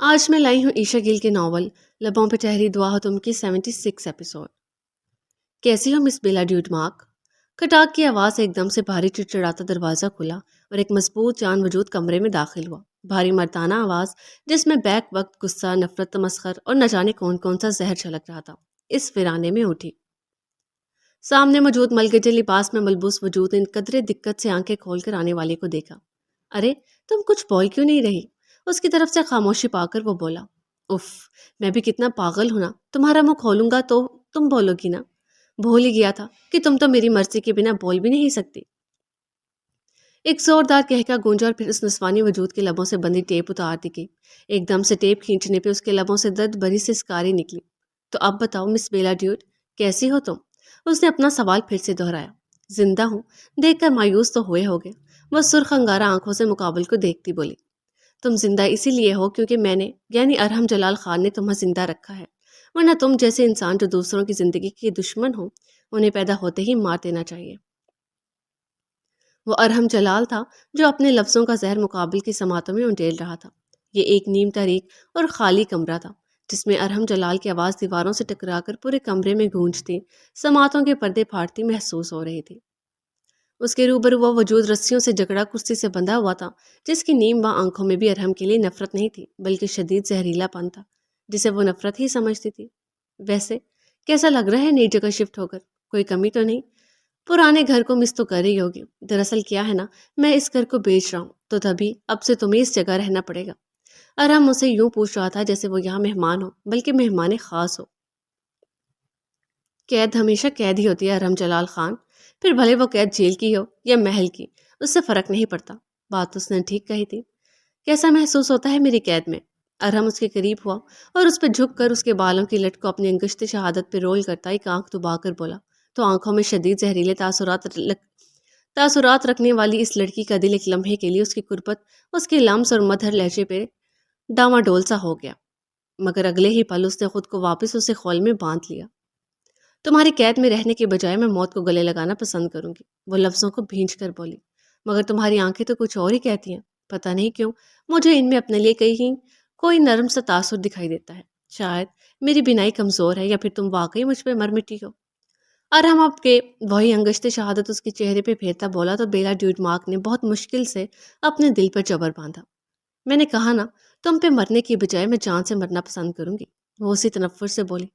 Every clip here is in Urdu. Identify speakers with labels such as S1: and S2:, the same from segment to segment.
S1: آج میں لائی ہوں عیشا گل کے ناول لبوں پہ ٹہری دعا ہو تم کی 76 ایپیسوڈ۔ کیسی ہو مس بیلا ڈیوڈ مارک؟ کھٹاک کی آواز سے ایک دم سے بھاری چڑچڑاتا دروازہ کھلا اور ایک مضبوط جان وجود کمرے میں داخل ہوا۔ بھاری مردانہ آواز جس میں بیک وقت غصہ، نفرت، تمسخر اور نہ جانے کون کون سا زہر چھلک رہا تھا اس ویرانے میں اٹھی۔ سامنے موجود ملگجے لباس میں ملبوس وجود ان قدرے دقت سے آنکھیں کھول کر آنے والے کو دیکھا۔ ارے تم کچھ بول کیوں نہیں رہی؟ اس کی طرف سے خاموشی پا کر وہ بولا۔ اف، میں بھی کتنا پاگل ہوں نا، تمہارا منہ کھولوں گا تو تم بولو گی نا۔ بھول ہی گیا تھا کہ تم تو میری مرضی کے بنا بول بھی نہیں سکتی۔ ایک زوردار کہکا گونجا اور پھر اس نسوانی وجود کے لبوں سے بندی ٹیپ اتار دی گئی۔ ایک دم سے ٹیپ کھینچنے پہ اس کے لبوں سے درد بھری سے اسکاری نکلی۔ تو اب بتاؤ مس بیلا ڈیوڈ، کیسی ہو تم؟ اس نے اپنا سوال پھر سے دہرایا۔ زندہ ہوں، دیکھ کر مایوس تو ہوئے ہوگے۔ وہ سرخ انگارہ آنکھوں سے مقابل کو دیکھتی بولی۔ تم زندہ اسی لیے ہو کیونکہ میں نے یعنی ارحم جلال خان نے تمہیں زندہ رکھا ہے، ورنہ تم جیسے انسان جو دوسروں کی زندگی کے دشمن ہوں انہیں پیدا ہوتے ہی مار دینا چاہیے۔ وہ ارحم جلال تھا جو اپنے لفظوں کا زہر مقابل کی سماعتوں میں انڈیل رہا تھا۔ یہ ایک نیم تاریک اور خالی کمرہ تھا جس میں ارحم جلال کی آواز دیواروں سے ٹکرا کر پورے کمرے میں گونجتی، سماعتوں کے پردے پھاڑتی محسوس ہو رہی تھی۔ اس کے روبرو وہ وجود رسیوں سے جکڑا کرسی سے بندھا ہوا تھا جس کی نیم باں آنکھوں میں بھی ارحم کے لیے نفرت نہیں تھی بلکہ شدید زہریلا پن تھا جسے وہ نفرت ہی سمجھتی تھی۔ ویسے کیسا لگ رہا ہے نئی جگہ شفٹ ہو کر؟ کوئی کمی تو نہیں؟ پرانے گھر کو مس تو کر رہی ہوگی۔ دراصل کیا ہے نا، میں اس گھر کو بیچ رہا ہوں تو تبھی اب سے تمہیں اس جگہ رہنا پڑے گا۔ ارحم اسے یوں پوچھ رہا تھا جیسے وہ یہاں مہمان ہو، بلکہ مہمان خاص ہو۔ قید ہمیشہ قید ہی ہوتی ہے ارحم جلال خان، پھر بھلے وہ قید جیل کی ہو یا محل کی، اس سے فرق نہیں پڑتا۔ بات اس نے ٹھیک کہی تھی۔ کیسا محسوس ہوتا ہے میری قید میں؟ ارحم اس کے قریب ہوا اور اس پہ جھک کر اس کے بالوں کی لٹ کو اپنی انگشت شہادت پہ رول کرتا ایک آنکھ دبا کر بولا تو آنکھوں میں شدید زہریلے تاثرات رکھنے والی اس لڑکی کا دل ایک لمحے کے لیے اس کی قربت، اس کے لمس اور مدھر لہجے پہ ڈاواڈول سا ہو گیا، مگر اگلے ہی پل اس نے خود کو واپس اسے خول میں باندھ لیا۔ تمہاری قید میں رہنے کے بجائے میں موت کو گلے لگانا پسند کروں گی، وہ لفظوں کو بھینچ کر بولی، مگر تمہاری آنکھیں تو کچھ اور ہی کہتی ہیں۔ پتہ نہیں کیوں مجھے ان میں اپنے لیے کہیں کوئی نرم سا تاثر دکھائی دیتا ہے۔ شاید میری بینائی کمزور ہے یا پھر تم واقعی مجھ پہ مر مٹی ہو۔ ارحم اب کے وہی انگشت شہادت اس کے چہرے پہ پھیرتا بولا تو بیلا ڈیوڈ مارک نے بہت مشکل سے اپنے دل پر جبر باندھا۔ میں نے کہا نا، تم پہ مرنے کی بجائے میں جان سے مرنا پسند کروں گی، وہ اسی تنفر سے بولی۔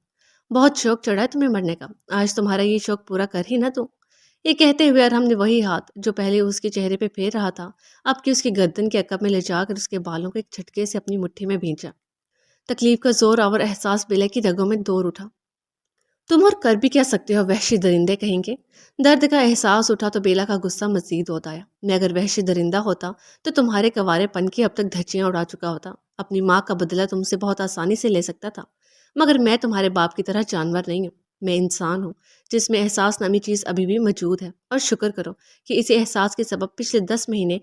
S1: بہت شوق چڑھا ہے تمہیں مرنے کا، آج تمہارا یہ شوق پورا کر ہی نہ دوں۔ یہ کہتے ہوئے ارحم نے وہی ہاتھ جو پہلے اس کے چہرے پہ پھیر رہا تھا اب کی اس کی گردن کے عقب میں لے جا کر اس کے بالوں کو ایک جھٹکے سے اپنی مٹھی میں بھینچا۔ تکلیف کا زور آور احساس بیلا کی رگوں میں دور اٹھا۔ تم اور کر بھی کیا سکتے ہو وحشی درندے کہیں گے؟ درد کا احساس اٹھا تو بیلا کا غصہ مزید ہوتا ہے۔ میں اگر وحشی درندہ ہوتا تو تمہارے کنوارے پن کی اب تک دھچیاں اڑا چکا ہوتا، اپنی ماں کا بدلہ تم سے بہت آسانی سے لے سکتا تھا، مگر میں تمہارے باپ کی طرح جانور نہیں ہوں، میں انسان ہوں جس میں احساس نامی چیز ابھی بھی موجود ہے، اور شکر کرو کہ اسی احساس کے سبب پچھلے 10 مہینے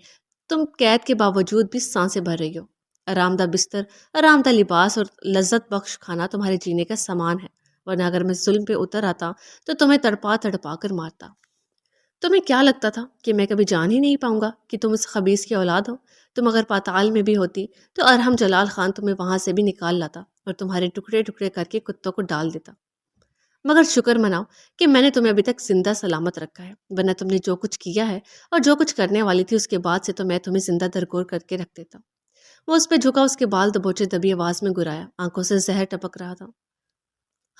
S1: تم قید کے باوجود بھی سانسیں بھر رہی ہو۔ آرام دہ بستر، آرام دہ لباس اور لذت بخش کھانا تمہارے جینے کا سامان ہے، ورنہ اگر میں ظلم پہ اتر آتا تو تمہیں تڑپا تڑپا کر مارتا۔ تمہیں کیا لگتا تھا کہ میں کبھی جان ہی نہیں پاؤں گا کہ تم اس خبیث کی اولاد ہو؟ تم اگر پاتال میں بھی ہوتی تو ارحم جلال خان تمہیں وہاں سے بھی نکال لاتا اور تمہارے ٹکڑے ٹکڑے کر کے کتوں کو ڈال دیتا، مگر شکر مناؤ کہ میں نے تمہیں ابھی تک زندہ سلامت رکھا ہے، ورنہ تم نے جو کچھ کیا ہے اور جو کچھ کرنے والی تھی اس کے بعد سے تو میں تمہیں زندہ درگور کر کے رکھ دیتا۔ وہ اس پہ جھکا، اس کے بال دبوچے دبی آواز میں گرایا، آنکھوں سے زہر ٹپک رہا تھا۔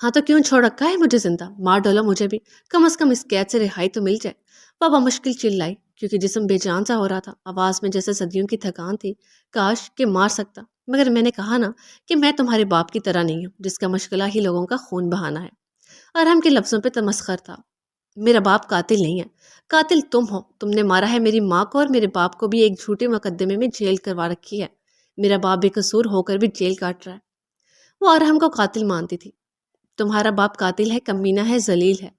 S1: ہاں تو کیوں چھوڑ رکھا ہے مجھے زندہ؟ مار ڈالو مجھے بھی، کم از کم اس قید سے رہائی تو مل جائے۔ بابا مشکل چلائی کیونکہ جسم بے جان سا ہو رہا تھا، آواز میں جیسے صدیوں کی تھکان تھی۔ کاش کہ مار سکتا، مگر میں نے کہا نا کہ میں تمہارے باپ کی طرح نہیں ہوں جس کا مشغلہ ہی لوگوں کا خون بہانا ہے۔ ارحم کے لفظوں پہ تمسخر تھا۔ میرا باپ قاتل نہیں ہے، قاتل تم ہو، تم نے مارا ہے میری ماں کو اور میرے باپ کو بھی ایک جھوٹے مقدمے میں جیل کروا رکھی ہے۔ میرا باپ بے قصور ہو کر بھی جیل کاٹ رہا ہے۔ وہ ارحم کو قاتل مانتی تھی۔ تمہارا باپ قاتل ہے، کمینہ ہے، ذلیل ہے،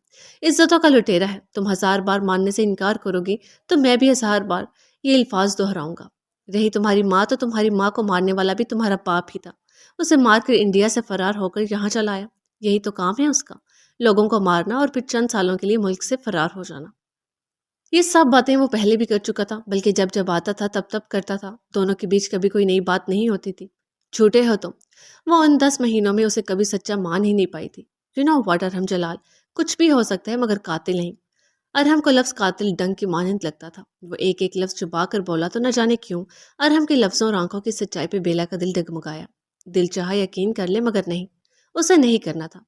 S1: عزتوں کا لٹیرا ہے۔ تم 1000 بار ماننے سے انکار کرو گی تو میں بھی 1000 بار یہ الفاظ دہراؤں گا۔ رہی تمہاری ماں تو تمہاری ماں کو مارنے والا بھی تمہارا باپ ہی تھا، اسے مار کر انڈیا سے فرار ہو کر یہاں چلا آیا۔ یہی تو کام ہے اس کا، لوگوں کو مارنا اور پھر چند سالوں کے لیے ملک سے فرار ہو جانا۔ یہ سب باتیں وہ پہلے بھی کر چکا تھا، بلکہ جب جب آتا تھا تب تب کرتا تھا، دونوں کے بیچ کبھی کوئی نئی بات نہیں ہوتی تھی۔ جھوٹے ہو تم۔ وہ ان 10 مہینوں میں اسے کبھی سچا مان ہی نہیں پائی تھی۔ یو نو واٹ ارحم جلال، کچھ بھی ہو سکتا ہے مگر قاتل نہیں۔ ارحم کو لفظ قاتل ڈنگ کی مانند لگتا تھا۔ وہ ایک ایک لفظ چھپا کر بولا تو نہ جانے کیوں ارحم کے لفظوں اور آنکھوں کی سچائی پہ بیلا کا دل ڈگمگایا۔ دل چاہا یقین کر لے مگر نہیں، اسے نہیں کرنا تھا۔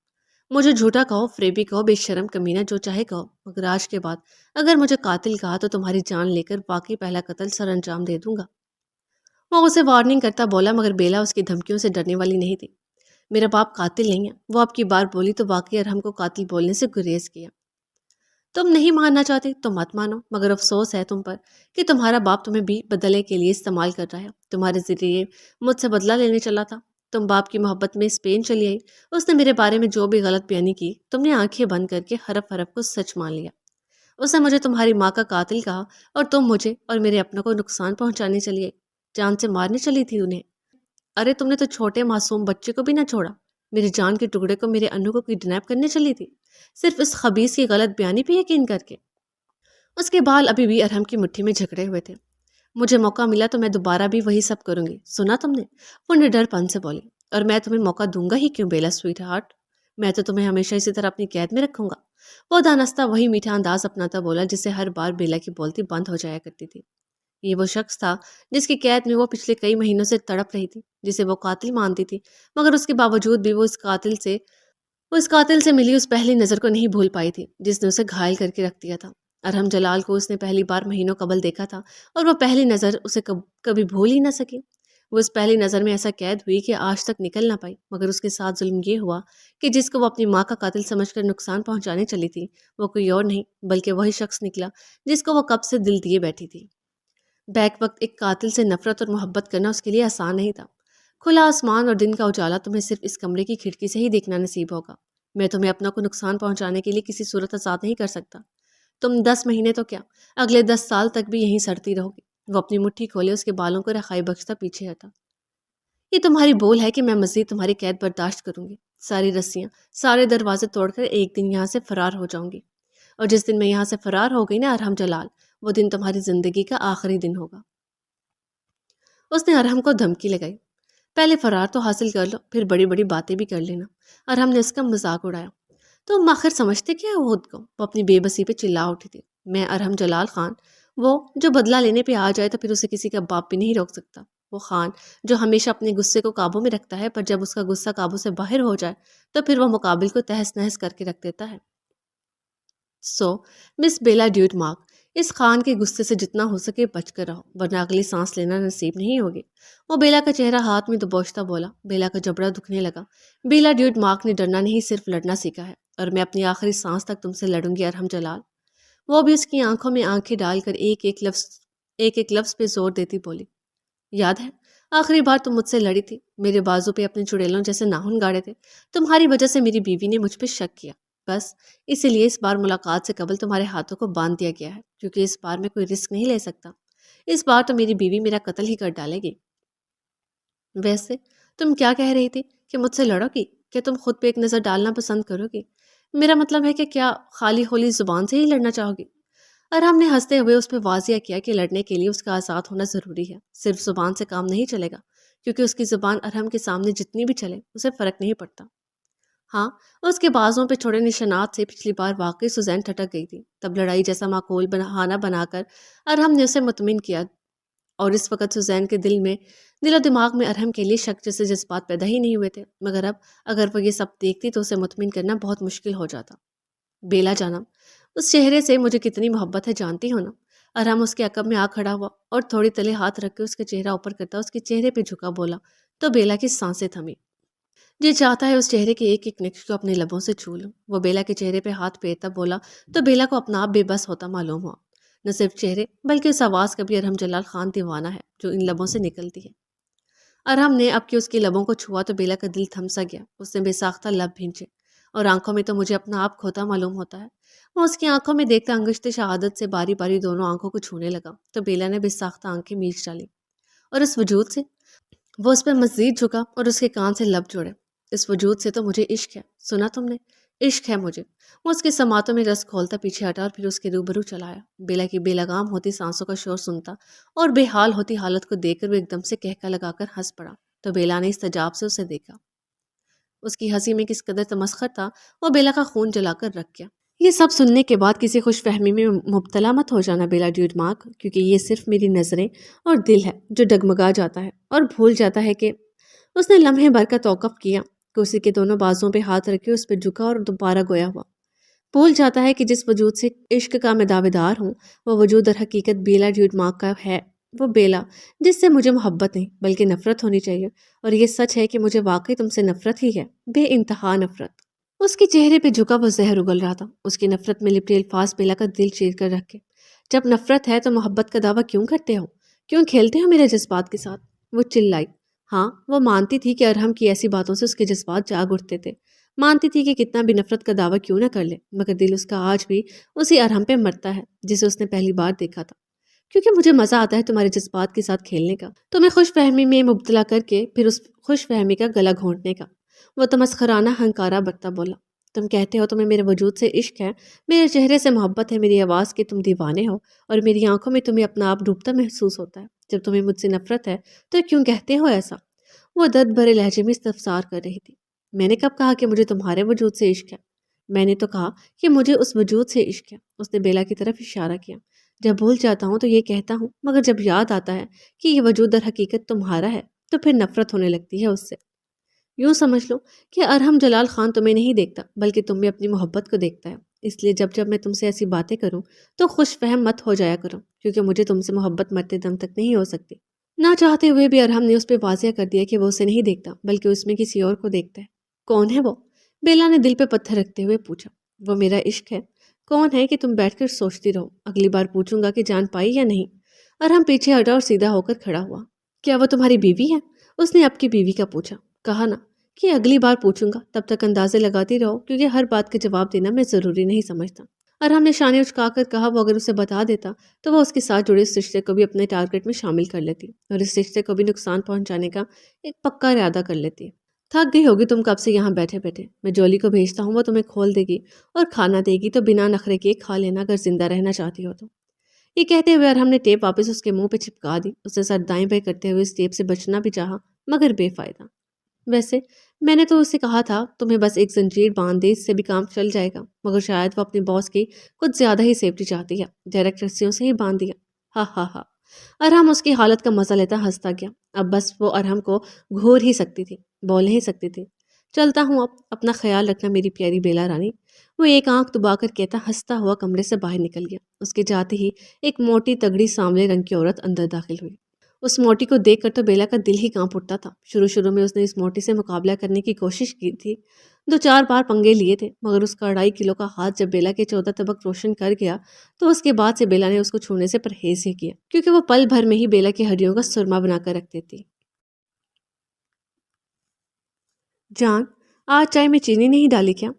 S1: مجھے جھوٹا کہو، فریبی کہو، بے شرم کمینہ، جو چاہے کہو، مگر آج کے بعد اگر مجھے قاتل کہا تو تمہاری جان لے کر واقعی پہلا قتل سر انجام دے دوں گا۔ وہ اسے وارننگ کرتا بولا مگر بیلا اس کی دھمکیوں سے ڈرنے والی نہیں تھی۔ میرا باپ قاتل نہیں ہے، وہ آپ کی بار بولی تو واقعی ارحم کو قاتل بولنے سے گریز کیا۔ تم نہیں ماننا چاہتی تو مت مانو، مگر افسوس ہے تم پر کہ تمہارا باپ تمہیں بھی بدلے کے لیے استعمال کر رہا ہے۔ تمہارے ذریعے مجھ سے بدلہ لینے چلا تھا۔ تم باپ کی محبت میں اسپین چلی آئی، اس نے میرے بارے میں جو بھی غلط بیانی کی تم نے آنکھیں بند کر کے حرف حرف کو سچ مان لیا۔ اس نے مجھے تمہاری ماں کا قاتل کہا اور تم مجھے اور میرے اپنوں کو نقصان پہنچانے چلی آئی، جان سے مارنے چلی تھی انہیں۔ ارے تم نے تو چھوٹے معصوم بچے کو بھی نہ چھوڑا، میری جان کے ٹکڑے کو میرے انو کو کڈنیپ کرنے چلی تھی، صرف اس خبیث کی غلط بیانی پہ یقین کر کے۔ اس کے بال ابھی بھی ارحم کی مٹھی میں جھکڑے ہوئے تھے۔ مجھے موقع ملا تو میں دوبارہ بھی وہی سب کروں گی، سنا تم نے؟ وہ نڈر پن سے بولی۔ اور میں تمہیں موقع دوں گا ہی کیوں بیلا سویٹ ہارٹ، میں تو تمہیں ہمیشہ اسی طرح اپنی قید میں رکھوں گا۔ وہ دانستہ وہی میٹھا انداز اپناتا بولا جس سے ہر بار بیلا کی بولتی بند ہو جایا کرتی تھی۔ یہ وہ شخص تھا جس کی قید میں وہ پچھلے کئی مہینوں سے تڑپ رہی تھی، جسے وہ قاتل مانتی تھی، مگر اس کے باوجود بھی وہ اس قاتل سے ملی اس پہلی نظر کو نہیں بھول پائی تھی جس نے اسے گھائل کر کے رکھ دیا تھا۔ ارحم جلال کو اس نے پہلی بار مہینوں قبل دیکھا تھا اور وہ پہلی نظر اسے کبھی بھول ہی نہ سکی۔ وہ اس پہلی نظر میں ایسا قید ہوئی کہ آج تک نکل نہ پائی، مگر اس کے ساتھ ظلم یہ ہوا کہ جس کو وہ اپنی ماں کا قاتل سمجھ کر نقصان پہنچانے چلی تھی وہ کوئی اور نہیں بلکہ وہی شخص نکلا جس کو وہ کب سے دل دیے بیٹھی تھی۔ بیک وقت ایک قاتل سے نفرت اور محبت کرنا اس کے لیے آسان نہیں تھا۔ کھلا آسمان اور دن کا اجالا تمہیں صرف اس کمرے کی کھڑکی سے ہی دیکھنا نصیب ہوگا۔ میں تمہیں اپنا کو نقصان پہنچانے کے لیے کسی صورت آزاد نہیں کر سکتا۔ تم 10 مہینے تو کیا، اگلے 10 سال تک بھی یہیں سڑتی رہو گی۔ وہ اپنی مٹھی کھولے اس کے بالوں کو رخائی بخشتا پیچھے ہٹا۔ یہ تمہاری بول ہے کہ میں مزید تمہاری قید برداشت کروں گی، ساری رسیاں، سارے دروازے توڑ کر ایک دن یہاں سے فرار ہو جاؤں گی، اور جس دن میں یہاں سے فرار ہو گئی نا ارحم جلال، وہ دن تمہاری زندگی کا آخری دن ہوگا۔ اس نے ارحم کو دھمکی لگائی۔ پہلے فرار تو حاصل کر لو، پھر بڑی بڑی باتیں بھی کر لینا۔ ارحم نے اس کا مذاق اڑایا۔ تو آخر سمجھتے کیا ہو خود کو؟ وہ اپنی بے بسی پہ چلا اٹھی تھی۔ میں ارحم جلال خان، وہ جو بدلہ لینے پہ آ جائے تو پھر اسے کسی کا باپ بھی نہیں روک سکتا۔ وہ خان جو ہمیشہ اپنے غصے کو قابو میں رکھتا ہے، پر جب اس کا غصہ قابو سے باہر ہو جائے تو پھر وہ مقابل کو تہس نہس کر کے رکھ دیتا ہے۔ سو مس بیلا ڈیوڈ مارک، اس خان کے غصے سے جتنا ہو سکے بچ کر رہو، ورنہ اگلی سانس لینا نصیب نہیں ہوگی۔ وہ بیلا کا چہرہ ہاتھ میں دبوچتا بولا۔ بیلا کا جبڑا دکھنے لگا۔ بیلا ڈیوڈ مارک نے ڈرنا نہیں صرف لڑنا سیکھا ہے، اور میں اپنی آخری سانس تک تم سے لڑوں گی ارحم جلال۔ وہ بھی اس کی آنکھوں میں آنکھیں ڈال کر ایک ایک لفظ پہ زور دیتی بولی۔ یاد ہے آخری بار تم مجھ سے لڑی تھی، میرے بازو پہ اپنے چڑیلوں جیسے ناخن گاڑے تھے، تمہاری وجہ سے میری بیوی نے مجھ پہ شک کیا، بس اسی لیے اس بار ملاقات سے قبل تمہارے ہاتھوں کو باندھ دیا گیا ہے، کیونکہ اس بار میں کوئی رسک نہیں لے سکتا۔ اس بار تو میری بیوی میرا قتل ہی کر ڈالے گی۔ ویسے تم کیا کہہ رہی تھی کہ مجھ سے لڑو گی؟ کہ تم خود پہ ایک نظر ڈالنا پسند کرو گی؟ میرا مطلب ہے کہ کیا خالی خولی زبان سے ہی لڑنا چاہو گی؟ ارحم نے ہنستے ہوئے اس پہ واضح کیا کہ لڑنے کے لیے اس کا آزاد ہونا ضروری ہے، صرف زبان سے کام نہیں چلے گا، کیونکہ اس کی زبان ارحم کے سامنے جتنی بھی چلے اسے فرق نہیں پڑتا۔ ہاں، اس کے بازوں پہ چھوڑے نشانات سے پچھلی بار واقعی سوزین ٹھٹک گئی تھی، تب لڑائی جیسا معقول بہانہ بنا کر ارحم نے اسے مطمئن کیا، اور اس وقت سوزین کے دل و دماغ میں ارحم کے لیے شک جیسے جذبات پیدا ہی نہیں ہوئے تھے، مگر اب اگر وہ یہ سب دیکھتی تو اسے مطمئن کرنا بہت مشکل ہو جاتا۔ بیلا جانم، اس چہرے سے مجھے کتنی محبت ہے جانتی ہو نا؟ ارحم اس کے عقب میں آ کھڑا ہوا اور تھوڑی تلے ہاتھ رکھ کے اس کا چہرہ اوپر کرتا اس کے چہرے پہ جھکا بولا، تو بیلا کی سانسیں تھمی۔ جی چاہتا ہے اس چہرے کے ایک ایک نقش کو اپنے لبوں سے چھو لوں۔ وہ بیلا کے چہرے پہ ہاتھ پھیرتا بولا تو بیلا کو اپنا آپ بے بس ہوتا معلوم ہوا۔ نہ صرف چہرے بلکہ اس آواز کا بھی ارحم جلال خان دیوانہ ہے جو ان لبوں سے نکلتی ہے۔ ارحم نے اب کہ اس کے لبوں کو چھوا تو بیلا کا دل تھمسا گیا، اس نے بے ساختہ لب بھینچے، اور آنکھوں میں تو مجھے اپنا آپ کھوتا معلوم ہوتا ہے۔ وہ اس کی آنکھوں میں دیکھتا انگشت شہادت سے باری باری دونوں آنکھوں کو چھونے لگا تو بیلا نے بے ساختہ آنکھیں میچ ڈالی، اور اس وجود سے وہ اس پہ مزید جھکا اور اس کے کان سے لب جوڑے۔ اس وجود سے تو مجھے عشق ہے، سنا تم نے؟ عشق ہے مجھے۔ وہ اس کے سماعتوں میں رس کھولتا پیچھے ہٹا اور پھر اس کے روبرو چلایا۔ بیلا کی بے لگام ہوتی سانسوں کا شور سنتا اور بے حال ہوتی حالت کو دیکھ کر وہ ایک دم سے کہکا لگا کر ہنس پڑا۔ تو بیلا نے استجاب سے اسے دیکھا۔ اس کی ہنسی میں کس قدر تمسخر تھا، وہ بیلا کا خون جلا کر رکھ گیا۔ یہ سب سننے کے بعد کسی خوش فہمی میں مبتلا مت ہو جانا بیلا ڈیوڈ مارک، کیونکہ یہ صرف میری نظریں اور دل ہے جو ڈگمگا جاتا ہے اور بھول جاتا ہے کہ… اس نے لمحے بھر کا توقف کیا، کرسی کے دونوں بازوؤں پہ ہاتھ رکھے اس پہ جھکا اور دوبارہ گویا ہوا۔ بھول جاتا ہے کہ جس وجود سے عشق کا میں دعویدار ہوں، وہ وجود در حقیقت بیلا ڈیوڈ مارک کا ہے، وہ بیلا جس سے مجھے محبت نہیں بلکہ نفرت ہونی چاہیے، اور یہ سچ ہے کہ مجھے واقعی تم سے نفرت ہی ہے، بے انتہا نفرت۔ اس کے چہرے پہ جھکا وہ زہر اگل رہا تھا، اس کی نفرت میں لپٹے الفاظ بیلا کا دل چیر کر رکھے۔ جب نفرت ہے تو محبت کا دعویٰ کیوں کرتے ہو؟ کیوں کھیلتے ہو میرے جذبات کے ساتھ؟ وہ چلائی۔ ہاں، وہ مانتی تھی کہ ارحم کی ایسی باتوں سے اس کے جذبات جاگ اٹھتے تھے، مانتی تھی کہ کتنا بھی نفرت کا دعویٰ کیوں نہ کر لے، مگر دل اس کا آج بھی اسی ارحم پہ مرتا ہے جسے اس نے پہلی بار دیکھا تھا۔ کیونکہ مجھے مزہ آتا ہے تمہارے جذبات کے ساتھ کھیلنے کا، تمہیں خوش فہمی میں مبتلا کر کے پھر اس خوش فہمی کا گلا گھونٹنے کا۔ وہ تمسخرانہ ہنکارا برتا بولا۔ تم کہتے ہو تمہیں میرے وجود سے عشق ہے، میرے چہرے سے محبت ہے، میری آواز کے تم دیوانے ہو، اور میری آنکھوں میں تمہیں اپنا آپ ڈوبتا محسوس ہوتا ہے۔ جب تمہیں مجھ سے نفرت ہے تو کیوں کہتے ہو ایسا؟ وہ درد بھرے لہجے میں استفسار کر رہی تھی۔ میں نے کب کہا کہ مجھے تمہارے وجود سے عشق ہے؟ میں نے تو کہا کہ مجھے اس وجود سے عشق ہے۔ اس نے بیلا کی طرف اشارہ کیا۔ جب بھول جاتا ہوں تو یہ کہتا ہوں، مگر جب یاد آتا ہے کہ یہ وجود در حقیقت تمہارا ہے تو پھر نفرت ہونے لگتی ہے اس سے۔ یوں سمجھ لو کہ ارحم جلال خان تمہیں نہیں دیکھتا بلکہ تم میں اپنی محبت کو دیکھتا ہے، اس لیے جب میں تم سے ایسی باتیں کروں تو خوش فہم مت ہو جایا کرو، کیونکہ مجھے تم سے محبت مرتے دم تک نہیں ہو سکتی۔ نہ چاہتے ہوئے بھی ارحم نے اس پہ واضح کر دیا کہ وہ اسے نہیں دیکھتا بلکہ اس میں کسی اور کو دیکھتا ہے۔ کون ہے وہ؟ بیلا نے دل پہ پتھر رکھتے ہوئے پوچھا۔ وہ میرا عشق ہے۔ کون ہے کہ تم بیٹھ کر سوچتی رہو، اگلی بار پوچھوں گا کہ جان پائی یا نہیں۔ ارحم پیچھے ہٹا اور سیدھا ہو کر کھڑا ہوا۔ کیا وہ تمہاری بیوی ہے؟ اس نے اب کی بیوی کا پوچھا۔ کہا نا کہ اگلی بار پوچھوں گا، تب تک اندازے لگاتی رہو، کیونکہ ہر بات کا جواب دینا میں ضروری نہیں سمجھتا۔ ارحم نے شانے اچکا کر کہا وہ اگر اسے بتا دیتا تو وہ اس کے ساتھ جڑے اس رشتے کو بھی اپنے ٹارگٹ میں شامل کر لیتی اور اس رشتے کو بھی نقصان پہنچانے کا ایک پکا ارادہ کر لیتی۔ تھک گئی ہوگی تم کب سے یہاں بیٹھے بیٹھے، میں جولی کو بھیجتا ہوں، وہ تمہیں کھول دے گی اور کھانا دے گی، تو بنا نخرے کے کھا لینا اگر زندہ رہنا چاہتی ہو تو۔ یہ کہتے ہوئے ارحم نے ٹیپ واپس اس کے منہ پہ چپکا دی۔ اس نے سر دائیں بائیں کرتے ہوئے اس ٹیپ سے بچنا بھی چاہا مگر بے فائدہ۔ ویسے میں نے تو اسے کہا تھا تمہیں بس ایک زنجیر باندھ دے، اس سے بھی کام چل جائے گا، مگر شاید وہ اپنے باس کی کچھ زیادہ ہی سیفٹی چاہتی ہے، ڈائریکٹ رسیوں سے ہی باندھ دیا۔ ہاں ہاں ہاں۔ ارحم اس کی حالت کا مزہ لیتا ہنستا گیا۔ اب بس وہ ارحم کو گھور ہی سکتی تھی، بول نہیں سکتی تھی۔ چلتا ہوں اب، اپنا خیال رکھنا میری پیاری بیلا رانی۔ وہ ایک آنکھ دبا کر کہتا ہنستا ہوا کمرے سے باہر نکل گیا۔ اس کے جاتے ہی ایک موٹی تگڑی سانولے رنگ کی عورت اندر داخل ہوئی۔ اس موٹی کو دیکھ کر تو بیلا کا دل ہی کانپ اٹھتا تھا۔ شروع میں اس نے اس موٹی سے مقابلہ کرنے کی کوشش کی تھی، 2-4 بار پنگے لیے تھے، مگر اس کا 2.5 کلو کا ہاتھ جب بیلا کے 14 طبق روشن کر گیا تو اس کے بعد سے بیلا نے اس کو چھونے سے پرہیز ہی کیا، کیونکہ وہ پل بھر میں ہی بیلا کی ہڈیوں کا سرما بنا کر رکھ دیتی۔ جان، آج چائے میں چینی نہیں ڈالی کیا؟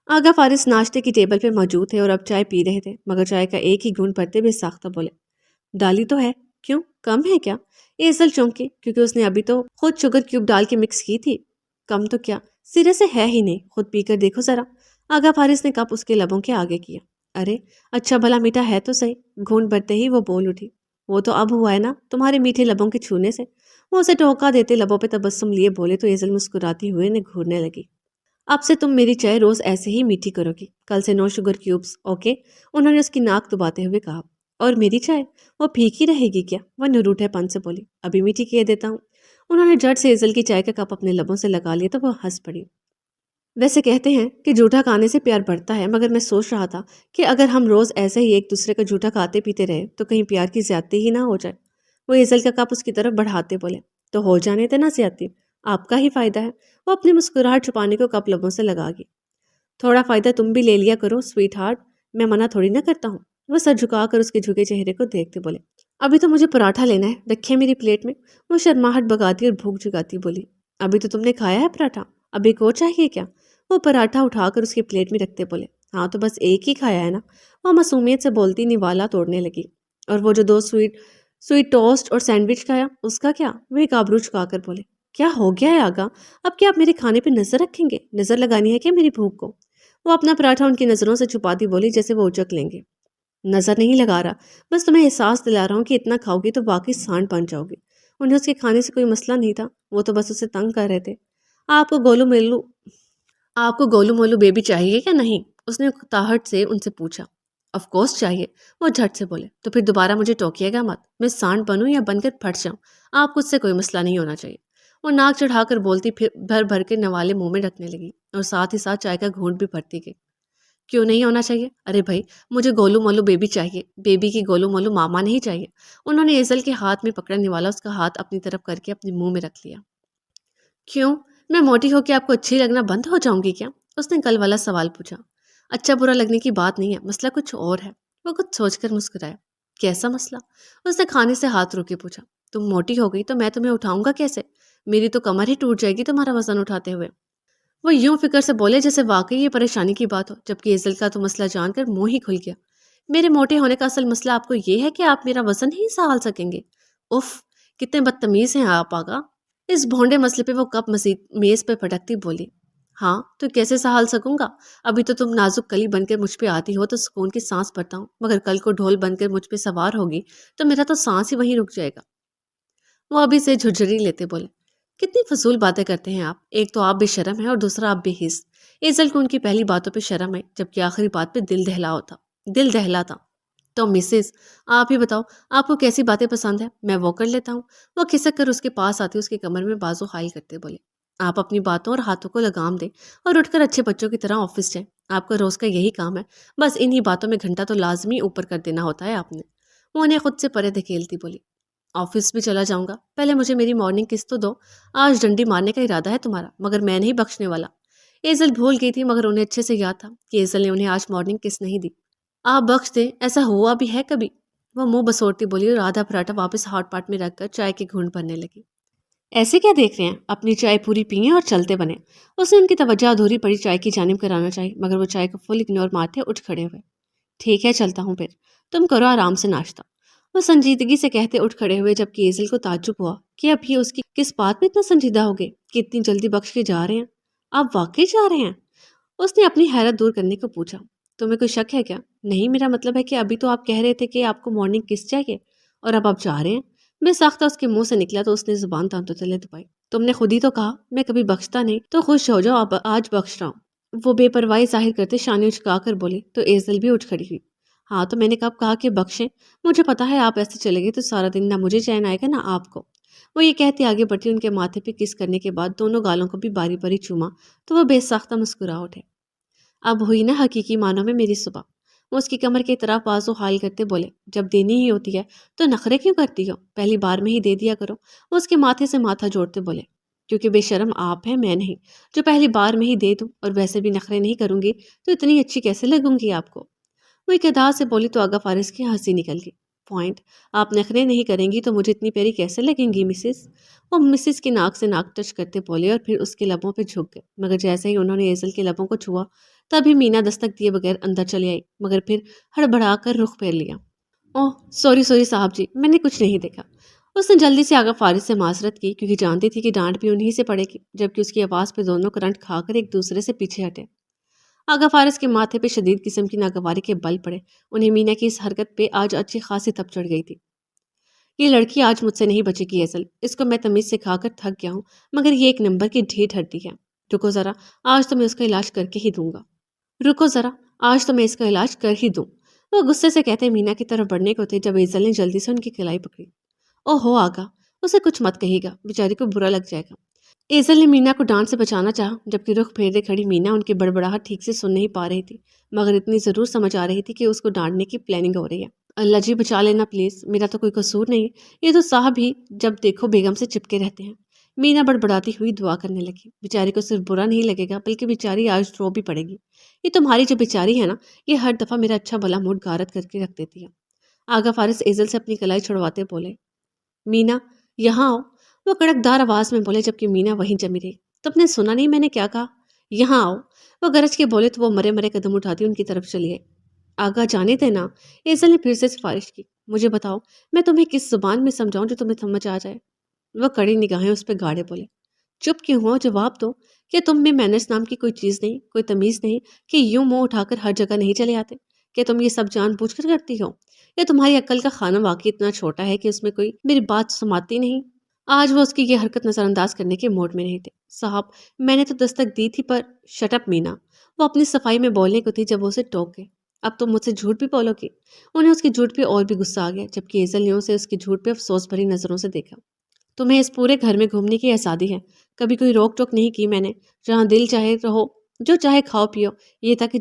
S1: آغا فارس ناشتے کی ٹیبل پہ موجود تھے اور اب چائے پی رہے تھے، مگر چائے کا ایک ہی گھونٹ بھرتے ہوئے ساختہ بولے۔ ڈالی تو ہے، کیوں کم ہے کیا؟ ایزل چونکی، کیونکہ اس نے ابھی تو خود شوگر کیوب ڈال کے مکس کی تھی۔ کم تو کیا، سرے سے ہے ہی نہیں، خود پی کر دیکھو ذرا۔ آغا فارس نے کپ اس کے لبوں کے آگے کیا۔ ارے اچھا بھلا میٹھا ہے تو صحیح۔ گھونٹ بھرتے ہی وہ بول اٹھی۔ وہ تو اب ہوا ہے نا تمہارے میٹھے لبوں کے چھونے سے۔ وہ اسے ٹوکا دیتے لبوں پہ تبسم لیے بولے تو ایزل مسکراتی ہوئے نے گھورنے لگی۔ اب سے تم میری چائے روز ایسے ہی میٹھی کرو گی، کل سے نو شوگر کیوبس، اوکے؟ انہوں نے اس کی ناک دباتے ہوئے کہا۔ اور میری چائے وہ پھیکی رہے گی کیا؟ وہ نروٹھے پن سے بولی۔ ابھی میٹھی کیے دیتا ہوں۔ انہوں نے جٹ سے ایزل کی چائے کا کپ اپنے لبوں سے لگا لیا تو وہ ہنس پڑی۔ ویسے کہتے ہیں کہ جھوٹا کھانے سے پیار بڑھتا ہے، مگر میں سوچ رہا تھا کہ اگر ہم روز ایسے ہی ایک دوسرے کا جھوٹا کھاتے پیتے رہے تو کہیں پیار کی زیادتی ہی نہ ہو جائے۔ وہ ایزل کا کپ اس کی طرف بڑھاتے بولے۔ تو ہو جانے تھے نا زیادتی، آپ کا ہی فائدہ ہے۔ وہ اپنی مسکراہٹ چھپانے کو کپ لبوں سے لگا گئی۔ تھوڑا فائدہ تم بھی لے لیا کرو سویٹ ہارٹ، میں منع تھوڑی نہ کرتا ہوں۔ وہ سر جھکا کر اس کے جھکے چہرے کو دیکھتے بولے۔ ابھی تو مجھے پراٹھا لینا ہے، رکھے میری پلیٹ میں۔ وہ شرماہٹ بگاتی اور بھوک جگاتی بولی۔ ابھی تو تم نے کھایا ہے پراٹھا، ابھی کو چاہیے کیا؟ وہ پراٹھا اٹھا کر اس کی پلیٹ میں رکھتے بولے۔ ہاں تو بس ایک ہی کھایا ہے نا؟ وہ معصومیت سے بولتی نوالا توڑنے لگی۔ اور وہ جو 2 سویٹ ٹوسٹ اور سینڈوچ کھایا اس کا کیا؟ وہ ایک آبرو چکا کر بولے۔ کیا ہو گیا ہے آگا؟ اب کیا آپ میرے کھانے پہ نظر رکھیں گے؟ نظر لگانی ہے کیا میری بھوک کو؟ وہ اپنا پراٹھا ان کی نظروں سے چھپاتی بولی جیسے وہ اچک لیں گے۔ نظر نہیں لگا رہا، بس تمہیں احساس دلا رہا ہوں کہ اتنا کھاؤ گی تو واقعی سانڈ بن جاؤ گی۔ انہیں اس کے کھانے سے کوئی مسئلہ نہیں تھا، وہ تو بس اسے تنگ کر رہے تھے۔ آپ کو گولو میلو آپ کو گولو مولو بیبی چاہیے یا نہیں؟ اس نے تاہٹ سے ان سے پوچھا۔ آف کورس چاہیے، وہ جھٹ سے بولے۔ تو پھر دوبارہ مجھے ٹوکیے گا مت، میں سانڈ بنوں یا بن کر پھٹ جاؤں، آپ کو اس سے کوئی مسئلہ نہیں ہونا چاہیے۔ وہ ناک چڑھا کر بولتی، پھر بھر بھر کے نوالے منہ میں رکھنے لگی اور ساتھ ہی ساتھ چائے کا گھونٹ بھی بھرتی گئی۔ کیوں نہیں ہونا چاہیے؟ ارے بھائی، مجھے گولو مولو بیبی چاہیے، بیبی کی گولو مولو ماما نہیں چاہیے۔ انہوں نے ایزل کے ہاتھ میں پکڑا نوالا اس کا ہاتھ اپنی طرف کر کے اپنے منہ میں رکھ لیا۔ کیوں؟ میں موٹی ہو کے آپ کو اچھی لگنا بند ہو جاؤں گی کیا؟ اس نے کل والا سوال پوچھا۔ اچھا برا لگنے کی بات نہیں ہے، مسئلہ کچھ اور ہے۔ وہ کچھ سوچ کر مسکرایا۔ کیسا مسئلہ؟ اس نے کھانے سے ہاتھ روک کے پوچھا۔ تم موٹی ہو گئی تو میں تمہیں اٹھاؤں گا کیسے؟ میری تو کمر ہی ٹوٹ جائے گی تمہارا وزن اٹھاتے ہوئے۔ وہ یوں فکر سے بولے جیسے واقعی یہ پریشانی کی بات ہو، جبکہ ایزل کا تو مسئلہ جان کر منہ ہی کھل گیا۔ میرے موٹے ہونے کا اصل مسئلہ آپ کو یہ ہے کہ آپ میرا وزن ہی سنبھال سکیں گے؟ اف، کتنے بدتمیز ہیں آپ آگا۔ اس بھونڈے مسئلے پہ وہ کپ مزید میز پہ پٹکتی بولی۔ ہاں تو کیسے سنبھال سکوں گا؟ ابھی تو تم نازک کلی بن کر مجھ پہ آتی ہو تو سکون کی سانس بھرتا ہوں، مگر کل کو ڈھول بن کر مجھ پہ سوار ہوگی تو میرا تو سانس ہی وہیں رک جائے گا۔ وہ ابھی سے جھرجھری لیتے بولے۔ کتنی فضول باتیں کرتے ہیں آپ، ایک تو آپ بے شرم ہیں اور دوسرا آپ بے حس۔ ایزل کو ان کی پہلی باتوں پہ شرم ہے، جبکہ آخری بات پہ دل دہلا تھا۔ تو مسز، آپ ہی بتاؤ، آپ کو کیسی باتیں پسند ہیں، میں وہ کر لیتا ہوں۔ وہ کھسک کر اس کے پاس آتی اس کے کمر میں بازو حائل کرتے بولے۔ آپ اپنی باتوں اور ہاتھوں کو لگام دیں اور اٹھ کر اچھے بچوں کی طرح آفس جائیں، آپ کا روز کا یہی کام ہے، بس انہی باتوں میں گھنٹہ تو لازمی اوپر کر دینا ہوتا ہے آپ نے۔ وہ انہیں خود سے پرے دھکیلتی بولی۔ آفس بھی چلا جاؤں گا، پہلے مجھے میری مارننگ کس تو دو، آج ڈنڈی مارنے کا ارادہ ہے تمہارا، مگر میں نہیں بخشنے والا۔ ایزل بھول گئی تھی مگر انہیں اچھے سے یاد تھا کہ ایزل نے انہیں آج مارننگ کس نہیں دی۔ آپ بخش دیں، ایسا ہوا بھی ہے کبھی؟ وہ منہ بسوڑتی بولی اور آدھا پراٹھا واپس ہاٹ پاٹ میں رکھ کر چائے کے گھونٹ بھرنے لگی۔ ایسے کیا دیکھ رہے ہیں، اپنی چائے پوری پئیں اور چلتے بنے۔ اس نے ان کی توجہ ادھوری پڑی چائے کی جانب کرانا چاہی، مگر وہ چائے کو فل اگنور مارتے اٹھ کھڑے ہوئے۔ ٹھیک ہے چلتا ہوں پھر، تم کرو آرام سے ناشتہ۔ وہ سنجیدگی سے کہتے اٹھ کھڑے ہوئے، جبکہ ایزل کو تعجب ہوا کہ اب یہ اس کی کس بات میں اتنا سنجیدہ ہو گئے کہ اتنی جلدی بخش کے جا رہے ہیں۔ آپ واقعی جا رہے ہیں؟ اس نے اپنی حیرت دور کرنے کو پوچھا۔ تمہیں کوئی شک ہے کیا؟ نہیں، میرا مطلب ہے کہ ابھی تو آپ کہہ رہے تھے کہ آپ کو مارننگ کس چاہیے اور اب آپ جا رہے ہیں۔ بے ساختہ اس کے منہ سے نکلا تو اس نے زبان دانتوں تلے دبائی۔ تم نے خود ہی تو کہا میں کبھی بخشتا نہیں، تو خوش ہو جاؤ، اب آج بخش رہا ہوں۔ وہ بے پرواہی ظاہر کرتے شانے اچکا کر بولے تو ایزل بھی اٹھ کھڑی ہوئی۔ ہاں تو میں نے کب کہا کہ بخشیں؟ مجھے پتا ہے آپ ایسے چلے گئے تو سارا دن نہ مجھے چین آئے گا نہ آپ کو۔ وہ یہ کہتے آگے بڑھتی، ان کے ماتھے پہ کس کرنے کے بعد دونوں گالوں کو بھی باری باری چوما تو وہ بے ساختہ مسکرا اٹھے۔ اب ہوئی نا حقیقی معنوں میں میری صبح۔ وہ اس کی کمر کی طرف بازو حائل کرتے بولے۔ جب دینی ہی ہوتی ہے تو نخرے کیوں کرتی ہو، پہلی بار میں ہی دے دیا کرو۔ وہ اس کے ماتھے سے ماتھا جوڑتے بولے۔ کیونکہ بے شرم آپ ہیں، میں نہیں، جو پہلی بار میں ہی دے دوں، اور ویسے بھی نخرے نہیں کروں گی تو اتنی اچھی کیسے لگوں گی آپ کو؟ وہ ایک ادا سے بولی تو آگا فارس کی ہنسی نکل گئی۔ پوائنٹ، آپ نخرے نہیں کریں گی تو مجھے اتنی پیاری کیسے لگیں گی مسز؟ وہ مسز کی ناک سے ناک ٹچ کرتے بولے اور پھر اس کے لبوں پہ جھک گئے، مگر جیسے ہی انہوں نے ایزل کے لبوں کو چھوا تبھی مینا دستک دیے بغیر اندر چلی آئی، مگر پھر ہڑبڑا کر رخ پھیر لیا۔ اوہ سوری صاحب جی، میں نے کچھ نہیں دیکھا۔ اس نے جلدی سے آگا فارس سے معذرت کی، کیونکہ جانتی تھی کہ ڈانٹ بھی انہی سے پڑے گی، جبکہ اس کی آواز پہ دونوں کرنٹ کھا کر ایک دوسرے سے پیچھے ہٹے۔ آگا فارس کے ماتھے پہ شدید قسم کی ناگواری کے بل پڑے، انہیں مینا کی اس حرکت پہ آج اچھی خاصی تپ چڑھ گئی تھی۔ یہ لڑکی آج مجھ سے نہیں بچے گی ایزل، اس کو میں تمیز سکھا کر تھک گیا ہوں، مگر یہ ایک نمبر کی ڈھیٹ ہڈی ہے۔ رکو ذرا، آج تو میں اس کا علاج کر کے ہی دوں گا۔ رکو ذرا، آج تو میں اس کا علاج کر ہی دوں۔ وہ غصے سے کہتے مینا کی طرف بڑھنے کو تھے جب ایزل نے جلدی سے ان کی کلائی پکڑی۔ او ہو آگا، اسے کچھ مت کہے گا، بیچاری کو برا لگ جائے گا۔ ایزل نے مینا کو ڈانٹ سے بچانا چاہا، جبکہ رخ پھیرے کھڑی مینا ان کی بڑبڑاہٹ ٹھیک سے سن نہیں پا رہی تھی، مگر اتنی ضرور سمجھ آ رہی تھی کہ اس کو ڈانٹنے کی پلاننگ ہو رہی ہے۔ اللہ جی بچا لینا پلیز، میرا تو کوئی قصور نہیں، یہ تو صاحب ہی جب دیکھو بیگم سے چپکے رہتے ہیں۔ مینا بڑبڑاتی ہوئی دعا کرنے لگی۔ بیچاری کو صرف برا نہیں لگے گا بلکہ بیچاری آج رو بھی پڑے گی۔ یہ تمہاری جو بیچاری ہے نا، یہ ہر دفعہ میرا اچھا بھلا موڈ غارت کر کے رکھ دیتی ہے۔ آگا فارس ایزل سے اپنی کلائی چھڑواتے بولے۔ مینا یہاں آؤ، وہ کڑک دار آواز میں بولے، جبکہ مینا وہیں جمی رہی۔ تم نے سنا نہیں میں نے کیا کہا؟ یہاں آؤ، وہ گرج کے بولے تو وہ مرے مرے قدم اٹھاتی ان کی طرف چلی گئی۔ آگا جانے دینا، ایزل نے پھر سے سفارش کی۔ مجھے بتاؤ میں تمہیں کس زبان میں سمجھاؤں جو تمہیں سمجھ آ جائے؟ وہ کڑی نگاہیں اس پہ گاڑے بولے۔ چپ کیوں ہو، جواب دو۔ کیا تم میں مینرز نام کی کوئی چیز نہیں، کوئی تمیز نہیں کہ یوں منہ اٹھا کر ہر جگہ نہیں چلے آتے؟ کیا تم یہ سب جان بوجھ کر کرتی ہو، یا تمہاری عقل کا خانہ واقعی اتنا چھوٹا ہے کہ اس میں کوئی میری بات سماتی نہیں؟ آج وہ اس کی یہ حرکت نظر انداز کرنے کے موڈ میں نہیں تھے۔ صاحب، میں نے تو دستک دی تھی پر شٹ اپ مینا، وہ اپنی صفائی میں بولنے کو تھی جب وہ اسے ٹوک گئے۔ اب تم مجھ سے جھوٹ بھی بولو گی؟ انہیں اس کی جھوٹ پہ اور بھی غصہ آ گیا، جبکہ ایزل نے اسے اس کی جھوٹ پہ افسوس بھری نظروں سے دیکھا۔ تمہیں اس پورے گھر میں گھومنے کی آزادی ہے، کبھی کوئی روک ٹوک نہیں کی میں نے، جہاں دل چاہے رہو، جو چاہے کھاؤ پیو، یہ تک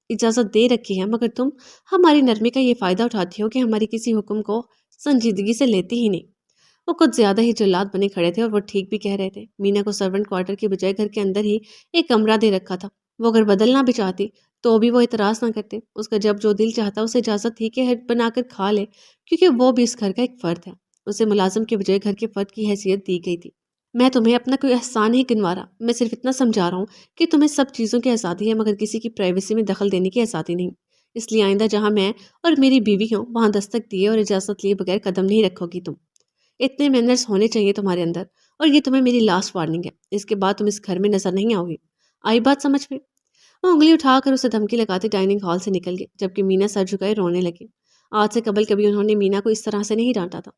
S1: اجازت دے رکھی ہے، مگر تم ہماری نرمی کا یہ فائدہ اٹھاتی ہو کہ ہماری کسی حکم کو سنجیدگی سے لیتی ہی نہیں۔ وہ کچھ زیادہ ہی جلاد بنے کھڑے تھے اور وہ ٹھیک بھی کہہ رہے تھے۔ مینا کو سرونٹ کوارٹر کی بجائے گھر کے اندر ہی ایک کمرہ دے رکھا تھا۔ وہ اگر بدلنا بھی چاہتی تو بھی وہ اعتراض نہ کرتے۔ اس کا جب جو دل چاہتا اسے اجازت تھی کہ ہٹ بنا کر کھا لے، کیونکہ وہ بھی اس گھر کا ایک فرد ہے۔ اسے ملازم کے بجائے گھر کے فرد کی حیثیت دی گئی تھی۔ میں تمہیں اپنا کوئی احسان نہیں گنوا رہا، میں صرف اتنا سمجھا رہا ہوں کہ تمہیں سب چیزوں کی آزادی ہے مگر کسی کی پرائیویسی میں دخل دینے کی آزادی نہیں۔ اس لیے آئندہ جہاں میں اور میری بیوی ہوں وہاں دستک دیے اور اجازت لیے بغیر قدم نہیں رکھو گی تم۔ اتنے مینرز ہونے چاہیے تمہارے اندر، اور یہ تمہیں میری لاسٹ وارننگ ہے۔ اس کے بعد تم اس گھر میں نظر نہیں آؤ گی۔ آئی بات سمجھ میں؟ وہ انگلی اٹھا کر اسے دھمکی لگاتے ڈائننگ ہال سے نکل گئے، جبکہ مینا سر جھکائے رونے لگی۔ آج سے قبل کبھی انہوں نے مینا کو اس طرح سے نہیں ڈانٹا تھا۔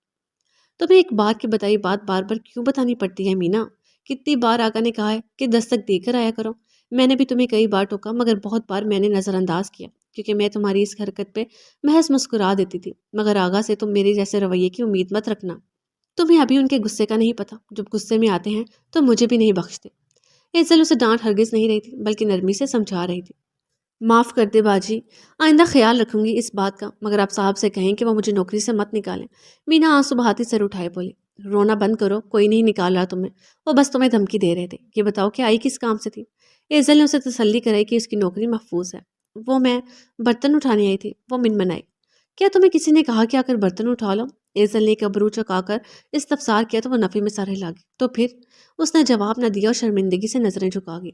S1: تمہیں ایک بار کی بتائی بات بار بار کیوں بتانی پڑتی ہے مینا؟ کتنی بار آقا نے کہا ہے کہ دستک دے کر آیا کرو۔ میں نے بھی تمہیں کئی بار ٹوکا مگر بہت بار میں نے نظر انداز کیا، کیونکہ میں تمہاری اس حرکت پہ محض مسکرا دیتی تھی، مگر آغا سے تم میرے جیسے رویے کی امید مت رکھنا۔ تمہیں ابھی ان کے غصے کا نہیں پتا، جب غصے میں آتے ہیں تو مجھے بھی نہیں بخشتے۔ ایزل اسے ڈانٹ ہرگز نہیں رہی تھی بلکہ نرمی سے سمجھا رہی تھی۔ معاف کر دے باجی، آئندہ خیال رکھوں گی اس بات کا، مگر آپ صاحب سے کہیں کہ وہ مجھے نوکری سے مت نکالیں۔ مینا آنسو بہاتی سر اٹھائے بولی، رونا بند کرو، کوئی نہیں نکال رہا تمہیں، وہ بس تمہیں دھمکی دے رہے تھے۔ یہ بتاؤ کہ آئی کس کام سے تھی؟ ایزل نے اسے تسلی کرائی کہ اس کی نوکری محفوظ ہے۔ وہ میں برتن اٹھانے آئی تھی، وہ منمنائی۔ کیا تمہیں کسی نے کہا کہ آ کر برتن اٹھا لو؟ ایزل نے ایک ابرو چکا کر استفسار کیا تو وہ نفی میں سر ہلا گئی۔ تو پھر اس نے جواب نہ دیا اور شرمندگی سے نظریں جھکا گئی۔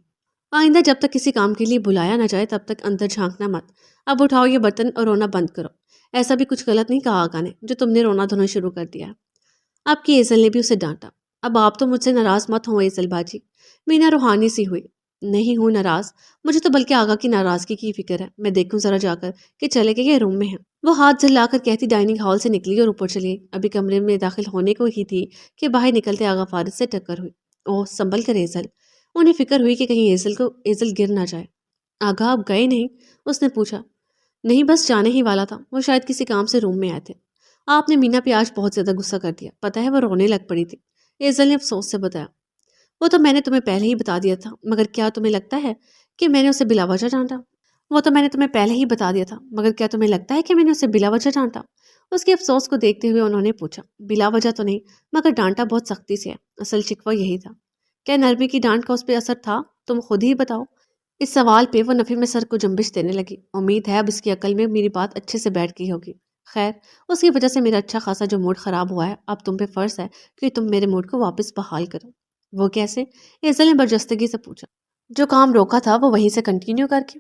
S1: آئندہ جب تک کسی کام کے لیے بلایا نہ جائے تب تک اندر جھانکنا مت۔ اب اٹھاؤ یہ برتن اور رونا بند کرو۔ ایسا بھی کچھ غلط نہیں کہا آقا نے جو تم نے رونا دھونا شروع کر دیا ہے۔ اب کی ایزل نے بھی اسے ڈانٹا۔ اب آپ تو مجھ سے ناراض مت ہو ایزل باجی۔ مینا روحانی سی ہوئی۔ نہیں ہوں ناراض، مجھے تو بلکہ آقا کی ناراضگی کی فکر ہے۔ میں دیکھوں ذرا جا کر کہ چلے گئے یہ روم میں ہیں۔ وہ ہاتھ جھلا کر کہتی ڈائننگ ہال سے نکلی اور اوپر چلی گئی۔ ابھی کمرے میں داخل ہونے کو ہی تھی کہ باہر نکلتے آغا فارد سے ٹکر ہوئی۔ اوہ سنبھل کر ایزل۔ انہیں فکر ہوئی کہ کہیں ایزل گر نہ جائے۔ آغا آپ گئے نہیں؟ اس نے پوچھا۔ نہیں بس جانے ہی والا تھا، وہ شاید کسی کام سے روم میں آئے تھے۔ آپ نے مینا پہ آج بہت زیادہ غصہ کر دیا، پتہ ہے وہ رونے لگ پڑی تھی۔ ایزل نے افسوس سے بتایا۔ وہ تو میں نے تمہیں پہلے ہی بتا دیا تھا، مگر کیا تمہیں لگتا ہے کہ میں نے اسے بلا وجہ ڈانٹا؟ وہ تو میں نے تمہیں پہلے ہی بتا دیا تھا، مگر کیا تمہیں لگتا ہے کہ میں نے اسے بلا وجہ ڈانٹا؟ اس کے افسوس کو دیکھتے ہوئے انہوں نے پوچھا۔ بلا وجہ تو نہیں، مگر ڈانٹا بہت سختی سے ہے، اصل شکوہ یہی تھا۔ کیا نرمی کی ڈانٹ کا اس پہ اثر تھا؟ تم خود ہی بتاؤ۔ اس سوال پہ وہ نفی میں سر کو جنبش دینے لگی۔ امید ہے اب اس کی عقل میں میری بات اچھے سے بیٹھ گئی ہوگی۔ خیر، اس کی وجہ سے میرا اچھا خاصا جو موڈ خراب ہوا ہے، اب تم پہ فرض ہے کہ تم میرے موڈ کو واپس بحال کرو۔ وہ کیسے؟ ایزل نے برجستگی سے پوچھا۔ جو کام روکا تھا وہ وہیں سے کنٹینیو کر کے۔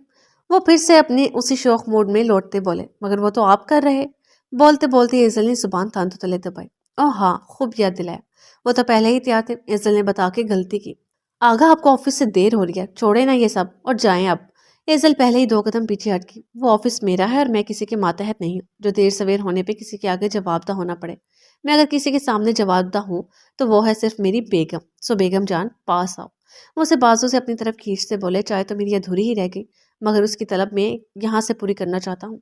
S1: وہ پھر سے اپنے اسی شوق موڈ میں لوٹتے بولے، مگر وہ تو آپ کر رہے۔ بولتے بولتے ایزل نے زبان تانتوں تلے دبائی۔ اوہ ہاں، خوب یاد دلایا، وہ تو پہلے ہی تیار تھے، ایزل نے بتا کے غلطی کی۔ آگا آپ کو آفس سے دیر ہو رہی ہے، چھوڑے نا یہ سب اور جائیں اب۔ ایزل پہلے ہی 2 قدم پیچھے ہٹ گئی۔ وہ آفس میرا ہے اور میں کسی کے ماتحت نہیں ہوں جو دیر سویر ہونے پہ کسی کے آگے جواب دہ ہونا پڑے۔ میں اگر کسی کے سامنے جواب دہ ہوں تو وہ ہے صرف میری بیگم۔ سو بیگم جان پاس آؤ۔ وہ اسے بازو سے اپنی طرف کھینچتے بولے، چاہے تو میری ادھوری ہی رہ گئی مگر اس کی طلب میں یہاں سے پوری کرنا چاہتا ہوں۔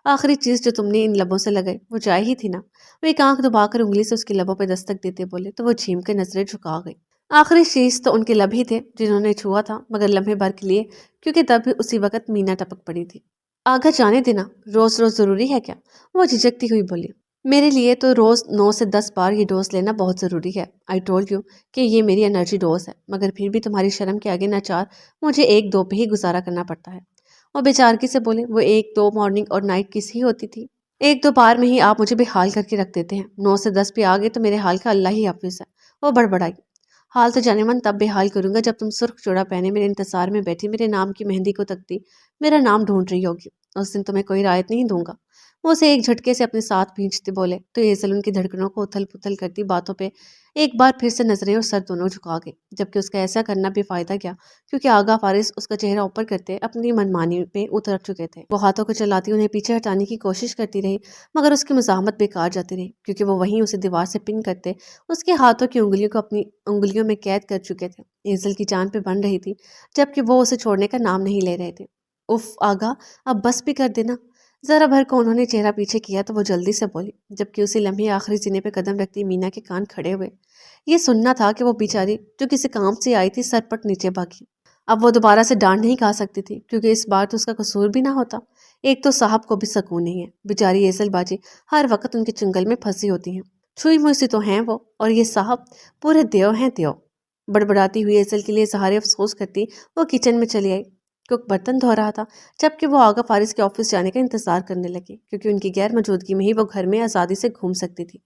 S1: آخری چیز جو تم نے ان لبوں سے لگائی وہ چائے ہی تھی نا؟ وہ ایک آنکھ دبا کر انگلی سے اس کے لبوں پہ دستک دیتے بولے تو وہ جھیم کے نظریں جھکا گئی۔ آخری چیز تو ان کے لب ہی تھے جنہوں نے چھوا تھا، مگر لمحے بھر کے لیے، کیونکہ تب بھی اسی وقت مینا ٹپک پڑی تھی۔ آگا جانے دینا، روز روز ضروری ہے کیا؟ وہ جھجکتی ہوئی بولی۔ میرے لیے تو روز 9 سے 10 بار یہ ڈوز لینا بہت ضروری ہے۔ آئی ٹولڈ یو کہ یہ میری انرجی ڈوز ہے، مگر پھر بھی تمہاری شرم کے آگے ناچار مجھے 1-2 پہ ہی گزارا کرنا پڑتا ہے۔ وہ بیچارگی سے بولے، وہ 1-2 مارننگ اور نائٹ کس ہی ہوتی تھی؟ 1-2 بار میں ہی آپ مجھے بے حال کر کے رکھ دیتے ہیں، 9 سے 10 پہ آگے تو میرے حال کا اللہ ہی حافظ ہے۔ وہ بڑبڑائی۔ حال تو جانے من تب بے حال کروں گا جب تم سرخ چوڑا پہنے میرے انتظار میں بیٹھی میرے نام کی مہندی کو تکتی میرا نام ڈھونڈ رہی ہوگی۔ اس دن تمہیں کوئی رعایت نہیں دوں گا۔ وہ اسے ایک جھٹکے سے اپنے ساتھ بھینچتے بولے تو ایزل ان کی دھڑکنوں کو اتھل پتھل کرتی باتوں پہ ایک بار پھر سے نظریں اور سر دونوں جھکا گئی، جبکہ اس کا ایسا کرنا بھی فائدہ کیا، کیونکہ آگاہ فارس اس کا چہرہ اوپر کرتے اپنی منمانی پہ اتر چکے تھے۔ وہ ہاتھوں کو چلاتی انہیں پیچھے ہٹانے کی کوشش کرتی رہی، مگر اس کی مزاحمت بیکار جاتی رہی، کیونکہ وہ وہیں اسے دیوار سے پن کرتے اس کے ہاتھوں کی انگلیوں کو اپنی انگلیوں میں قید کر چکے تھے۔ ایزل کی جان پہ بن رہی تھی، جبکہ وہ اسے چھوڑنے کا نام نہیں لے رہے تھے۔ اف آگا، اب بس بھی کر دینا۔ ذرا بھر کو انہوں نے چہرہ پیچھے کیا تو وہ جلدی سے بولی، جبکہ اسی لمحے آخری زینے پہ قدم رکھتی مینا کے کان کھڑے ہوئے۔ یہ سننا تھا کہ وہ بیچاری جو کسی کام سے آئی تھی سرپٹ نیچے بھاگی۔ اب وہ دوبارہ سے ڈانٹ نہیں کھا سکتی تھی، کیونکہ اس بار تو اس کا قصور بھی نہ ہوتا۔ ایک تو صاحب کو بھی سکون نہیں ہے، بیچاری ایزل باجی ہر وقت ان کے چنگل میں پھنسی ہوتی ہیں۔ چھوئی موئی سی تو ہیں وہ، اور یہ صاحب پورے دیو ہیں دیو۔ بڑبڑاتی ہوئی ایزل کے لیے سہارے افسوس کرتی وہ کچن میں چلی آئی۔ کک برتن دھو رہا تھا، جبکہ وہ آگا فارس کے آفس جانے کا انتظار کرنے لگی، کیونکہ ان کی غیر موجودگی میں ہی وہ گھر میں آزادی سے گھوم سکتی تھی،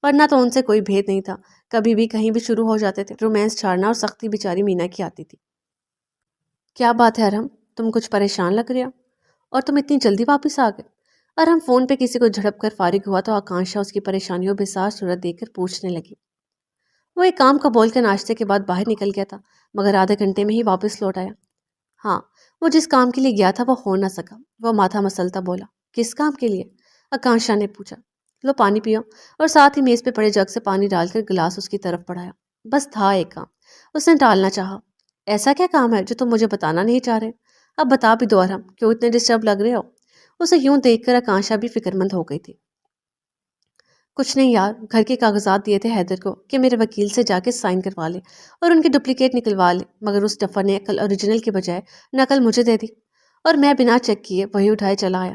S1: ورنہ تو ان سے کوئی بھید نہیں تھا۔ کبھی بھی کہیں بھی شروع ہو جاتے تھے رومانس چھاڑنا، اور سختی بیچاری مینا کی آتی تھی۔ کیا بات ہے ارحم، تم کچھ پریشان لگ رہے ہو، اور تم اتنی جلدی واپس آ گئے؟ ارحم فون پہ کسی کو جھڑپ کر فارغ ہوا تو آکانشا اس کی پریشانیوں بے سار صورت دیکھ کر پوچھنے لگی۔ وہ ایک کام کو بول کر ناشتے کے بعد باہر نکل گیا تھا، مگر آدھے گھنٹے میں ہی واپس لوٹ آیا۔ ہاں، وہ جس کام کے لیے گیا تھا وہ ہو نہ سکا، وہ ماتھا مسلتا بولا۔ کس کام کے لیے؟ آکانشا نے پوچھا۔ لو پانی پیو، اور ساتھ ہی میز پہ پڑے جگ سے پانی ڈال کر گلاس اس کی طرف بڑھایا۔ بس تھا ایک کام، اس نے ٹالنا چاہا۔ ایسا کیا کام ہے جو تم مجھے بتانا نہیں چاہ رہے؟ اب بتا بھی دو ارحم، کیوں اتنے ڈسٹرب لگ رہے ہو؟ اسے یوں دیکھ کر آکانشا بھی فکر مند ہو گئی تھی۔ کچھ نہیں یار، گھر کے کاغذات دیے تھے حیدر کو کہ میرے وکیل سے جا کے سائن کروا لے اور ان کی ڈپلیکیٹ نکلوا لے، مگر اس ڈفر نے اوریجنل کے بجائے نقل مجھے دے دی، اور میں بنا چیک کیے وہی اٹھائے چلا آیا۔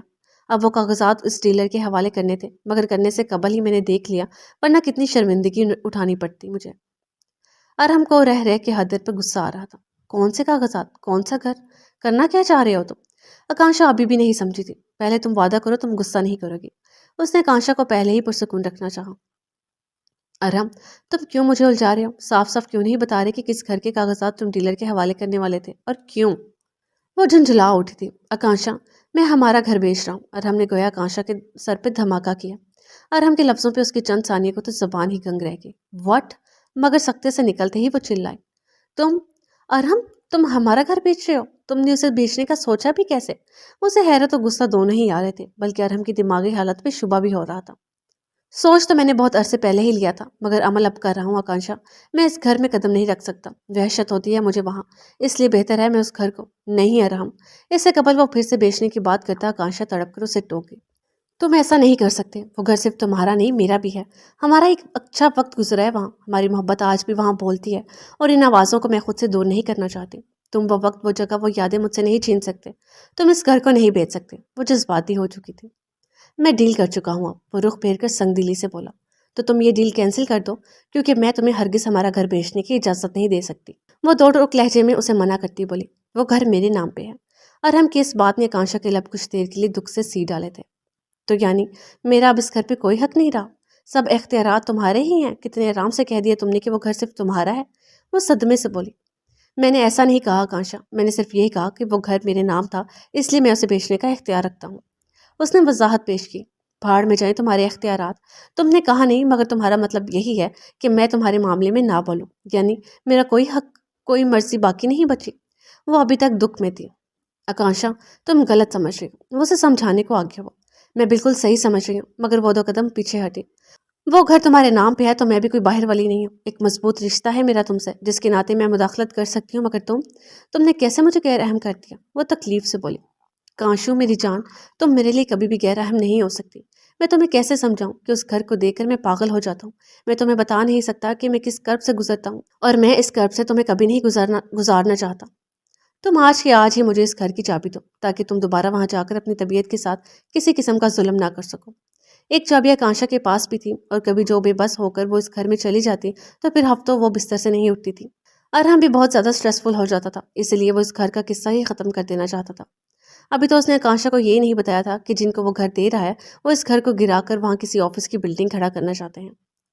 S1: اب وہ کاغذات اس ڈیلر کے حوالے کرنے تھے، مگر کرنے سے قبل ہی میں نے دیکھ لیا، ورنہ کتنی شرمندگی اٹھانی پڑتی مجھے۔ ارحم کو رہ رہ کے حیدر پہ غصہ آ رہا تھا۔ کون سے کاغذات؟ کون سا گھر؟ کرنا کیا چاہ رہے ہو تم؟ آکانشا ابھی بھی نہیں سمجھی تھی۔ پہلے تم وعدہ کرو تم غصہ نہیں کرو گی۔ اس نے آکانشا کو پہلے ہی پرسکون رکھنا چاہا۔ ارحم، تم کیوں مجھے الجھا رہے ہو؟ صاف صاف کیوں نہیں بتا رہے کہ کس گھر کے کاغذات تم ڈیلر کے حوالے کرنے والے تھے، اور کیوں؟ وہ جھنجھلا اٹھی تھی۔ آکانشا، میں ہمارا گھر بیچ رہا ہوں۔ ارحم نے گویا آکانشا کے سر پہ دھماکہ کیا۔ ارحم کے لفظوں پہ اس کی چند ثانیے کو تو زبان ہی گنگ رہ گئی۔ واٹ؟ مگر سکتے سے نکلتے ہی وہ چلائے۔ تم ارحم، تم ہمارا گھر بیچ رہے ہو؟ تم نے اسے بیچنے کا سوچا بھی کیسے؟ اسے حیرت و غصہ دونوں ہی آ رہے تھے، بلکہ ارحم کی دماغی حالت پہ شبہ بھی ہو رہا تھا۔ سوچ تو میں نے بہت عرصے پہلے ہی لیا تھا، مگر عمل اب کر رہا ہوں آکانشا۔ میں اس گھر میں قدم نہیں رکھ سکتا، وحشت ہوتی ہے مجھے وہاں، اس لیے بہتر ہے میں اس گھر کو نہیں۔ ارحم، اس سے قبل وہ پھر سے بیچنے کی بات کرتا آکانشا تڑپ کر اسے ٹوک گئی۔ تم ایسا نہیں کر سکتے، وہ گھر صرف تمہارا نہیں میرا بھی ہے۔ ہمارا ایک اچھا وقت گزرا ہے وہاں، ہماری محبت آج بھی وہاں بولتی ہے، اور ان آوازوں کو میں خود سے دور نہیں کرنا چاہتی۔ تم وہ وقت، وہ جگہ، وہ یادیں مجھ سے نہیں چھین سکتے۔ تم اس گھر کو نہیں بیچ سکتے۔ وہ جذباتی ہو چکی تھی۔ میں ڈیل کر چکا ہوں اب، وہ رخ پھیر کر سنگ دلی سے بولا۔ تو تم یہ ڈیل کینسل کر دو، کیونکہ میں تمہیں ہرگز ہمارا گھر بیچنے کی اجازت نہیں دے سکتی۔ وہ دو ٹوک لہجے میں اسے منع کرتی بولی۔ وہ گھر میرے نام پہ ہے۔ ارحم کی اس بات نے آکانشا کے لب کچھ دیر کے لیے دکھ سے سی ڈالے تھے۔ تو یعنی میرا اب اس گھر پہ کوئی حق نہیں رہا؟ سب اختیارات تمہارے ہی ہیں؟ کتنے آرام سے کہہ دیا تم نے کہ وہ گھر صرف تمہارا ہے۔ وہ صدمے سے بولی۔ میں نے ایسا نہیں کہا آکانشا، میں نے صرف یہی کہا کہ وہ گھر میرے نام تھا، اس لیے میں اسے بیچنے کا اختیار رکھتا ہوں۔ اس نے وضاحت پیش کی۔ بھاڑ میں جائیں تمہارے اختیارات، تم نے کہا نہیں، مگر تمہارا مطلب یہی ہے کہ میں تمہارے معاملے میں نہ بولوں، یعنی میرا کوئی حق، کوئی مرضی باقی نہیں بچی۔ وہ ابھی تک دکھ میں تھی۔ آکانشا، تم غلط سمجھ رہی ہو۔ وہ اسے سمجھانے کو آگے ہوا۔ میں بالکل صحیح سمجھ رہی ہوں، مگر وہ دو قدم پیچھے ہٹی۔ وہ گھر تمہارے نام پہ ہے تو میں بھی کوئی باہر والی نہیں ہوں۔ ایک مضبوط رشتہ ہے میرا تم سے، جس کے ناطے میں مداخلت کر سکتی ہوں، مگر تم نے کیسے مجھے غیر اہم کر دیا؟ وہ تکلیف سے بولی۔ کانشو میری جان، تم میرے لیے کبھی بھی غیر اہم نہیں ہو سکتی۔ میں تمہیں کیسے سمجھاؤں کہ اس گھر کو دیکھ کر میں پاگل ہو جاتا ہوں؟ میں تمہیں بتا نہیں سکتا کہ میں کس کرب سے گزرتا ہوں، اور میں اس کرب سے تمہیں کبھی نہیں گزارنا چاہتا۔ تم آج کے آج ہی مجھے اس گھر کی چابی دو، تاکہ تم دوبارہ وہاں جا کر اپنی طبیعت کے ساتھ کسی قسم کا ظلم نہ کر سکو۔ ایک چابی آکانشا کے پاس بھی تھی، اور کبھی جو بے بس ہو کر وہ اس گھر میں چلی جاتی تو پھر ہفتوں وہ بستر سے نہیں اٹھتی تھی۔ ارحم بھی بہت زیادہ سٹریسفل ہو جاتا تھا، اس لیے وہ اس گھر کا قصہ ہی ختم کر دینا چاہتا تھا۔ ابھی تو اس نے آکانشا کو یہ نہیں بتایا تھا کہ جن کو وہ گھر دے رہا ہے وہ اس گھر کو گرا کر وہاں کسی آفس کی بلڈنگ کھڑا کرنا چاہتے ہیں،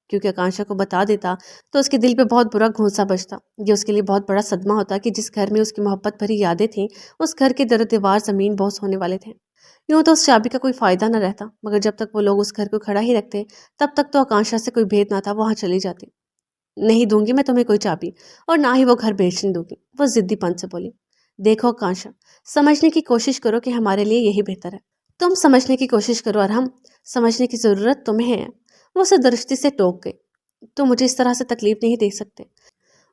S1: کیونکہ آکانشا کو بتا دیتا تو اس کے دل پہ بہت برا گھونسا بجتا۔ یہ اس کے لیے بہت بڑا صدمہ ہوتا کہ جس گھر میں اس کی محبت بھری یادیں تھیں، اس گھر کے در و دیوار زمین بوس ہونے والے تھے۔ یوں تو اس چابی کا کوئی فائدہ نہ رہتا، مگر جب تک وہ لوگ اس گھر کو کھڑا ہی رکھتے تب تک تو آکانشا سے کوئی بھید نہ تھا، وہاں چلی جاتی۔ نہیں دوں گی میں تمہیں کوئی چابی، اور نہ ہی وہ گھر بیچنے دوں گی، وہ ضدی پن سے بولی۔ دیکھو آکانشا، سمجھنے کی کوشش کرو کہ ہمارے لیے یہی بہتر ہے۔ تم سمجھنے کی کوشش کرو اور ہم سمجھنے کی ضرورت تمہیں ہے۔ وہ اسے درستی سے ٹوک گئی۔ تم مجھے اس طرح سے تکلیف نہیں دے سکتے،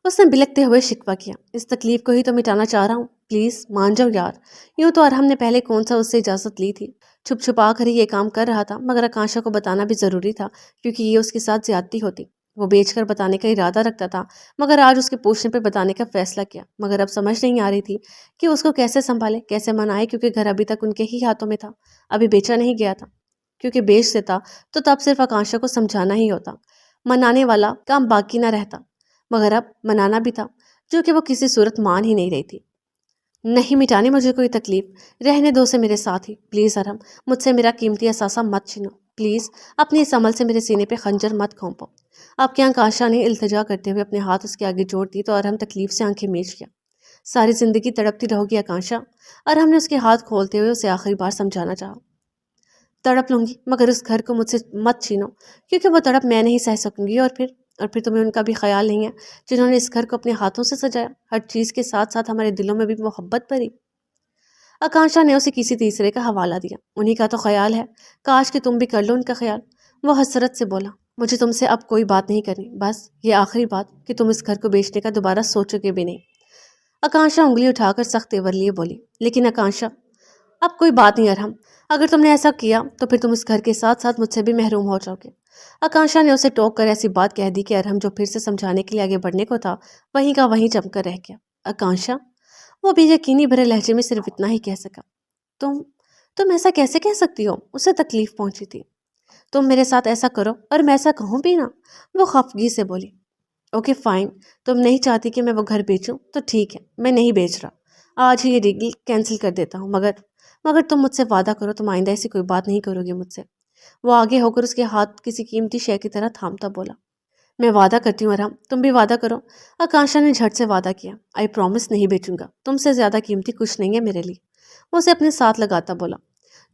S1: اس نے بلکتے ہوئے شکوہ کیا۔ اس تکلیف کو ہی تو مٹانا چاہ رہا ہوں، پلیز مان جاؤ یار۔ یوں تو ارحم نے پہلے کون سا اس سے اجازت لی تھی، چھپ چھپا کر ہی یہ کام کر رہا تھا، مگر آکانشا کو بتانا بھی ضروری تھا کیونکہ یہ اس کے ساتھ زیادتی ہوتی۔ وہ بیچ کر بتانے کا ارادہ رکھتا تھا، مگر آج اس کے پوچھنے پہ بتانے کا فیصلہ کیا، مگر اب سمجھ نہیں آ رہی تھی کہ اس کو کیسے سنبھالے، کیسے منائے، کیونکہ گھر ابھی تک ان کے ہی ہاتھوں میں تھا، ابھی بیچا نہیں گیا تھا۔ کیونکہ بیچ دیتا تو تب صرف آکانشا کو سمجھانا ہی ہوتا، منانے والا کام باقی نہ رہتا، مگر اب منانا بھی تھا، جو کہ وہ کسی صورت مان ہی نہیں رہی تھی۔ نہیں مٹانی مجھے کوئی تکلیف، رہنے دو سے میرے ساتھ ہی، پلیز ارحم، مجھ سے میرا قیمتی اثاثہ مت چھینو، پلیز اپنی اس عمل سے میرے سینے پہ خنجر مت گھونپو۔ آپ کی آکانشا نے التجا کرتے ہوئے اپنے ہاتھ اس کے آگے جوڑ دی تو ارحم تکلیف سے آنکھیں میچ گیا۔ ساری زندگی تڑپتی رہو گی آکانشا؟ ارحم نے اس کے ہاتھ کھولتے ہوئے اسے آخری بار سمجھانا چاہا۔ تڑپ لوں گی، مگر اس گھر کو مجھ سے مت چھینو، کیونکہ وہ تڑپ میں نہیں سہ سکوں گی، اور پھر تمہیں ان کا بھی خیال نہیں ہے جنہوں نے اس گھر کو اپنے ہاتھوں سے سجایا، ہر چیز کے ساتھ ساتھ ہمارے دلوں میں بھی محبت بھری۔ آکانشا نے اسے کسی تیسرے کا حوالہ دیا۔ انہی کا تو خیال ہے، کاش کہ تم بھی کر لو ان کا خیال۔ وہ حسرت سے بولا، مجھے تم سے اب کوئی بات نہیں کرنی، بس یہ آخری بات کہ تم اس گھر کو بیچنے کا دوبارہ سوچو گے بھی نہیں۔ آکانشا انگلی اٹھا کر سخت تیور لیے بولی، لیکن آکانشا اب کوئی بات نہیں ارحم، اگر تم نے ایسا کیا تو پھر تم اس گھر کے ساتھ ساتھ مجھ سے بھی محروم ہو جاؤ گے۔ آکانشا نے اسے ٹوک کر ایسی بات کہہ دی کہ ارحم جو پھر سے سمجھانے کے لیے آگے بڑھنے کو تھا وہیں کا وہیں جم کر رہ گیا۔ آکانشا، وہ بھی یقینی بھرے لہجے میں صرف اتنا ہی کہہ سکا، تم ایسا کیسے کہہ سکتی ہو؟ اسے تکلیف پہنچی تھی۔ تم میرے ساتھ ایسا کرو اور میں ایسا کہوں بھی نہ، وہ خفگی سے بولی۔ اوکے فائن، تم نہیں چاہتی کہ میں وہ گھر بیچوں تو ٹھیک ہے، میں نہیں بیچ رہا، آج ہی یہ ڈیل کینسل کر دیتا ہوں، مگر تم مجھ سے وعدہ کرو تم آئندہ ایسی کوئی بات نہیں کرو گی مجھ سے۔ وہ آگے ہو کر اس کے ہاتھ کسی قیمتی شے کی طرح تھامتا بولا۔ میں وعدہ کرتی ہوں ارحم، تم بھی وعدہ کرو۔ آکانشا نے جھٹ سے وعدہ کیا، آئی پرومس نہیں بیچوں گا، تم سے زیادہ قیمتی کچھ نہیں ہے میرے لیے۔ وہ اسے اپنے ساتھ لگاتا بولا،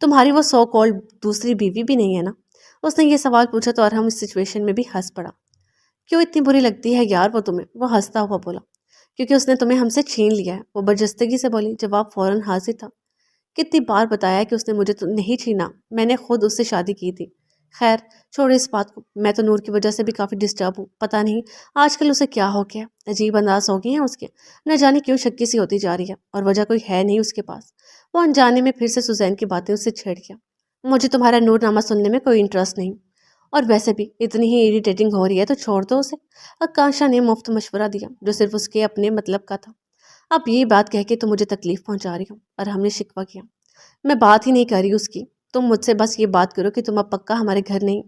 S1: تمہاری وہ سو کالڈ دوسری بیوی بھی نہیں ہے نا؟ اس نے یہ سوال پوچھا تو ارحم اس سچویشن میں بھی ہنس پڑا۔ کیوں اتنی بری لگتی ہے یار وہ تمہیں؟ وہ ہنستا ہوا بولا، کیونکہ اس نے تمہیں ہم سے چھین لیا ہے، وہ برجستگی سے بولی۔ جواب فوراً حاضر تھا۔ کتنی بار بتایا کہ اس نے مجھے تو نہیں چھینا، میں نے خود اس سے شادی کی تھی۔ خیر چھوڑو اس بات کو، میں تو نور کی وجہ سے بھی کافی ڈسٹرب ہوں، پتہ نہیں آج کل اسے کیا ہو گیا، عجیب انداز ہو گئے ہیں اس کے، نہ جانے کیوں شکی سی ہوتی جا رہی ہے، اور وجہ کوئی ہے نہیں اس کے پاس۔ وہ انجانے میں پھر سے سوزین کی باتیں اس سے چھیڑ گیا۔ مجھے تمہارا نور نامہ سننے میں کوئی انٹرسٹ نہیں، اور ویسے بھی اتنی ہی اریٹیٹنگ ہو رہی ہے تو چھوڑ دو اسے۔ آکانشا نے مفت مشورہ دیا جو صرف اس کے اپنے مطلب کا تھا۔ اب یہ بات کہہ کے تم مجھے تکلیف پہنچا رہی ہو، اور ہم نے شکوہ کیا۔ میں بات ہی نہیں کر رہی اس کی، تم مجھ سے بس یہ بات کرو کہ تم اب پکا ہمارے گھر نہیں۔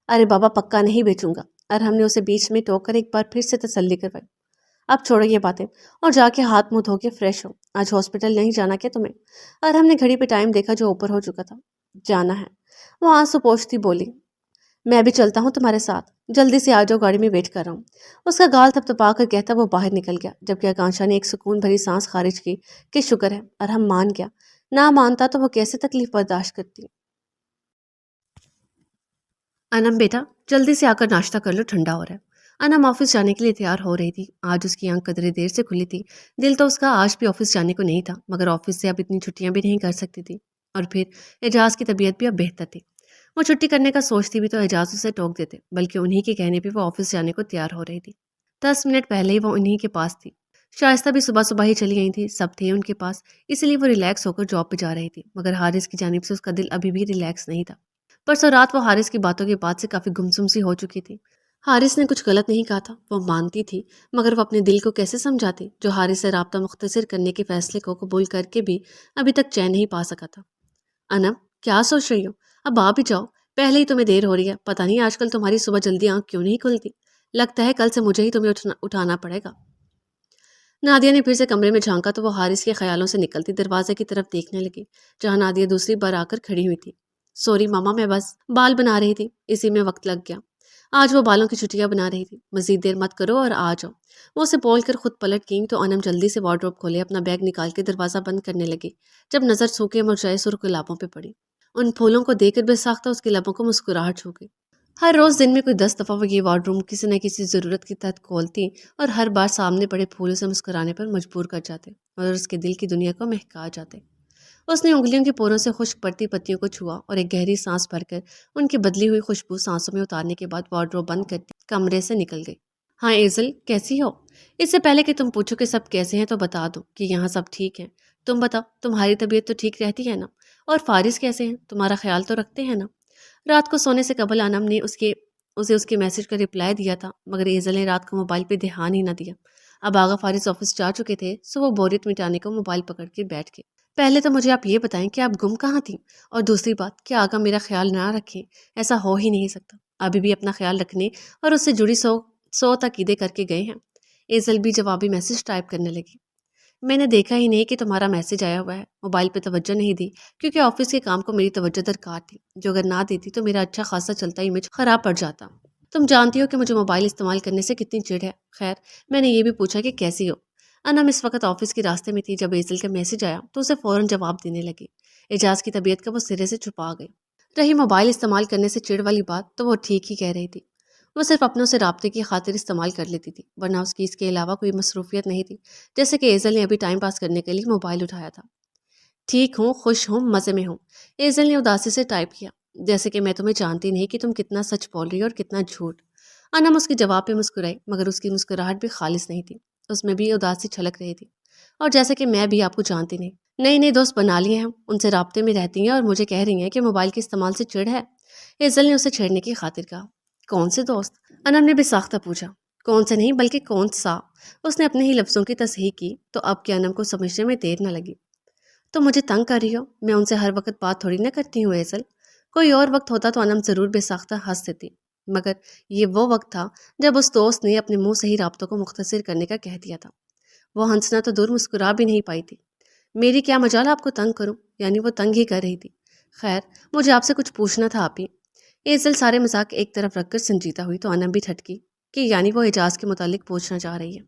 S1: ارے بابا پکا نہیں بیچوں گا، اور ہم نے اسے بیچ میں ٹوک کر ایک بار پھر سے تسلی کروائی۔ اب چھوڑو یہ باتیں اور جا کے ہاتھ منہ دھو کے فریش ہو، آج ہاسپٹل نہیں جانا کیا تمہیں؟ اور ہم نے گھڑی پہ ٹائم دیکھا جو اوپر ہو چکا تھا۔ جانا ہے، وہ آنسو پوچھتی بولی۔ میں بھی چلتا ہوں تمہارے ساتھ، جلدی سے آ جاؤ، گاڑی میں ویٹ کر رہا ہوں۔ اس کا گال تھپتھپا کر کہتا وہ باہر نکل گیا، جبکہ آکانشا نے ایک سکون بھری سانس خارج کی کہ شکر ہے ارحم مان گیا، نہ مانتا تو وہ کیسے تکلیف برداشت کرتی۔ انم بیٹا جلدی سے آ کر ناشتہ کر لو، ٹھنڈا ہو رہا ہے۔ انم آفس جانے کے لیے تیار ہو رہی تھی۔ آج اس کی آنکھ قدرے دیر سے کھلی تھی، دل تو اس کا آج بھی آفس جانے کو نہیں تھا، مگر آفس سے اب اتنی چھٹیاں بھی نہیں کر سکتی تھی، اور پھر اعجاز کی طبیعت بھی اب بہتر تھی۔ وہ چھٹی کرنے کا سوچتی بھی تو اعجاز اسے ٹوک دیتے، بلکہ انہی کے کہنے پہ وہ آفس جانے کو تیار ہو رہی تھی۔ 10 منٹ پہلے ہی وہ انہی کے پاس تھی۔ شائستہ بھی صبح صبح ہی چلی گئی تھی، سب تھے ان کے پاس، اسی لیے وہ ریلیکس ہو کر جاب پہ جا رہی تھی، مگر حارث کی جانب سے اس کا دل ابھی بھی ریلیکس نہیں تھا۔ پرسوں رات وہ حارث کی باتوں کے بعد سے کافی گمسم سی ہو چکی تھی۔ حارث نے کچھ غلط نہیں کہا تھا، وہ مانتی تھی، مگر وہ اپنے دل کو کیسے سمجھاتی جو حارث سے رابطہ مختصر کرنے کے فیصلے کو قبول کر کے بھی ابھی تک چین نہیں پا سکا تھا۔ انم کیا سوچ رہی ہو؟ اب آ بھی جاؤ، پہلے ہی تمہیں دیر ہو رہی ہے، پتہ نہیں آج کل تمہاری صبح جلدی آنکھ کیوں نہیں کھلتی، لگتا ہے کل سے مجھے ہی تمہیں اٹھانا پڑے گا۔ نادیہ نے پھر سے کمرے میں جھانکا تو وہ حارث کے خیالوں سے نکلتی دروازے کی طرف دیکھنے لگی، جہاں نادیہ دوسری بار آ کر کھڑی ہوئی تھی۔ سوری ماما، میں بس بال بنا رہی تھی، اسی میں وقت لگ گیا۔ آج وہ بالوں کی چھٹیاں بنا رہی تھی۔ مزید دیر مت کرو اور آ جاؤ۔ وہ اسے بول کر خود پلٹ گئی تو انم جلدی سے وارڈروب کھولے اپنا بیگ نکال کے دروازہ بند کرنے لگی جب نظر سوکھے مرجھائے سرخ گلابوں پہ پڑی۔ ان پھولوں کو دیکھ کر بے ساختہ اس کے لبوں کو مسکراہٹ چھو گئی۔ ہر روز دن میں کوئی 10 دفعہ وہ یہ وارڈروم کسی نہ کسی ضرورت کے تحت کھولتی اور ہر بار سامنے پڑے پھولوں سے مسکرانے پر مجبور کر جاتے اور اس کے دل کی دنیا کو مہکا جاتے۔ اس نے انگلیوں کے پوروں سے خشک پڑتی پتیوں کو چھوا اور ایک گہری سانس بھر کر ان کی بدلی ہوئی خوشبو سانسوں میں اتارنے کے بعد وارڈروب بند کرتی کمرے سے نکل گئی۔ ہاں ایزل، کیسی ہو؟ اس سے پہلے کہ تم پوچھو کہ سب کیسے ہیں تو بتا دو کہ یہاں سب ٹھیک ہے۔ تم بتاؤ، تمہاری طبیعت تو ٹھیک رہتی ہے نا؟ اور فارس کیسے ہیں؟ تمہارا خیال تو رکھتے ہیں نا؟ رات کو سونے سے قبل انم نے اس کے میسج کا رپلائی دیا تھا، مگر ایزل نے رات کو موبائل پہ دھیان ہی نہ دیا۔ اب آغا فارس آفس جا چکے تھے سو وہ بوریت مٹانے کو موبائل پکڑ کے بیٹھ گئے۔ پہلے تو مجھے آپ یہ بتائیں کہ آپ گم کہاں تھیں، اور دوسری بات کہ آغا میرا خیال نہ رکھیں، ایسا ہو ہی نہیں سکتا۔ ابھی بھی اپنا خیال رکھنے اور اس سے جڑی سو تاکیدیں کر کے گئے ہیں۔ ایزل بھی جوابی میسج ٹائپ کرنے لگی۔ میں نے دیکھا ہی نہیں کہ تمہارا میسج آیا ہوا ہے، موبائل پہ توجہ نہیں دی کیونکہ آفس کے کام کو میری توجہ درکار تھی، جو اگر نہ دیتی تو میرا اچھا خاصا چلتا امیج خراب پڑ جاتا۔ تم جانتی ہو کہ مجھے موبائل استعمال کرنے سے کتنی چڑ ہے۔ خیر، میں نے یہ بھی پوچھا کہ کیسی ہو۔ انم اس وقت آفس کے راستے میں تھی جب ایزل کا میسج آیا تو اسے فوراً جواب دینے لگی۔ اعجاز کی طبیعت کا وہ سرے سے چھپا گئی۔ رہی موبائل استعمال کرنے سے چڑ والی بات تو وہ ٹھیک ہی کہہ رہی تھی۔ وہ صرف اپنوں سے رابطے کی خاطر استعمال کر لیتی تھی، ورنہ اس کی اس کے علاوہ کوئی مصروفیت نہیں تھی، جیسے کہ ایزل نے ابھی ٹائم پاس کرنے کے لیے موبائل اٹھایا تھا۔ ٹھیک ہوں، خوش ہوں، مزے میں ہوں، ایزل نے اداسی سے ٹائپ کیا، جیسے کہ میں تمہیں جانتی نہیں کہ تم کتنا سچ بول رہی ہو اور کتنا جھوٹ۔ انم اس کے جواب پہ مسکرائی، مگر اس کی مسکراہٹ بھی خالص نہیں تھی، اس میں بھی اداسی چھلک رہی تھی۔ اور جیسے کہ میں بھی آپ کو جانتی نہیں، نئے نئے دوست بنا لیے ہیں، ان سے رابطے میں رہتی ہیں اور مجھے کہہ رہی ہیں کہ موبائل کے استعمال سے چڑ ہے۔ ایزل نے اسے چھیڑنے کی خاطر کہا۔ کون سے دوست؟ انم نے بے ساختہ پوچھا۔ کون سے نہیں بلکہ کون سا، اس نے اپنے ہی لفظوں کی تصحیح کی تو اب کہ انم کو سمجھنے میں دیر نہ لگی۔ تو مجھے تنگ کر رہی ہو؟ میں ان سے ہر وقت بات تھوڑی نہ کرتی ہوں ایزل۔ کوئی اور وقت ہوتا تو انم ضرور بے ساختہ ہنس دیتی، مگر یہ وہ وقت تھا جب اس دوست نے اپنے منہ سے ہی رابطوں کو مختصر کرنے کا کہہ دیا تھا۔ وہ ہنسنا تو دور مسکرا بھی نہیں پائی تھی۔ میری کیا مجال آپ کو تنگ کروں؟ یعنی وہ تنگ ہی کر رہی تھی۔ خیر، مجھے آپ سے کچھ پوچھنا تھا آپ ہی۔ ایزل سارے مذاق ایک طرف رکھ کر سنجیدہ ہوئی تو انم بھی ٹھٹکی کہ یعنی وہ اعجاز کے متعلق پوچھنا چاہ رہی ہے۔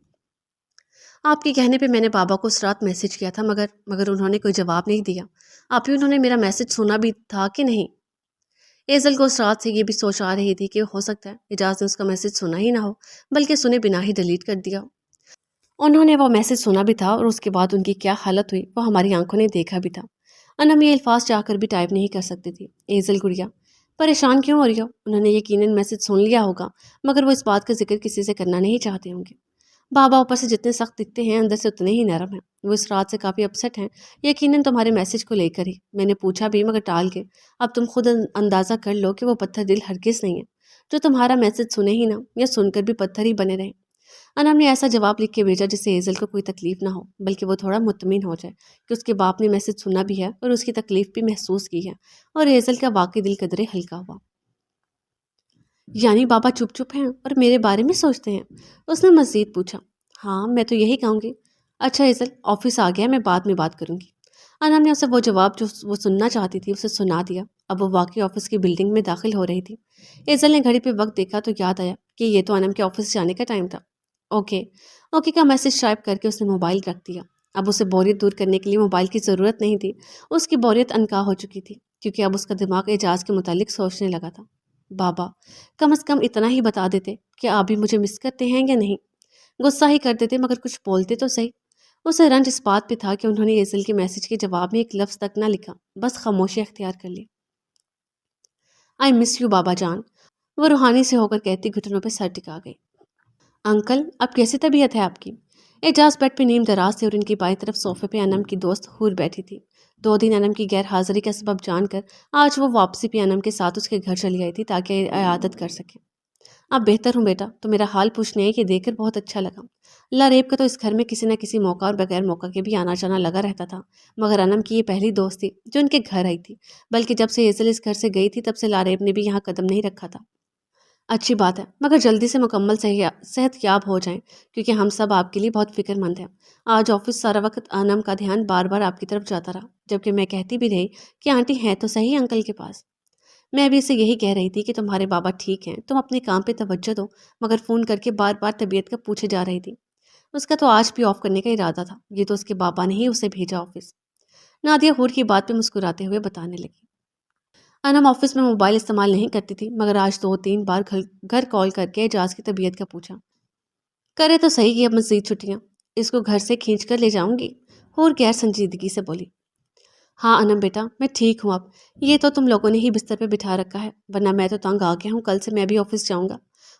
S1: آپ کے کہنے پہ میں نے بابا کو اس رات میسج کیا تھا، مگر انہوں نے کوئی جواب نہیں دیا۔ آپ ہی انہوں نے میرا میسج سنا بھی تھا کہ نہیں؟ ایزل کو اس رات سے یہ بھی سوچ آ رہی تھی کہ ہو سکتا ہے اعجاز نے اس کا میسج سنا ہی نہ ہو، بلکہ سنے بنا ہی ڈیلیٹ کر دیا ہو۔ انہوں نے وہ میسج سنا بھی تھا اور اس کے بعد ان کی کیا حالت ہوئی وہ ہماری آنکھوں نے دیکھا بھی تھا۔ انم یہ الفاظ چاہ کر بھی ٹائپ نہیں کر سکتی تھی۔ ایزل گڑیا، پریشان کیوں ہو رہی ہو؟ انہوں نے یقیناً میسج سن لیا ہوگا، مگر وہ اس بات کا ذکر کسی سے کرنا نہیں چاہتے ہوں گے۔ بابا اوپر سے جتنے سخت دکھتے ہیں اندر سے اتنے ہی نرم ہیں۔ وہ اس رات سے کافی اپسٹ ہیں، یقیناً تمہارے میسج کو لے کر ہی۔ میں نے پوچھا بھی مگر ٹال کے۔ اب تم خود اندازہ کر لو کہ وہ پتھر دل ہرگز نہیں ہے جو تمہارا میسج سنے ہی نہ یا سن کر بھی پتھر ہی بنے رہے۔ انم نے ایسا جواب لکھ کے بھیجا جس سے ایزل کو کوئی تکلیف نہ ہو، بلکہ وہ تھوڑا مطمئن ہو جائے کہ اس کے باپ نے میسج سنا بھی ہے اور اس کی تکلیف بھی محسوس کی ہے، اور ایزل کا واقعی دل قدرے ہلکا ہوا۔ یعنی بابا چپ چپ ہیں اور میرے بارے میں سوچتے ہیں؟ اس نے مزید پوچھا۔ ہاں، میں تو یہی کہوں گی۔ اچھا ایزل، آفس آ گیا، میں بعد میں بات کروں گی۔ انم نے اسے وہ جواب جو وہ سننا چاہتی تھی اسے سنا دیا۔ اب وہ واقعی آفس کی بلڈنگ میں داخل ہو رہی تھی۔ ایزل نے گھڑی پہ وقت دیکھا تو یاد آیا کہ یہ تو انم کے آفس جانے کا ٹائم تھا۔ اوکے کا میسج ٹائپ کر کے اس نے موبائل رکھ دیا۔ اب اسے بوریت دور کرنے کے لیے موبائل کی ضرورت نہیں تھی، اس کی بوریت انکا ہو چکی تھی، کیونکہ اب اس کا دماغ اعجاز کے متعلق سوچنے لگا تھا۔ بابا، کم از کم اتنا ہی بتا دیتے کہ آپ بھی مجھے مس کرتے ہیں یا نہیں۔ غصہ ہی کر دیتے مگر کچھ بولتے تو صحیح۔ اسے رنج اس بات پہ تھا کہ انہوں نے ایزل کے میسج کے جواب میں ایک لفظ تک نہ لکھا، بس خاموشی اختیار کر لی۔ آئی مس یو بابا جان، وہ روحانی سے ہو کر کہتی گھٹنوں پہ سر ٹکا گئی۔ انکل، اب کیسی طبیعت ہے آپ کی؟ اعجاز بیڈ پہ نیم دراز تھے اور ان کی بائیں طرف صوفے پہ انم کی دوست حور بیٹھی تھی۔ 2 دن انم کی غیر حاضری کا سبب جان کر آج وہ واپسی پہ انم کے ساتھ اس کے گھر چلی آئی تھی تاکہ عیادت کر سکے۔ اب بہتر ہوں بیٹا، تو میرا حال پوچھنے آئی کہ دیکھ کر بہت اچھا لگا۔ لاریب کا تو اس گھر میں کسی نہ کسی موقع اور بغیر موقع کے بھی آنا جانا لگا رہتا تھا، مگر انم کی یہ پہلی دوست تھی جو ان کے گھر آئی تھی، بلکہ جب سے ایزل اس گھر سے گئی تھی تب سے لاریب نے بھی یہاں قدم نہیں رکھا تھا۔ اچھی بات ہے، مگر جلدی سے مکمل صحت یاب ہو جائیں، کیونکہ ہم سب آپ کے لیے بہت فکر مند ہیں۔ آج آفس سارا وقت انم کا دھیان بار بار آپ کی طرف جاتا رہا، جبکہ میں کہتی بھی رہی کہ آنٹی ہیں تو صحیح انکل کے پاس۔ میں بھی اسے یہی کہہ رہی تھی کہ تمہارے بابا ٹھیک ہیں، تم اپنے کام پہ توجہ دو، مگر فون کر کے بار بار طبیعت کا پوچھے جا رہی تھی۔ اس کا تو آج بھی آف کرنے کا ارادہ تھا، یہ تو اس کے بابا نے ہی اسے بھیجا آفس۔ نادیہ حور کی بات پہ مسکراتے ہوئے بتانے لگی۔ انم آفس میں موبائل استعمال نہیں کرتی تھی، مگر آج 2-3 بار گھر کال کر کے اعجاز کی طبیعت کا پوچھا۔ کرے تو صحیح کی اب مزید چھٹیاں، اس کو گھر سے کھینچ کر لے جاؤں گی، اور غیر سنجیدگی سے بولی۔ ہاں انم بیٹا، میں ٹھیک ہوں اب، یہ تو تم لوگوں نے ہی بستر پہ بٹھا رکھا ہے، ورنہ میں تو تنگ آ گیا ہوں، کل سے میں بھی آفس جاؤں گا۔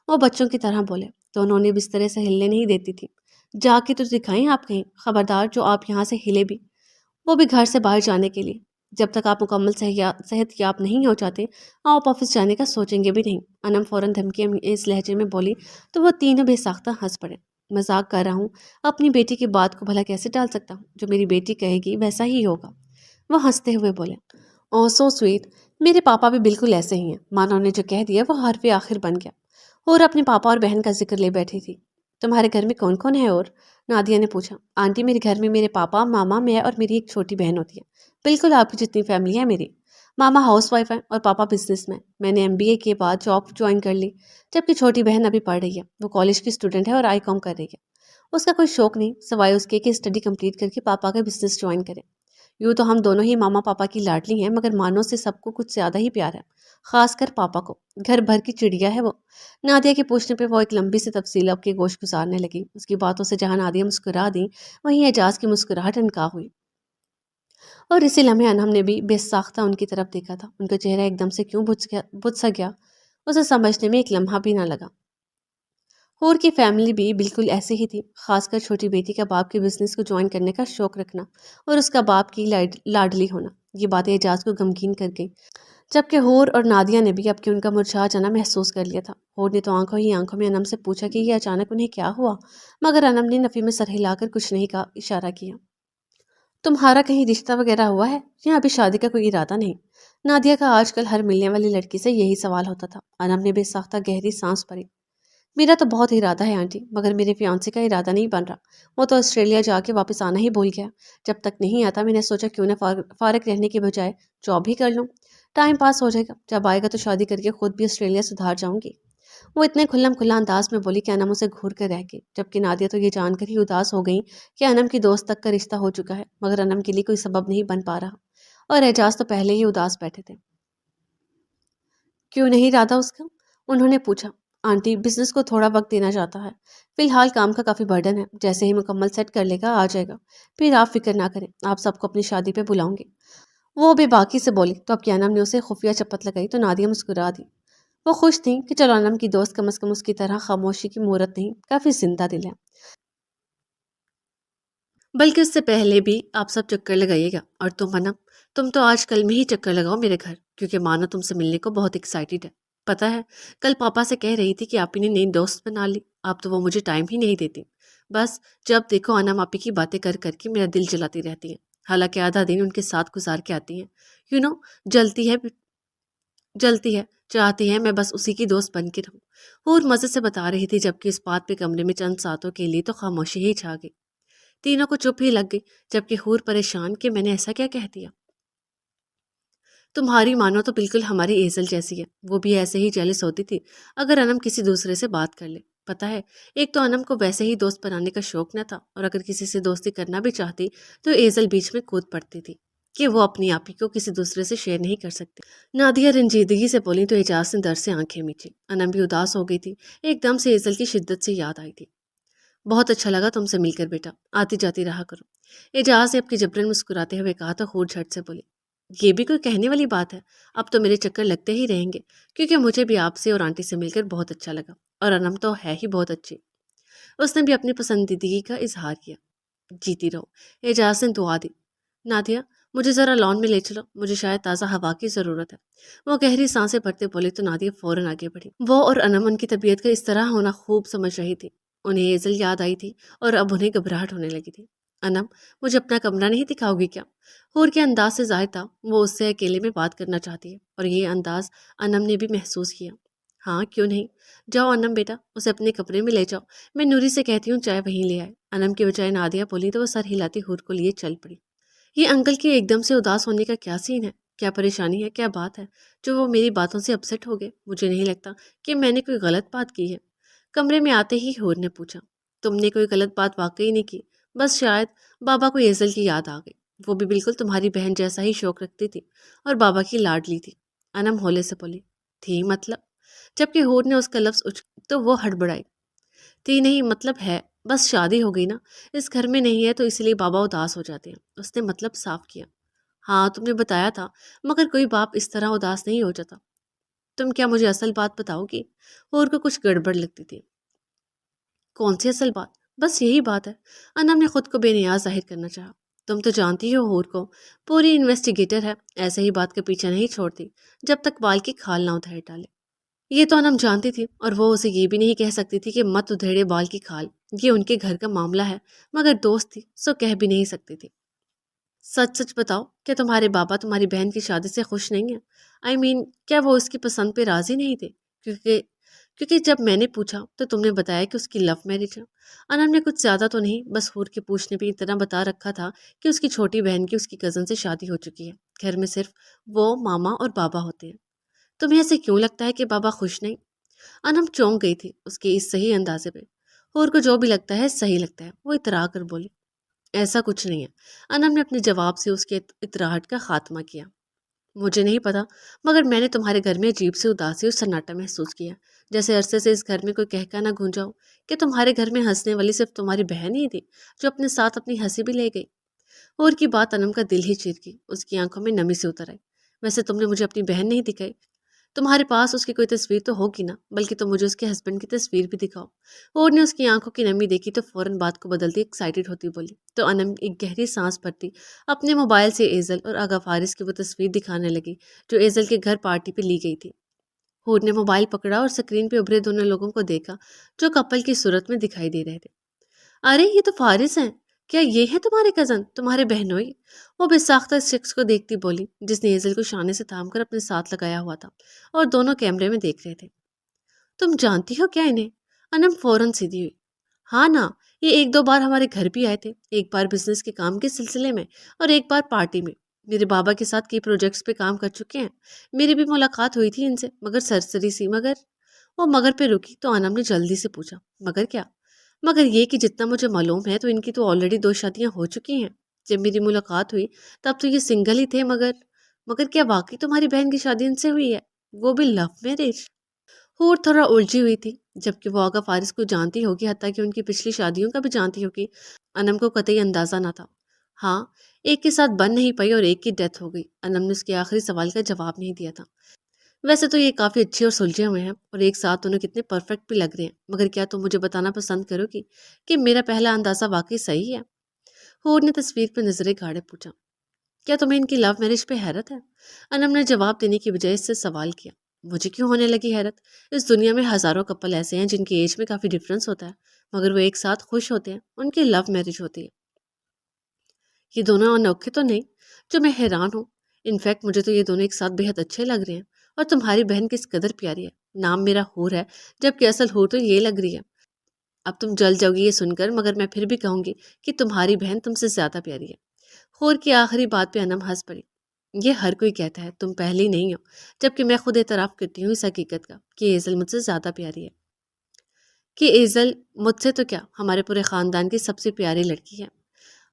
S1: وہ بچوں کی طرح بولے تو انہوں نے بسترے سے ہلنے نہیں دیتی تھی۔ جا کے تو دکھائیں آپ کہیں، خبردار جو آپ یہاں سے ہلے بھی، وہ بھی گھر سے باہر جانے کے لیے۔ جب تک آپ مکمل صحت یاب نہیں ہو جاتے، آپ آفس جانے کا سوچیں گے بھی نہیں۔ انم فوراً دھمکی اس لہجے میں بولی تو وہ تینوں بے ساختہ ہنس پڑے۔ مذاق کر رہا ہوں، اپنی بیٹی کی بات کو بھلا کیسے ٹال سکتا ہوں؟ جو میری بیٹی کہے گی ویسا ہی ہوگا، وہ ہنستے ہوئے بولے۔ او سو سویٹ، میرے پاپا بھی بالکل ایسے ہی ہیں، مانا انہیں جو کہہ دیا وہ حرف آخر بن گیا۔ اور اپنے پاپا اور بہن کا ذکر لے بیٹھی تھی۔ تمہارے گھر میں کون کون ہے؟ اور نادیہ نے پوچھا۔ آنٹی میرے گھر میں میرے پاپا، ماما، میں اور میری ایک چھوٹی بہن ہوتی ہے، بالکل آپ کی جتنی فیملی ہے میری۔ ماما ہاؤس وائف ہے اور پاپا بزنس میں۔ میں نے MBA کے بعد جاب جوائن کر لی، جبکہ چھوٹی بہن ابھی پڑھ رہی ہے، وہ کالج کی اسٹوڈنٹ ہے اور ICOM کر رہی ہے۔ اس کا کوئی شوق نہیں سوائے اس کے کہ اسٹڈی کمپلیٹ کر کے پاپا کا بزنس جوائن کرے۔ یوں تو ہم دونوں ہی ماما پاپا کی لاڈلی ہیں، مگر مانو سے سب کو کچھ زیادہ ہی پیار ہے، خاص کر پاپا کو، گھر بھر کی چڑیا ہے وہ۔ نادیہ کے پوچھنے پہ وہ ایک لمبی سی تفصیل اب کی گوش گزارنے لگی۔ اس کی باتوں سے جہاں نادیہ مسکرا دی، وہیں اعجاز کی مسکراہٹ انکا ہوئی، اور اسی لمحے انہم نے بھی بے ساختہ ان کی طرف دیکھا تھا۔ ان کا چہرہ ایک دم سے کیوں بجھ سا گیا، اسے سمجھنے میں ایک لمحہ بھی نہ لگا۔ حور کی فیملی بھی بالکل ایسے ہی تھی، خاص کر چھوٹی بیٹی کا باپ کے بزنس کو جوائن کرنے کا شوق رکھنا اور اس کا باپ کی لاڈلی ہونا، یہ باتیں اعجاز کو غمگین کر گئی، جبکہ حور اور نادیہ نے بھی اب کہ ان کا مرجھا جانا محسوس کر لیا تھا۔ حور نے تو آنکھوں ہی آنکھوں میں انم سے پوچھا کہ یہ اچانک انہیں کیا ہوا، مگر انم نے نفی میں سر ہلا کر کچھ نہیں کہا، اشارہ کیا۔ تمہارا کہیں رشتہ وغیرہ ہوا ہے یا ابھی شادی کا کوئی ارادہ نہیں؟ نادیہ کا آج کل ہر ملنے والی لڑکی سے یہی سوال ہوتا تھا۔ انم نے بے ساختہ گہری سانس بھری۔ میرا تو بہت ارادہ ہے آنٹی، مگر میرے فیانسے کا ارادہ نہیں بن رہا، وہ تو آسٹریلیا جا کے واپس آنا ہی بھول گیا۔ جب تک نہیں آتا میں نے سوچا کیوں نہ فارغ رہنے کے بجائے جاب ہی کر لوں، ٹائم پاس ہو جائے گا، جب آئے گا تو شادی کر کے خود بھی آسٹریلیا سدھار جاؤں گی۔ وہ اتنے کھلم کھلا انداز میں بولی کہ انم اسے گھور کر رہ گئی، جبکہ نادیہ تو یہ جان کر ہی اداس ہو گئی کہ انم کی دوست تک کا رشتہ ہو چکا ہے، مگر انم کے لیے کوئی سبب نہیں بن پا رہا، اور اعجاز تو پہلے ہی اداس بیٹھے تھے۔ کیوں نہیں ارادہ اس کا؟ انہوں نے پوچھا۔ آنٹی بزنس کو تھوڑا وقت دینا چاہتا ہے، فی الحال کام کا کافی برڈن ہے، جیسے ہی مکمل سیٹ کر لے گا آ جائے گا، پھر آپ فکر نہ کریں، آپ سب کو اپنی شادی پہ بلاؤں گے۔ وہ بھی باقی سے بولی تو اب کیا انم نے اسے خفیہ چپت لگائی تو نادیہ مسکرا دی۔ وہ خوش تھیں کہ چلو انم کی دوست کم از کم اس کی طرح خاموشی کی مورت نہیں، کافی زندہ دل ہے۔ بلکہ اس سے پہلے بھی آپ سب چکر لگائیے گا، اور تم انم، تم تو آج کل میں ہی چکر لگاؤ میرے گھر، کیونکہ مانا تم سے ملنے کو بہت ایکسائٹیڈ ہے۔ پتہ ہے کل پاپا سے کہہ رہی تھی کہ آپ نے نئی دوست بنا لی، آپ تو وہ مجھے ٹائم ہی نہیں دیتی، بس جب دیکھو انم آپی کی باتیں کر کر کے میرا دل جلاتی رہتی ہیں، حالانکہ آدھا دن ان کے ساتھ گزار کے آتی ہیں، جلتی ہے چاہتی ہے میں بس اسی کی دوست بن کے رہوں۔ اور مزے سے بتا رہی تھی، جبکہ اس بات پہ کمرے میں چند ساتوں کے لیے تو خاموشی ہی چھا گئی، تینوں کو چپ ہی لگ گئی، جبکہ حور پریشان کہ میں نے ایسا کیا کہہ دیا۔ تمہاری مانو تو بالکل ہماری ایزل جیسی ہے، وہ بھی ایسے ہی جیلس ہوتی تھی اگر انم کسی دوسرے سے بات کر لے۔ پتہ ہے ایک تو انم کو ویسے ہی دوست بنانے کا شوق نہ تھا، اور اگر کسی سے دوستی کرنا بھی چاہتی تو ایزل بیچ میں کود پڑتی تھی کہ وہ اپنی آپ ہی کو کسی دوسرے سے شیئر نہیں کر سکتی۔ نادیہ رنجیدگی سے بولی تو اعجاز نے در سے آنکھیں میچی۔ انم بھی اداس ہو گئی تھی، ایک دم سے ایزل کی شدت سے یاد آئی تھی۔ بہت اچھا لگا تم سے مل کر بیٹا، آتی جاتی رہا کرو، اعجاز نے اب کی جبرن مسکراتے ہوئے کہا تو حور جھٹ سے بولی، یہ بھی کوئی کہنے والی بات ہے، اب تو میرے چکر لگتے ہی رہیں گے، کیونکہ مجھے بھی آپ سے اور آنٹی سے مل کر بہت اچھا لگا، اور انم تو ہے ہی بہت اچھی۔ اس نے بھی اپنی پسندیدگی کا اظہار کیا۔ جیتی رہو، اعجاز نے دعا دی۔ نادیہ مجھے ذرا لان میں لے چلو، مجھے شاید تازہ ہوا کی ضرورت ہے، وہ گہری سانسیں بھرتے بولے تو نادیہ فوراً آگے بڑھی۔ وہ اور انم ان کی طبیعت کا اس طرح ہونا خوب سمجھ رہی تھی، انہیں ایزل یاد آئی تھی اور اب انہیں گھبراہٹ ہونے لگی تھی۔ انم مجھے اپنا کمرہ نہیں دکھاؤ گی کیا؟ حور کے انداز سے ظاہر تھا وہ اس سے اکیلے میں بات کرنا چاہتی ہے، اور یہ انداز انم نے بھی محسوس کیا۔ ہاں کیوں نہیں، جاؤ انم بیٹا، اسے اپنے کمرے میں لے جاؤ، میں نوری سے کہتی ہوں چائے وہیں لے آئے۔ انم کی بجائے نادیہ بولی تو وہ سر ہلاتی حور کو لیے چل پڑی۔ یہ انکل کے ایک دم سے اداس ہونے کا کیا سین ہے؟ کیا پریشانی ہے؟ کیا بات ہے جو وہ میری باتوں سے اپسیٹ ہو گئے؟ مجھے نہیں لگتا کہ میں نے کوئی غلط بات کی ہے۔ کمرے میں آتے ہی حور نے پوچھا۔ تم نے کوئی غلط بات واقعی نہیں کی، بس شاید بابا کو ایزل کی یاد آ گئی۔ وہ بھی بالکل تمہاری بہن جیسا ہی شوق رکھتی تھی اور بابا کی لاڈلی تھی۔ انم ہولے سے بولی۔ تھی مطلب؟ جبکہ حور نے اس کا لفظ تو وہ ہڑبڑائی۔ تھی نہیں مطلب ہے، بس شادی ہو گئی نا، اس گھر میں نہیں ہے تو اس لیے بابا اداس ہو جاتے ہیں، اس نے مطلب صاف کیا۔ ہاں تم نے بتایا تھا، مگر کوئی باپ اس طرح اداس نہیں ہو جاتا۔ تم کیا مجھے اصل بات بتاؤ گی؟ حور کو کچھ گڑبڑ لگتی تھی۔ کون سی اصل بات؟ بس یہی بات ہے۔ انم نے خود کو بے نیاز ظاہر کرنا چاہا۔ تم تو جانتی ہو حور کو، پوری انویسٹیگیٹر ہے، ایسے ہی بات کا پیچھا نہیں چھوڑتی جب تک بال کی کھال نہ ادھیڑ ڈالے۔ یہ تو انم جانتی تھی، اور وہ اسے یہ بھی نہیں کہہ سکتی تھی کہ مت ادھیڑے بال کی کھال، یہ ان کے گھر کا معاملہ ہے، مگر دوست تھی سو کہہ بھی نہیں سکتی تھی۔ سچ سچ بتاؤ کہ تمہارے بابا تمہاری بہن کی شادی سے خوش نہیں ہیں؟ کیا وہ اس کی پسند پہ راضی نہیں تھے؟ کیونکہ جب میں نے پوچھا تو تم نے بتایا کہ اس کی لو میرج ہے۔ انم نے کچھ زیادہ تو نہیں، بس حور کے پوچھنے پہ اتنا بتا رکھا تھا کہ اس کی چھوٹی بہن کی اس کی کزن سے شادی ہو چکی ہے، گھر میں صرف وہ ماما اور بابا ہوتے ہیں۔ تمہیں ایسے کیوں لگتا ہے کہ بابا خوش نہیں؟ انم چونک گئی تھی اس کے اس صحیح اندازے پہ۔ حور کو جو بھی لگتا ہے صحیح لگتا ہے، وہ اترا کر بولی۔ ایسا کچھ نہیں ہے۔ انم نے اپنے جواب سے اس کے اتراہٹ کا خاتمہ کیا۔ مجھے نہیں پتا، مگر میں نے تمہارے گھر میں عجیب سی اداسی اور سناٹا محسوس کیا، جیسے عرصے سے اس گھر میں کوئی کہکا نہ گونجا ہو کہ تمہارے گھر میں ہنسنے والی صرف تمہاری بہن ہی تھی جو اپنے ساتھ اپنی ہنسی بھی لے گئی۔ اور کی بات انم کا دل ہی چیر گئی، اس کی آنکھوں میں نمی سے اتر آئی۔ ویسے تم نے مجھے اپنی بہن نہیں دکھائی، تمہارے پاس اس کی کوئی تصویر تو ہوگی نا، بلکہ تم مجھے اس کے ہسبینڈ کی تصویر بھی دکھاؤ۔ اور نے اس کی آنکھوں کی نمی دیکھی تو فوراً بات کو بدلتی ایکسائٹڈ ہوتی بولی۔ تو انم ایک گہری سانس بھرتی اپنے موبائل سے ایزل اور آغا فارس کی وہ تصویر دکھانے لگی جو ایزل کے گھر پارٹی پہ لی گئی تھی۔ حور نے موبائل پکڑا اور سکرین پہ ابھرے دونوں لوگوں کو دیکھا جو کپل کی صورت میں دکھائی دے رہے تھے۔ ارے یہ تو فارس ہیں، کیا یہ ہے تمہارے کزن، تمہارے بہنوئی؟ وہ بے ساختہ اس شخص کو دیکھتی بولی جس نے ایزل کو شانے سے تھام کر اپنے ساتھ لگایا ہوا تھا اور دونوں کیمرے میں دیکھ رہے تھے۔ تم جانتی ہو کیا انہیں؟ انم فوراً سیدھی ہوئی۔ ہاں نا، یہ ایک دو بار ہمارے گھر بھی آئے تھے، ایک بار بزنس کے کام کے سلسلے میں اور ایک بار پارٹی میں۔ میرے بابا کے ساتھ کئی پروجیکٹس پہ کام کر چکے ہیں، میری بھی ملاقات ہوئی تھی ان سے، مگر سرسری سی۔ مگر پہ رکی تو انم نے جلدی سے پوچھا، مگر کیا؟ مگر یہ کہ جتنا مجھے معلوم ہے تو ان کی تو آلریڈی 2 شادیاں ہو چکی ہیں۔ جب میری ملاقات ہوئی تب تو یہ سنگل ہی تھے، مگر کیا واقعی تمہاری بہن کی شادی ان سے ہوئی ہے، وہ بھی لو میرج؟ حور تھوڑا الجھی ہوئی تھی، جبکہ وہ آغا فارس کو جانتی ہوگی، حتیٰ کہ ان کی پچھلی شادیوں کا بھی جانتی ہوگی۔ انم کو قطعی اندازہ نہ تھا۔ ہاں، ایک کے ساتھ بن نہیں پائی اور ایک کی ڈیتھ ہو گئی۔ انم نے اس کے آخری سوال کا جواب نہیں دیا تھا۔ ویسے تو یہ کافی اچھے اور سلجھے ہوئے ہیں اور ایک ساتھ دونوں کتنے پرفیکٹ بھی لگ رہے ہیں، مگر کیا تم مجھے بتانا پسند کرو گی کہ میرا پہلا اندازہ واقعی صحیح ہے؟ حور نے تصویر پہ نظریں گاڑے پوچھا۔ کیا تمہیں ان کی لو میرج پہ حیرت ہے؟ انم نے جواب دینے کی بجائے اس سے سوال کیا۔ مجھے کیوں ہونے لگی حیرت؟ اس دنیا میں ہزاروں کپل ایسے ہیں جن کی ایج میں کافی ڈفرینس ہوتا ہے، مگر وہ ایک ساتھ خوش ہوتے ہیں، ان کی لو میرج ہوتی ہے۔ یہ دونوں انوکھے تو نہیں جو میں حیران ہوں؟ انفیکٹ مجھے تو یہ دونوں ایک ساتھ بے حد اچھے لگ رہے ہیں، اور تمہاری بہن کس قدر پیاری ہے۔ نام میرا حور ہے، جبکہ اصل حور تو یہ لگ رہی ہے۔ اب تم جل جاؤ گی یہ سن کر، مگر میں پھر بھی کہوں گی کہ تمہاری بہن تم سے زیادہ پیاری ہے۔ حور کی آخری بات پہ انم ہنس پڑی۔ یہ ہر کوئی کہتا ہے، تم پہلی نہیں ہو، جبکہ میں خود اعتراف کرتی ہوں اس حقیقت کا کہ ایزل مجھ سے زیادہ پیاری ہے۔ کہ ایزل مجھ سے تو کیا، ہمارے پورے خاندان کی سب سے پیاری لڑکی ہے۔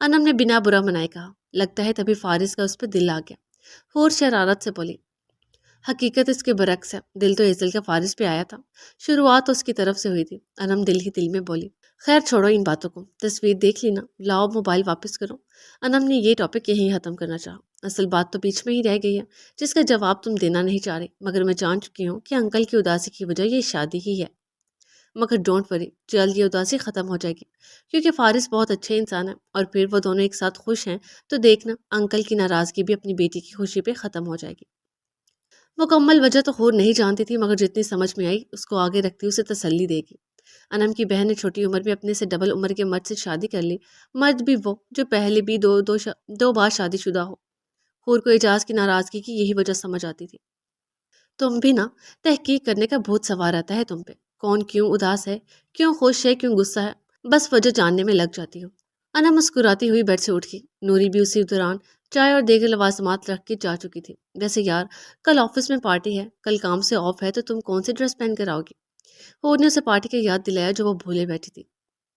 S1: انم نے بنا برا منائے کہا۔ لگتا ہے تبھی فارس کا اس پہ دل آ گیا۔ حور شرارت سے بولی۔ حقیقت اس کے برعکس ہے، دل تو ایزل کا فارس پہ آیا تھا، شروعات تو اس کی طرف سے ہوئی تھی۔ انم دل ہی دل میں بولی۔ خیر چھوڑو ان باتوں کو، تصویر دیکھ لی نا، لاؤ موبائل واپس کرو۔ انم نے یہ ٹاپک یہیں ختم کرنا چاہا۔ اصل بات تو بیچ میں ہی رہ گئی ہے جس کا جواب تم دینا نہیں چاہ رہے، مگر میں جان چکی ہوں کہ انکل کی اداسی کی وجہ یہ شادی ہی ہے۔ مگر ڈونٹ وری، جلد یہ اداسی ختم ہو جائے گی، کیونکہ فارس بہت اچھے انسان ہیں، اور پھر وہ دونوں ایک ساتھ خوش ہیں تو دیکھنا انکل کی ناراضگی بھی اپنی بیٹی کی خوشی پہ ختم ہو جائے گی۔ مکمل وجہ تو حور نہیں جانتی تھی، مگر جتنی سمجھ میں آئی اس کو آگے رکھتی اسے تسلی دے گی۔ انم کی بہن نے چھوٹی عمر میں اپنے سے ڈبل عمر کے مرد سے شادی کر لی، مرد بھی وہ جو پہلے بھی دو بار شادی شدہ ہو۔ حور کو اعجاز کی ناراضگی کی یہی وجہ سمجھ آتی تھی۔ تم بھی نا، تحقیق کرنے کا بہت سوار آتا ہے تم پہ، کون کیوں اداس ہے، کیوں خوش ہے، کیوں غصہ ہے، بس وجہ جاننے میں لگ جاتی ہو۔ انا مسکراتی ہوئی بیڈ سے اٹھ گئی۔ نوری بھی اسی دوران چائے اور دیگر لوازمات رکھ کے جا چکی تھی۔ ویسے یار، کل آفس میں پارٹی ہے، کل کام سے آف ہے، تو تم کون سی ڈریس پہن کر آؤ گی؟ اور نے اسے پارٹی کا یاد دلایا جو وہ بھولے بیٹھی تھی۔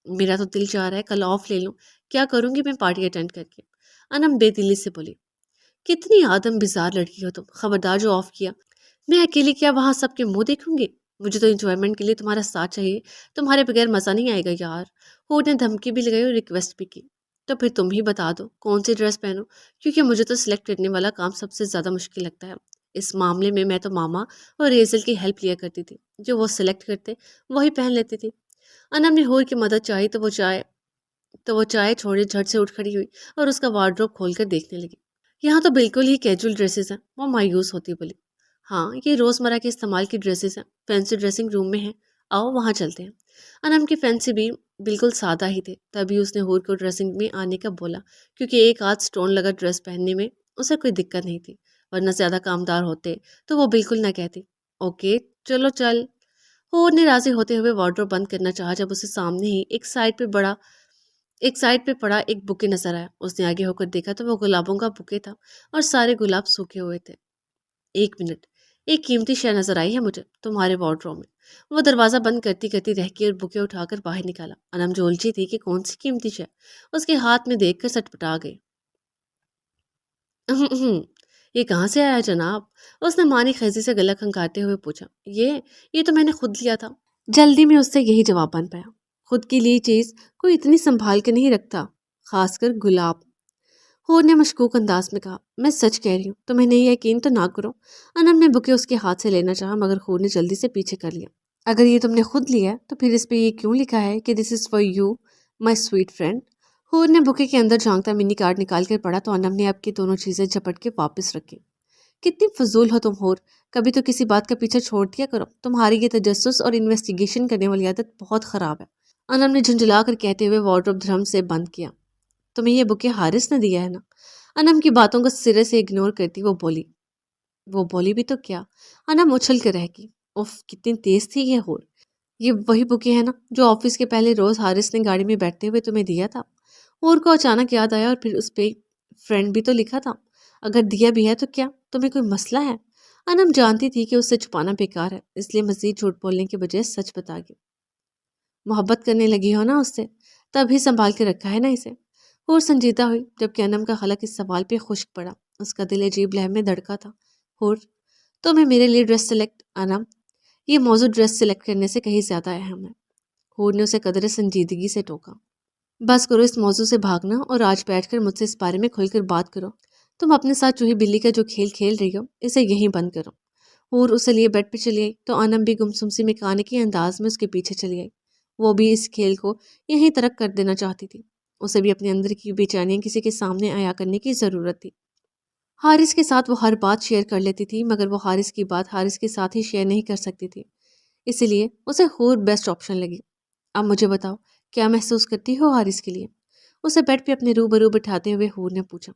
S1: میرا تو دل چاہ رہا ہے کل آف لے لوں، کیا کروں گی میں پارٹی اٹینڈ کر کے؟ انم بے دلی سے بولی۔ کتنی آدم بزار لڑکی ہو تم، خبردار جو آف کیا، میں اکیلی کیا وہاں سب کے منہ دیکھوں گی؟ مجھے تو انجوائمنٹ کے لیے تمہارا ساتھ چاہیے، تمہارے بغیر مزہ نہیں آئے گا یار۔ اور نے دھمکی بھی لگائی اور ریکویسٹ بھی کی۔ تو پھر تم ہی بتا دو کون سی ڈریس پہنو، کیونکہ مجھے تو سلیکٹ کرنے والا کام سب سے زیادہ مشکل لگتا ہے۔ اس معاملے میں تو ماما اور ریزل کی ہیلپ لیا کرتی تھی، جو وہ سلیکٹ کرتے وہی پہن لیتی تھی۔ انم نے ہور کی مدد چاہی تو وہ چائے چھوڑے جھٹ سے اٹھ کھڑی ہوئی اور اس کا وارڈروب کھول کر دیکھنے لگی۔ یہاں تو بالکل ہی کیجول ڈریسز ہیں، وہ مایوس ہوتی بولی۔ ہاں، یہ روزمرہ کے استعمال کی ڈریسز ہیں، فینسی ڈریسنگ روم میں ہیں، آؤ وہاں چلتے ہیں۔ انم کی فینسی بھی بالکل سادہ ہی تھے، تبھی اس نے ہور کو ڈریسنگ میں آنے کا بولا، کیونکہ ایک آدھ سٹون لگا ڈریس پہننے میں اسے کوئی دقت نہیں تھی، ورنہ زیادہ کامدار ہوتے تو وہ بالکل نہ کہتی اوکے چلو چل۔ ہور نے راضی ہوتے ہوئے وارڈروب بند کرنا چاہا جب اسے سامنے ہی ایک سائڈ پہ پڑا ایک بکے نظر آیا۔ اس نے آگے ہو کر دیکھا تو وہ گلابوں کا بکے تھا اور سارے گلاب سوکھے ہوئے تھے۔ ایک منٹ، ایک قیمتی شے نظر آئی ہے مجھے تمہارے وارڈروب میں۔ وہ دروازہ بند کرتی کرتی رہ گئی اور بکے اٹھا کر باہر نکالا۔ انم جو الجھی تھی کہ کون سی قیمتی شے، اس کے ہاتھ میں دیکھ کر سٹپٹا گئی۔ یہ کہاں سے آیا جناب؟ اس نے مانی خیزی سے گلا کھنکاتے ہوئے پوچھا۔ یہ تو میں نے خود لیا تھا۔ جلدی میں اس سے یہی جواب بن پایا۔ خود کی لی چیز کوئی اتنی سنبھال کے نہیں رکھتا، خاص کر گلاب۔ ہور نے مشکوک انداز میں کہا۔ میں سچ کہہ رہی ہوں، تمہیں نہیں یقین تو نہ کرو۔ انم نے بکے اس کے ہاتھ سے لینا چاہا مگر ہور نے جلدی سے پیچھے کر لیا۔ اگر یہ تم نے خود لیا تو پھر اس پہ یہ کیوں لکھا ہے کہ this is for you my sweet friend? ہور نے بکے کے اندر جھانکتا منی کارڈ نکال کر پڑھا تو انم نے اب کی دونوں چیزیں جھپٹ کے واپس رکھی۔ کتنی فضول ہو تم ہور، کبھی تو کسی بات کا پیچھا چھوڑ دیا کرو، تمہاری یہ تجسس اور انویسٹیگیشن کرنے والی عادت بہت خراب ہے۔ انم نے جھنجھلا کر کہتے ہوئے وارڈروب دھرم سے بند کیا۔ تمہیں یہ بکے حارث نے دیا ہے نا؟ انم کی باتوں کو سرے سے اگنور کرتی وہ بولی بھی تو کیا؟ انم اچھل کر رہ گئی۔ اف کتنی تیز تھی یہ ہور۔ یہ وہی بکے ہیں نا جو آفس کے پہلے روز حارث نے گاڑی میں بیٹھتے ہوئے تمہیں دیا تھا؟ ہور کو اچانک یاد آیا اور پھر اس پہ فرینڈ بھی تو لکھا تھا۔ اگر دیا بھی ہے تو کیا تمہیں کوئی مسئلہ ہے؟ انم جانتی تھی کہ اس سے چھپانا بیکار ہے، اس لیے مزید جھوٹ بولنے کے بجائے سچ بتا گئی۔ محبت کرنے لگی ہو نا اس سے، تب ہی سنبھال کے رکھا ہے نا اسے؟ ہور سنجیدہ ہوئی جبکہ انم کا حلق اس سوال پہ خشک پڑا۔ اس کا دل عجیب لہر میں دھڑکا تھا۔ ہور، تمہیں میرے لیے ڈریس سلیکٹ انم، یہ موضوع ڈریس سلیکٹ کرنے سے کہیں زیادہ اہم ہے۔ ہور نے اسے قدر سنجیدگی سے ٹوکا۔ بس کرو اس موضوع سے بھاگنا اور آج بیٹھ کر مجھ سے اس بارے میں کھل کر بات کرو۔ تم اپنے ساتھ چوہی بلی کا جو کھیل کھیل رہی ہو اسے یہیں بند کرو۔ ہور اسے لیے بیڈ پہ چلی آئی تو انم بھی گمسمسی میں کانے کے انداز میں اس کے پیچھے چلی آئی۔ وہ بھی اس کھیل کو یہیں ترک کر دینا چاہتی تھی۔ اسے بھی اپنے اندر کی بے چینیاں کسی کے سامنے عیاں کرنے کی ضرورت تھی۔ حارث کے ساتھ وہ ہر بات شیئر کر لیتی تھی مگر وہ حارث کی بات حارث کے ساتھ ہی شیئر نہیں کر سکتی تھی، اسی لیے اسے ہور بیسٹ آپشن لگی۔ اب مجھے بتاؤ کیا محسوس کرتی ہو حارث کے لیے؟ اسے بیڈ پہ اپنے روبرو بٹھاتے ہوئے ہور نے پوچھا۔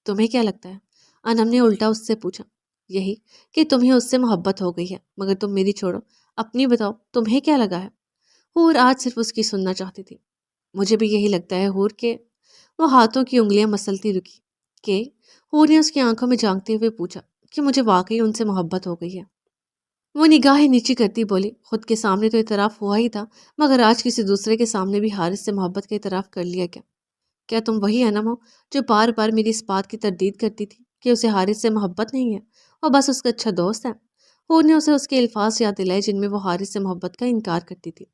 S1: تمہیں کیا لگتا ہے؟ انم نے الٹا اس سے پوچھا۔ یہی کہ تمہیں اس سے محبت ہو گئی ہے، مگر تم میری چھوڑو، اپنی بتاؤ تمہیں کیا لگا ہے؟ ہور آج صرف اس کی سننا چاہتی تھی۔ مجھے بھی یہی لگتا ہے ہور کے، وہ ہاتھوں کی انگلیاں مسلتی رکی کہ ہور نے اس کی آنکھوں میں جھانکتے ہوئے پوچھا کہ مجھے واقعی ان سے محبت ہو گئی ہے۔ وہ نگاہیں نیچی کرتی بولی، خود کے سامنے تو اعتراف ہوا ہی تھا مگر آج کسی دوسرے کے سامنے بھی حارث سے محبت کا اعتراف کر لیا کیا؟ کیا تم وہی انم ہو جو بار بار میری اس بات کی تردید کرتی تھی کہ اسے حارث سے محبت نہیں ہے اور بس اس کا اچھا دوست ہے؟ ہور نے اسے اس کے الفاظ یاد دلائے جن میں وہ حارث سے محبت کا انکار کرتی تھی۔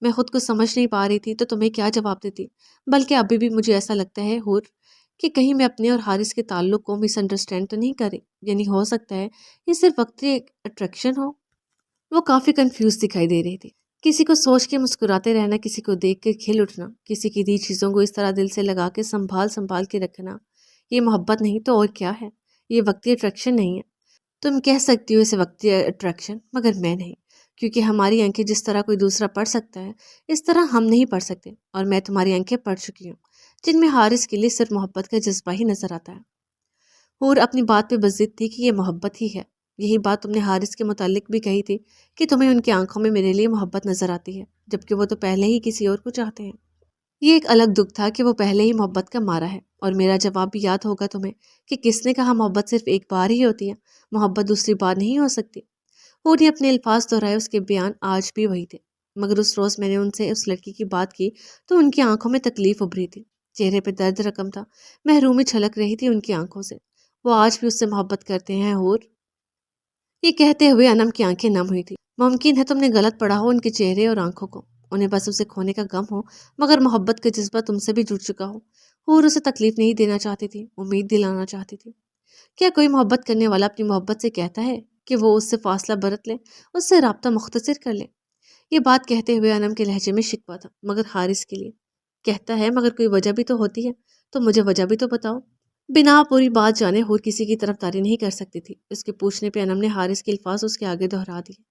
S1: میں خود کو سمجھ نہیں پا رہی تھی تو تمہیں کیا جواب دیتی، بلکہ ابھی بھی مجھے ایسا لگتا ہے ہور کہ کہیں میں اپنے اور حارث کے تعلق کو مس انڈرسٹینڈ تو نہیں کری، یعنی ہو سکتا ہے یہ صرف وقتی اٹریکشن ہو۔ وہ کافی کنفیوز دکھائی دے رہی تھی۔ کسی کو سوچ کے مسکراتے رہنا، کسی کو دیکھ کے کھل اٹھنا، کسی کی دی چیزوں کو اس طرح دل سے لگا کے سنبھال کے رکھنا، یہ محبت نہیں تو اور کیا ہے؟ یہ وقتی اٹریکشن نہیں ہے۔ تم کہہ سکتی ہو اسے وقتی اٹریکشن مگر میں نہیں، کیونکہ ہماری آنکھیں جس طرح کوئی دوسرا پڑھ سکتا ہے اس طرح ہم نہیں پڑھ سکتے، اور میں تمہاری آنکھیں پڑھ چکی ہوں جن میں حارث کے لیے صرف محبت کا جذبہ ہی نظر آتا ہے۔ ہور اپنی بات پہ بضد تھی کہ یہ محبت ہی ہے۔ یہی بات تم نے حارث کے متعلق بھی کہی تھی کہ تمہیں ان کی آنکھوں میں میرے لیے محبت نظر آتی ہے، جبکہ وہ تو پہلے ہی کسی اور کو چاہتے ہیں۔ یہ ایک الگ دکھ تھا کہ وہ پہلے ہی محبت کا مارا ہے، اور میرا جواب بھی یاد ہوگا تمہیں کہ کس نے کہا محبت صرف ایک بار ہی ہوتی ہے، محبت دوسری بار نہیں ہو سکتی۔ وہ نے اپنے الفاظ دہرائے، اس کے بیان آج بھی وہی تھے، مگر اس روز میں نے ان سے اس لڑکی کی بات کی تو ان کی آنکھوں میں تکلیف ابھری تھی، چہرے پہ درد رقم تھا، محرومی چھلک رہی تھی ان کی آنکھوں سے۔ وہ آج بھی اس سے محبت کرتے ہیں اور یہ کہتے ہوئے انم کی آنکھیں نم ہوئی تھی۔ ممکن ہے تم نے غلط پڑھا ہو ان کے چہرے اور آنکھوں کو، انہیں بس اسے کھونے کا غم ہو، مگر محبت کا جذبہ تم سے بھی جڑ چکا ہو۔ اور اسے تکلیف نہیں دینا چاہتی تھی، امید دلانا چاہتی تھی۔ کیا کوئی محبت کرنے والا اپنی محبت سے کہتا ہے کہ وہ اس سے فاصلہ برت لے، اس سے رابطہ مختصر کر لے؟ یہ بات کہتے ہوئے انم کے لہجے میں شکوہ تھا، مگر حارث کے لیے کہتا ہے مگر کوئی وجہ بھی تو ہوتی ہے، تو مجھے وجہ بھی تو بتاؤ۔ بنا پوری بات جانے اور کسی کی طرفداری نہیں کر سکتی تھی، اس کے پوچھنے پہ انم نے حارث کے الفاظ اس کے آگے دہرا دیے۔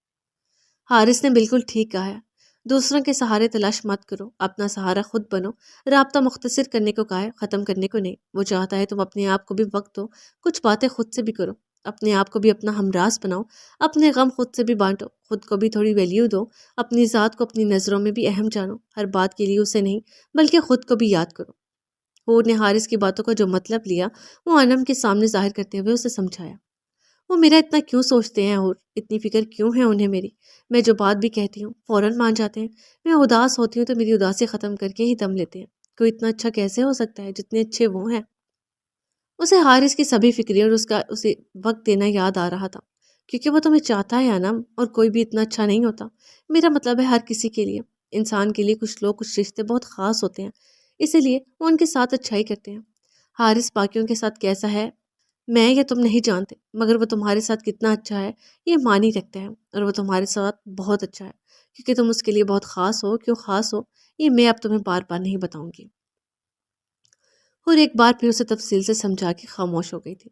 S1: حارث نے بالکل ٹھیک کہا ہے، دوسروں کے سہارے تلاش مت کرو، اپنا سہارا خود بنو۔ رابطہ مختصر کرنے کو کہا ہے، ختم کرنے کو نہیں۔ وہ چاہتا ہے تم اپنے آپ کو بھی وقت دو، کچھ باتیں خود سے بھی کرو، اپنے آپ کو بھی اپنا ہمراز بناؤ، اپنے غم خود سے بھی بانٹو، خود کو بھی تھوڑی ویلیو دو، اپنی ذات کو اپنی نظروں میں بھی اہم جانو، ہر بات کے لیے اسے نہیں بلکہ خود کو بھی یاد کرو۔ ہور نے حارث کی باتوں کا جو مطلب لیا وہ انم کے سامنے ظاہر کرتے ہوئے اسے سمجھایا۔ وہ میرا اتنا کیوں سوچتے ہیں اور اتنی فکر کیوں ہے انہیں میری؟ میں جو بات بھی کہتی ہوں فوراً مان جاتے ہیں، میں اداس ہوتی ہوں تو میری اداسی ختم کر کے ہی دم لیتے ہیں۔ کوئی اتنا اچھا کیسے ہو سکتا ہے جتنے اچھے وہ ہیں؟ اسے حارث کی سبھی فکریں اور اسے وقت دینا یاد آ رہا تھا، کیونکہ وہ تمہیں چاہتا ہے انم، اور کوئی بھی اتنا اچھا نہیں ہوتا۔ میرا مطلب ہے ہر کسی کے لیے، انسان کے لیے کچھ لوگ کچھ رشتے بہت خاص ہوتے ہیں، اسی لیے وہ ان کے ساتھ اچھائی کرتے ہیں۔ حارث باقیوں کے ساتھ کیسا ہے میں یا تم نہیں جانتے، مگر وہ تمہارے ساتھ کتنا اچھا ہے یہ معنی رکھتا ہے، اور وہ تمہارے ساتھ بہت اچھا ہے کیونکہ تم اس کے لیے بہت خاص ہو۔ کیوں خاص ہو یہ میں اب تمہیں بار بار نہیں بتاؤں گی۔ اور ایک بار پھر اسے تفصیل سے سمجھا کے خاموش ہو گئی تھی۔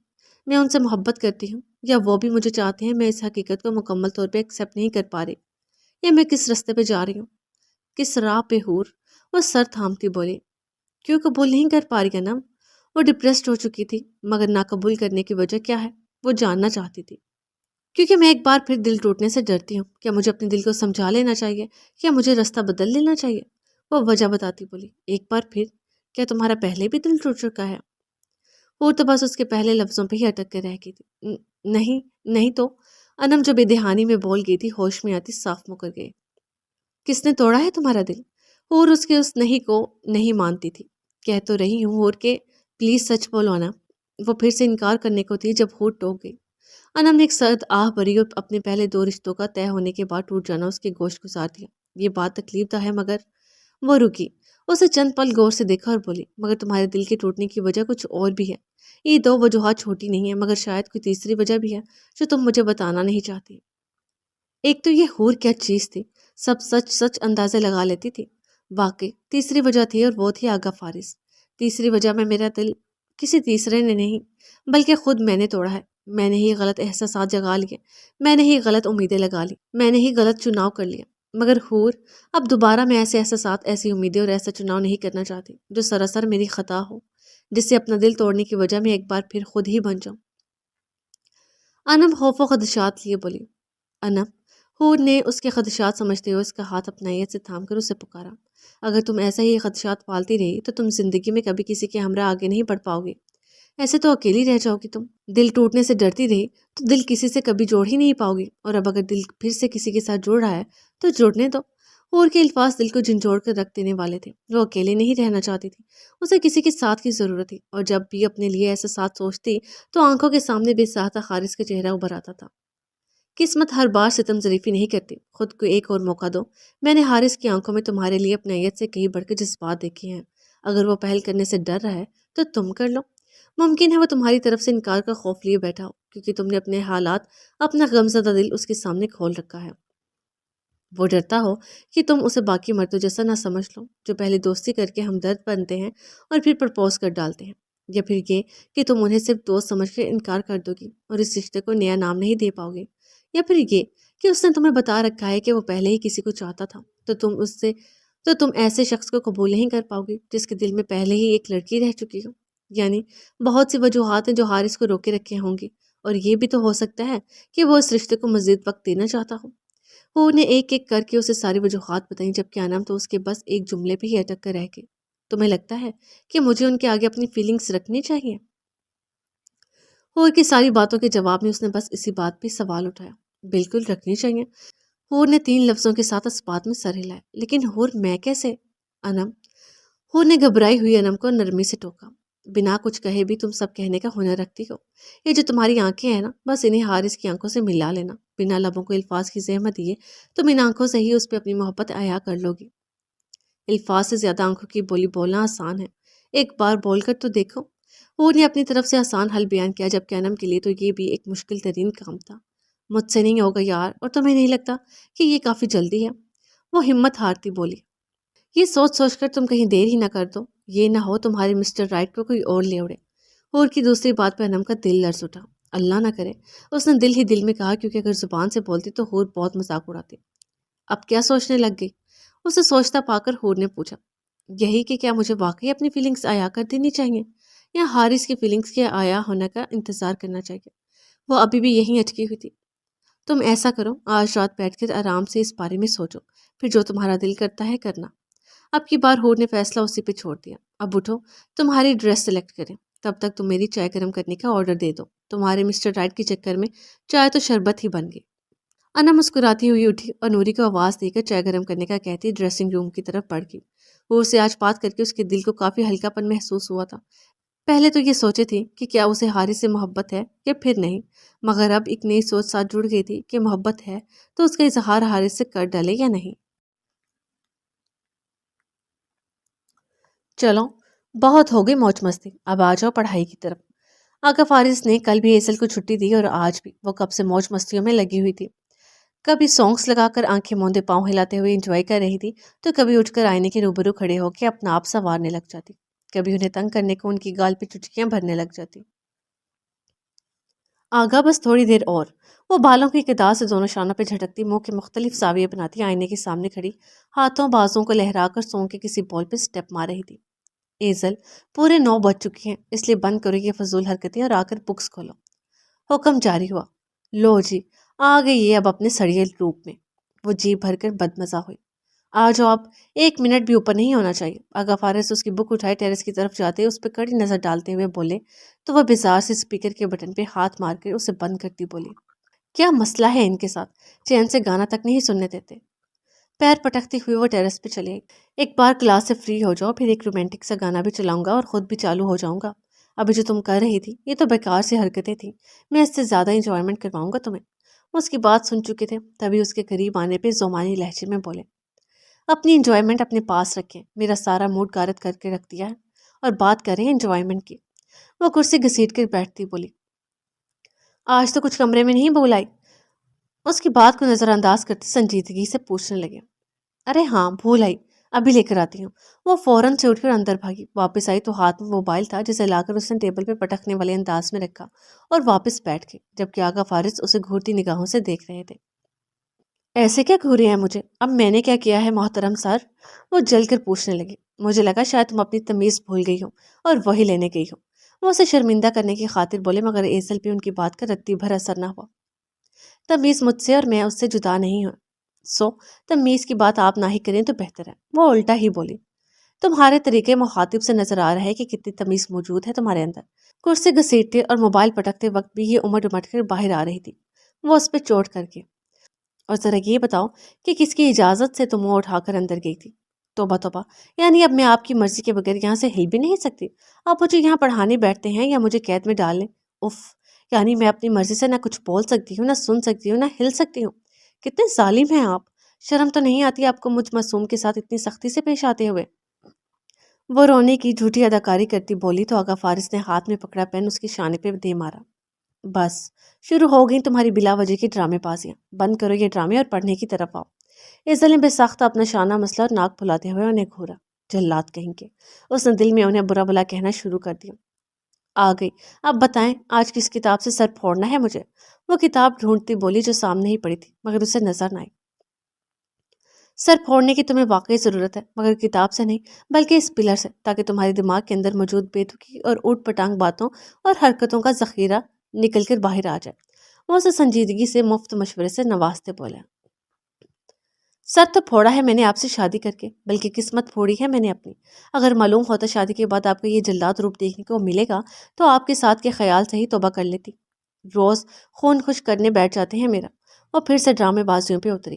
S1: میں ان سے محبت کرتی ہوں یا وہ بھی مجھے چاہتے ہیں، میں اس حقیقت کو مکمل طور پہ ایکسیپٹ نہیں کر پا رہی، یا میں کس رستے پہ جا رہی ہوں، کس راہ پہ ہور؟ وہ سر تھامتی بولی، کیوں قبول نہیں کر پا رہی ہے نا؟ وہ ڈپریسڈ ہو چکی تھی، مگر نہ قبول کرنے کی وجہ کیا ہے وہ جاننا چاہتی تھی۔ کیونکہ میں ایک بار پھر دل ٹوٹنے سے ڈرتی ہوں، کیا مجھے اپنے دل کو سمجھا لینا چاہیے، کیا مجھے رستہ بدل لینا چاہیے؟ وہ وجہ بتاتی بولی، ایک بار پھر کیا تمہارا پہلے بھی دل ٹوٹ چکا ہے؟ وہ تو بس اس کے پہلے لفظوں پہ ہی اٹک کے رہ گئی تھی۔ نہیں نہیں تو انم جو بے دہانی میں بول گئی تھی ہوش میں آتی صاف مکر گئی۔ کس نے توڑا ہے تمہارا دل؟ اور اس کے اس نہیں کو نہیں مانتی تھی۔ کہہ تو رہی ہوں اور کہ پلیز سچ بولو نا۔ وہ پھر سے انکار کرنے کو تھی جب ہور ٹوک گئی۔ انم نے ایک سرد آہ بھری اور اپنے پہلے دو رشتوں کا طے ہونے کے بعد ٹوٹ جانا اس کے گوشت گزار دیا۔ یہ بات تکلیف دہ ہے مگر وہ رکی، اسے چند پل غور سے دیکھا اور بولی، مگر تمہارے دل کے ٹوٹنے کی وجہ کچھ اور بھی ہے۔ یہ دو وجوہات چھوٹی نہیں ہیں، مگر شاید کوئی تیسری وجہ بھی ہے جو تم مجھے بتانا نہیں چاہتی۔ ایک تو یہ ہور کیا چیز تھی، سب سچ سچ اندازے لگا لیتی تھی۔ واقعی تیسری وجہ تھی اور وہ تھی آغا فارس۔ تیسری وجہ میں میرا دل کسی تیسرے نے نہیں بلکہ خود میں نے توڑا ہے۔ میں نے ہی غلط احساسات جگا لیے، میں نے ہی غلط امیدیں لگا لی، میں نے ہی غلط چناؤ کر لیا۔ مگر ہور اب دوبارہ میں ایسے احساسات، ایسی امیدیں اور ایسا چناؤ نہیں کرنا چاہتی جو سراسر میری خطا ہو، جس سے اپنا دل توڑنے کی وجہ میں ایک بار پھر خود ہی بن جاؤں۔ انم خوف و خدشات لیے بولی۔ انم، ہور نے اس کے خدشات سمجھتے ہوئے اس کا ہاتھ اپنائیت سے تھام کر اسے پکارا، اگر تم ایسا ہی خدشات پالتی رہی تو تم زندگی میں کبھی کسی کے ہمراہ آگے نہیں بڑھ پاؤ گی، ایسے تو اکیلی رہ جاؤ گی۔ تم دل ٹوٹنے سے ڈرتی رہی تو دل کسی سے کبھی جوڑ ہی نہیں پاؤ گی، اور اب اگر دل پھر سے کسی کے ساتھ جڑ رہا ہے تو جوڑنے دو۔ ہور کے الفاظ دل کو جھنجھوڑ کر رکھ دینے والے تھے۔ وہ اکیلے نہیں رہنا چاہتی تھی، اسے کسی کے ساتھ کی ضرورت تھی، اور جب بھی اپنے لیے ایسا ساتھ سوچتی تو آنکھوں کے سامنے بے ساختہ خارث کا چہرہ ابھر آتا تھا۔ قسمت ہر بار ستم ظریفی نہیں کرتی، خود کو ایک اور موقع دو۔ میں نے حارث کی آنکھوں میں تمہارے لیے اپنائیت سے کہیں بڑھ کر جذبات دیکھے ہیں، اگر وہ پہل کرنے سے ڈر رہا ہے تو تم کر لو۔ ممکن ہے وہ تمہاری طرف سے انکار کا خوف لیے بیٹھا ہو، کیونکہ تم نے اپنے حالات، اپنا غمزدہ دل اس کے سامنے کھول رکھا ہے۔ وہ ڈرتا ہو کہ تم اسے باقی مردوں جیسا نہ سمجھ لو جو پہلے دوستی کر کے ہمدرد بنتے ہیں اور پھر پرپوز کر ڈالتے ہیں، یا پھر یہ کہ تم انہیں صرف دوست سمجھ کر انکار کر دو گی اور اس رشتے کو نیا نام نہیں دے پاؤ گے، یا پھر یہ کہ اس نے تمہیں بتا رکھا ہے کہ وہ پہلے ہی کسی کو چاہتا تھا، تو تم ایسے شخص کو قبول نہیں کر پاؤ گی جس کے دل میں پہلے ہی ایک لڑکی رہ چکی ہو۔ یعنی بہت سی وجوہات ہیں جو حارث کو روکے رکھے ہوں گی، اور یہ بھی تو ہو سکتا ہے کہ وہ اس رشتے کو مزید وقت دینا چاہتا ہو۔ وہ انہیں ایک ایک کر کے اسے ساری وجوہات بتائیں، جبکہ انم تو اس کے بس ایک جملے پہ ہی اٹک کر رہ گئی۔ تمہیں لگتا ہے کہ مجھے ان کے آگے اپنی فیلنگز رکھنی چاہیے؟ ہور کی ساری باتوں کے جواب میں اس نے بس اسی بات پہ سوال اٹھایا۔ بالکل رکھنی چاہیے۔ ہور نے 3 لفظوں کے ساتھ اس بات میں سر ہلایا۔ لیکن ہور میں کیسے؟ انم۔ ہور نے گھبرائی ہوئی انم کو نرمی سے ٹوکا۔ بنا کچھ کہے بھی تم سب کہنے کا ہنر رکھتی ہو۔ یہ جو تمہاری آنکھیں ہیں نا، بس انہیں حارث کی آنکھوں سے ملا لینا۔ بنا لبوں کو الفاظ کی زحمت دیے تم ان آنکھوں سے ہی اس پہ اپنی محبت عیا کر لو گی۔ الفاظ سے زیادہ آنکھوں کی بولی بولنا آسان ہے، ایک بار بول کر تو دیکھو۔ وہ نے اپنی طرف سے آسان حل بیان کیا، جبکہ انم کے لیے تو یہ بھی ایک مشکل ترین کام تھا۔ مجھ سے نہیں ہوگا یار، اور تمہیں نہیں لگتا کہ یہ کافی جلدی ہے؟ وہ ہمت ہارتی بولی۔ یہ سوچ سوچ کر تم کہیں دیر ہی نہ کر دو، یہ نہ ہو تمہارے مسٹر رائٹ کو کوئی اور لے اڑے۔ اور کی دوسری بات پہ انم کا دل لرز اٹھا۔ اللہ نہ کرے، اس نے دل ہی دل میں کہا، کیونکہ اگر زبان سے بولتی تو ہور بہت مذاق اڑاتی۔ اب کیا سوچنے لگ گئی؟ اسے سوچتا پا کر ہور نے پوچھا۔ یہی کہ کیا مجھے واقعی اپنی فیلنگز عیا کر دینی چاہیے، یا حارث کی فیلنگز کے عیا ہونے کا انتظار کرنا چاہیے؟ وہ ابھی بھی یہیں اٹکی ہوئی تھی۔ تم ایسا کرو، آج رات بیٹھ کر آرام سے اس بارے میں سوچو، پھر جو تمہارا دل کرتا ہے کرنا۔ اب کی بار ہور نے فیصلہ اسی پہ چھوڑ دیا۔ اب اٹھو، تمہاری ڈریس سلیکٹ کریں، تب تک تم میری چائے گرم کرنے کا آرڈر دے دو۔ تمہارے مسٹر رائٹ کے چکر میں چائے تو شربت ہی بن گئی۔ انا مسکراتی ہوئی اٹھی اور نوری کو آواز دے کر چائے گرم کرنے کا کہتی ڈریسنگ روم کی طرف بڑھ گئی۔ ہور سے آج بات کر کے اس کے دل کو کافی ہلکا پن محسوس ہوا تھا۔ پہلے تو یہ سوچے تھی کہ کیا اسے حارث سے محبت ہے یا پھر نہیں، مگر اب ایک نئی سوچ ساتھ جڑ گئی تھی کہ محبت ہے تو اس کا اظہار حارث سے کر ڈالے یا نہیں۔ چلو بہت ہو گئی موج مستی، اب آ جاؤ پڑھائی کی طرف۔ آقا فارس نے کل بھی ایسل کو چھٹی دی اور آج بھی وہ کب سے موج مستیوں میں لگی ہوئی تھی۔ کبھی سانگس لگا کر آنکھیں موندے پاؤں ہلاتے ہوئے انجوائے کر رہی تھی، تو کبھی اٹھ کر آئینے کے روبرو کھڑے ہو کے اپنا آپ سنوارنے لگ جاتی۔ کبھی انہیں تنگ کرنے کو ان کی گال پہ چٹکیاں بھرنے لگ جاتی۔ آگا بس تھوڑی دیر اور۔ وہ بالوں کی قطار سے دونوں شانوں پہ جھٹکتی، منہ کے مختلف زاویے بناتی آئینے کے سامنے کھڑی، ہاتھوں بازوں کو لہرا کر سونگ کے کسی بال پہ سٹیپ مار رہی تھی۔ ایزل، پورے 9 بج چکی ہیں، اس لیے بند کرو یہ فضول حرکتیں اور آ کر بکس کھولو۔ حکم جاری ہوا۔ لو جی، آ گئی یہ اب اپنے سڑیل روپ میں۔ وہ جی بھر کر بدمزہ ہوئی۔ آ جاؤ، آپ 1 منٹ بھی اوپر نہیں ہونا چاہیے۔ آگا فارس اس کی بک اٹھائے ٹیرس کی طرف جاتے اس پہ کڑی نظر ڈالتے ہوئے بولے تو وہ بیزار سے اسپیکر کے بٹن پہ ہاتھ مار کر اسے بند کرتی بولی، کیا مسئلہ ہے ان کے ساتھ، چین سے گانا تک نہیں سننے دیتے۔ پیر پٹکتی ہوئی وہ ٹیرس پہ چلے گئی۔ ایک بار کلاس سے فری ہو جاؤ، پھر ایک رومانٹک سا گانا بھی چلاؤں گا اور خود بھی چالو ہو جاؤں گا۔ ابھی جو تم کر رہی تھی یہ تو بیکار سی حرکتیں تھیں، میں اس سے زیادہ انجوائمنٹ کرواؤں گا تمہیں۔ وہ اس کی بات سن چکے تھے، تبھی اس کے قریب آنے پہ زمانی لہجے میں بولے، اپنی انجوائمنٹ اپنے پاس رکھیں، میرا سارا موڈ غارت کر کے رکھ دیا ہے، اور بات کریں انجوائمنٹ کی۔ وہ کرسی گھسیٹ کر بیٹھتی بولی، آج تو کچھ کمرے میں نہیں بھول آئی؟ اس کی بات کو نظر انداز کرتے سنجیدگی سے پوچھنے لگے۔ ارے ہاں بھول آئی، ابھی لے کر آتی ہوں۔ وہ فوراً سے اٹھ کر اندر بھاگی۔ واپس آئی تو ہاتھ میں موبائل تھا، جسے لا کر اس نے ٹیبل پہ پٹکنے والے انداز میں رکھا اور واپس بیٹھ گئی، جبکہ آگا فارس اسے گھورتی نگاہوں سے دیکھ رہے تھے۔ ایسے کیا گھورے ہیں مجھے، اب میں نے کیا کیا ہے محترم سر؟ وہ جل کر پوچھنے لگی۔ مجھے لگا شاید تم اپنی تمیز بھول گئی ہو اور وہی لینے گئی ہو۔ وہ اسے شرمندہ کرنے کی خاطر بولے، مگر ایزل پہ ان کی بات کا رتی بھر اثر نہ ہوا۔ تمیز مجھ سے اور میں اس سے جدا نہیں ہوں، سو تمیز کی بات آپ نہ ہی کریں تو بہتر ہے۔ وہ الٹا ہی بولی، تمہارے طریقے مخاطب سے نظر آ رہا ہے کہ کتنی تمیز موجود ہے تمہارے اندر۔ کرسی گھسیٹتے اور موبائل پٹکتے وقت بھی یہ امٹ امٹ کر باہر آ رہی تھی۔ وہ اس پہ چوٹ کر کے، اور ذرا یہ بتاؤ کہ کس کی اجازت سے تم وہ اٹھا کر اندر گئی تھی؟ توبہ توبہ، یعنی اب میں آپ کی مرضی کے بغیر یہاں سے ہل بھی نہیں سکتی؟ آپ مجھے یہاں پڑھانے بیٹھتے ہیں یا مجھے قید میں ڈال لیں؟ اف، یعنی میں اپنی مرضی سے نہ کچھ بول سکتی ہوں، نہ سن سکتی ہوں، نہ ہل سکتی ہوں؟ کتنے ظالم ہیں آپ! شرم تو نہیں آتی آپ کو مجھ معصوم کے ساتھ اتنی سختی سے پیش آتے ہوئے؟ وہ رونے کی جھوٹی اداکاری کرتی بولی تو آقا فارس نے ہاتھ میں پکڑا پین اس کی شانے پہ دے مارا۔ بس شروع ہو گئی تمہاری بلا وجہ کی ڈرامے بازیاں، بند کرو یہ ڈرامے اور پڑھنے کی طرف آؤ۔ ایزل نے بے ساختہ اپنا شانہ مسئلہ اور ناک پھلاتے ہوئے انہیں گھورا۔ جلات کہیں کے، اس نے دل میں انہیں برا بلا کہنا شروع کر دیا۔ آ گئی، اب بتائیں آج کس کتاب سے سر پھوڑنا ہے مجھے؟ وہ کتاب ڈھونڈتی بولی جو سامنے ہی پڑی تھی، مگر اسے نظر نہ آئی۔ سر پھوڑنے کی تمہیں واقعی ضرورت ہے، مگر کتاب سے نہیں بلکہ اس پلر سے، تاکہ تمہارے دماغ کے اندر موجود بے تکی اور اوٹ پٹانگ باتوں اور حرکتوں کا ذخیرہ نکل کر باہر آ جائے۔ وہ اسے سنجیدگی سے مفت مشورے سے نوازتے بولا، سر تو پھوڑا ہے میں نے آپ سے شادی کر کے، بلکہ قسمت پھوڑی ہے میں نے اپنی۔ اگر معلوم ہوتا شادی کے بعد آپ کو یہ جلاد روپ دیکھنے کو ملے گا تو آپ کے ساتھ کے خیال سے ہی توبہ کر لیتی۔ روز خون خوش کرنے بیٹھ جاتے ہیں میرا۔ وہ پھر سے ڈرامے بازیوں پہ اتری۔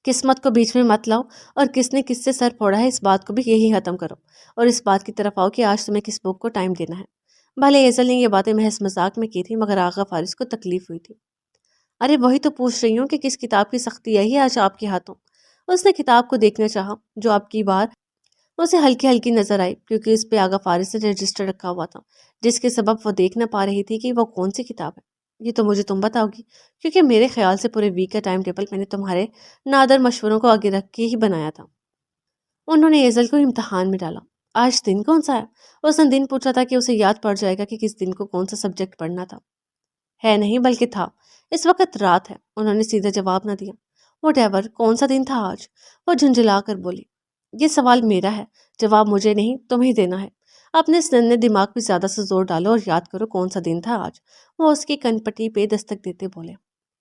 S1: قسمت کو بیچ میں مت لاؤ، اور کس نے کس سے سر پھوڑا ہے اس بات کو بھی یہی ختم کرو، اور اس بات کی طرف آؤ کہ آج تمہیں کس بک کو ٹائم دینا ہے۔ بھلے ایزل نے یہ باتیں محض مذاق میں کی تھی، مگر آغا فارس کو تکلیف ہوئی تھی۔ ارے وہی تو پوچھ رہی ہوں کہ کس کتاب کی سختی ہے یہ آج آپ کے ہاتھوں؟ اس نے کتاب کو دیکھنا چاہا، جو آپ کی بار اسے ہلکی ہلکی نظر آئی، کیونکہ اس پہ آغا فارس نے رجسٹر رکھا ہوا تھا، جس کے سبب وہ دیکھ نہ پا رہی تھی کہ وہ کون سی کتاب ہے۔ یہ تو مجھے تم بتاؤ گی، کیونکہ میرے خیال سے پورے ویک کا ٹائم ٹیبل میں نے تمہارے نادر مشوروں کو آگے رکھ کے ہی بنایا تھا۔ انہوں نے ایزل کو امتحان میں ڈالا۔ آج دن کون سا ہے؟ اس نے دن پوچھا تھا کہ اسے یاد پڑ جائے گا کہ کس دن کو کون سا سبجیکٹ پڑھنا تھا۔ ہے نہیں، بلکہ تھا۔ اس وقت رات ہے، انہوں نے سیدھا جواب نہ دیا۔ واٹ ایور، کون سا دن تھا آج؟ وہ جھنجھلا کر بولی۔ یہ سوال میرا ہے، جواب مجھے نہیں تمہیں دینا ہے۔ اپنے ننھے دماغ پہ زیادہ سے زور ڈالو اور یاد کرو کون سا دن تھا آج۔ وہ اس کی کن پٹی پہ دستک دیتے بولے۔